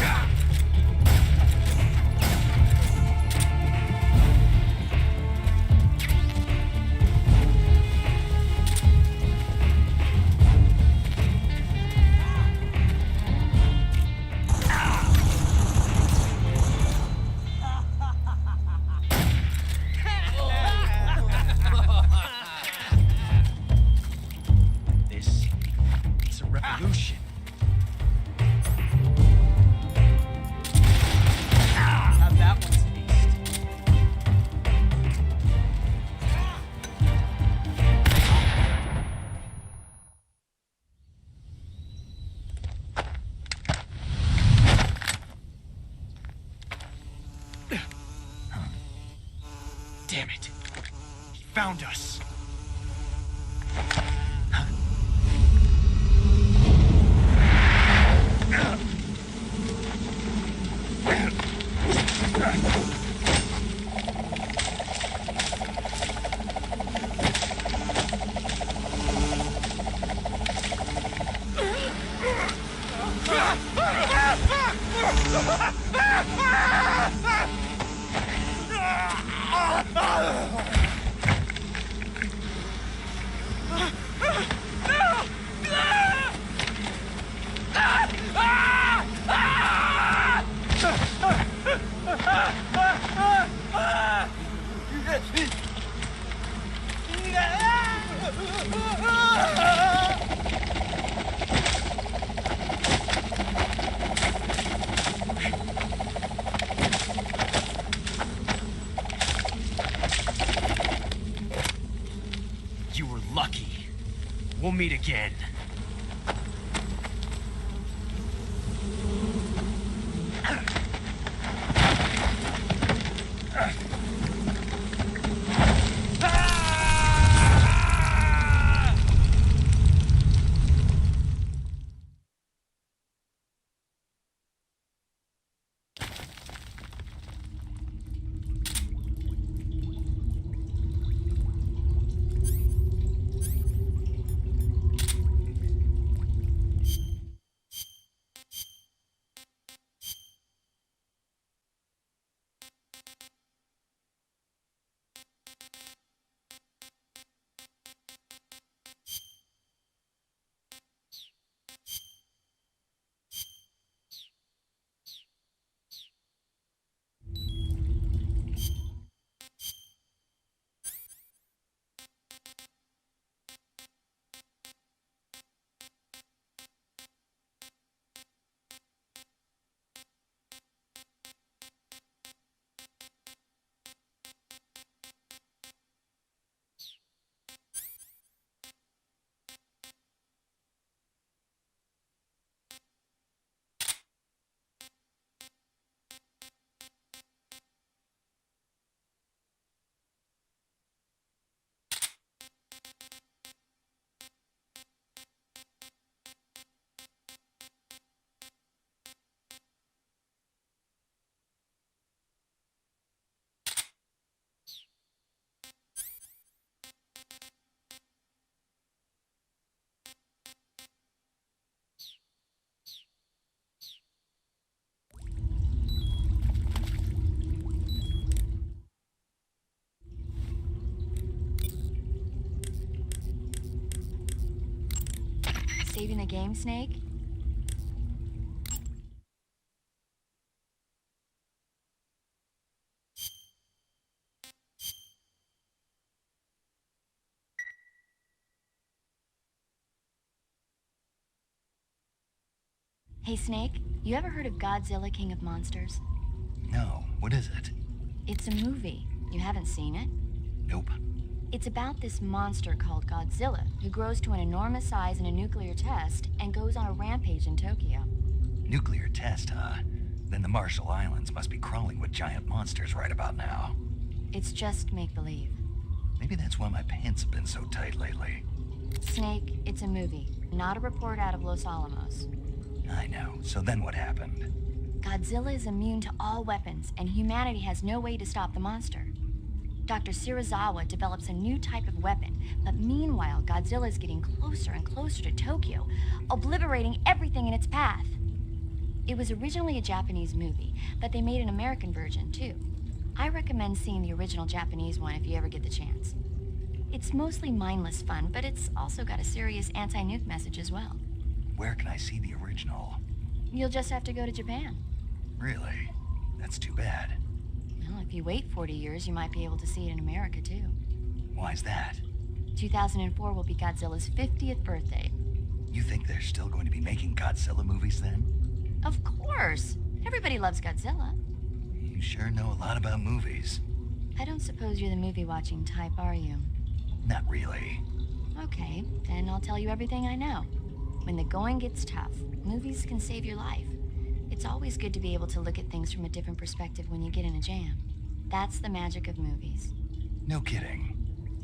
S: It's a revolution. Have that one taste. Damn it. He found us. No!
I: You were lucky. We'll meet again.
F: Saving the game, Snake? Hey, Snake, you ever heard of Godzilla King of Monsters?
A: No, what is it?
F: It's a movie. You haven't seen it?
A: Nope.
F: It's about this monster called Godzilla, who grows to an enormous size in a nuclear test and goes on a rampage in Tokyo.
A: Nuclear test, huh? Then the Marshall Islands must be crawling with giant monsters right about now.
F: It's just make-believe.
A: Maybe that's why my pants have been so tight lately.
F: Snake, it's a movie, not a report out of Los Alamos.
A: I know. So then what happened?
F: Godzilla is immune to all weapons, and humanity has no way to stop the monster. Dr. Shirazawa develops a new type of weapon, but meanwhile, Godzilla is getting closer and closer to Tokyo, obliterating everything in its path. It was originally a Japanese movie, but they made an American version, too. I recommend seeing the original Japanese one if you ever get the chance. It's mostly mindless fun, but it's also got a serious anti-nuke message as well.
A: Where can I see the original?
F: You'll just have to go to Japan.
A: Really? That's too bad.
F: Well, if you wait 40 years, you might be able to see it in America, too.
A: Why's that?
F: 2004 will be Godzilla's 50th birthday.
A: You think they're still going to be making Godzilla movies then?
F: Of course! Everybody loves Godzilla.
A: You sure know a lot about movies.
F: I don't suppose you're the movie-watching type, are you?
A: Not really.
F: Okay, then I'll tell you everything I know. When the going gets tough, movies can save your life. It's always good to be able to look at things from a different perspective when you get in a jam. That's the magic of movies.
A: No kidding.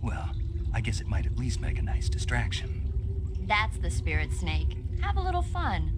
A: Well, I guess it might at least make a nice distraction.
F: That's the spirit, Snake. Have a little fun.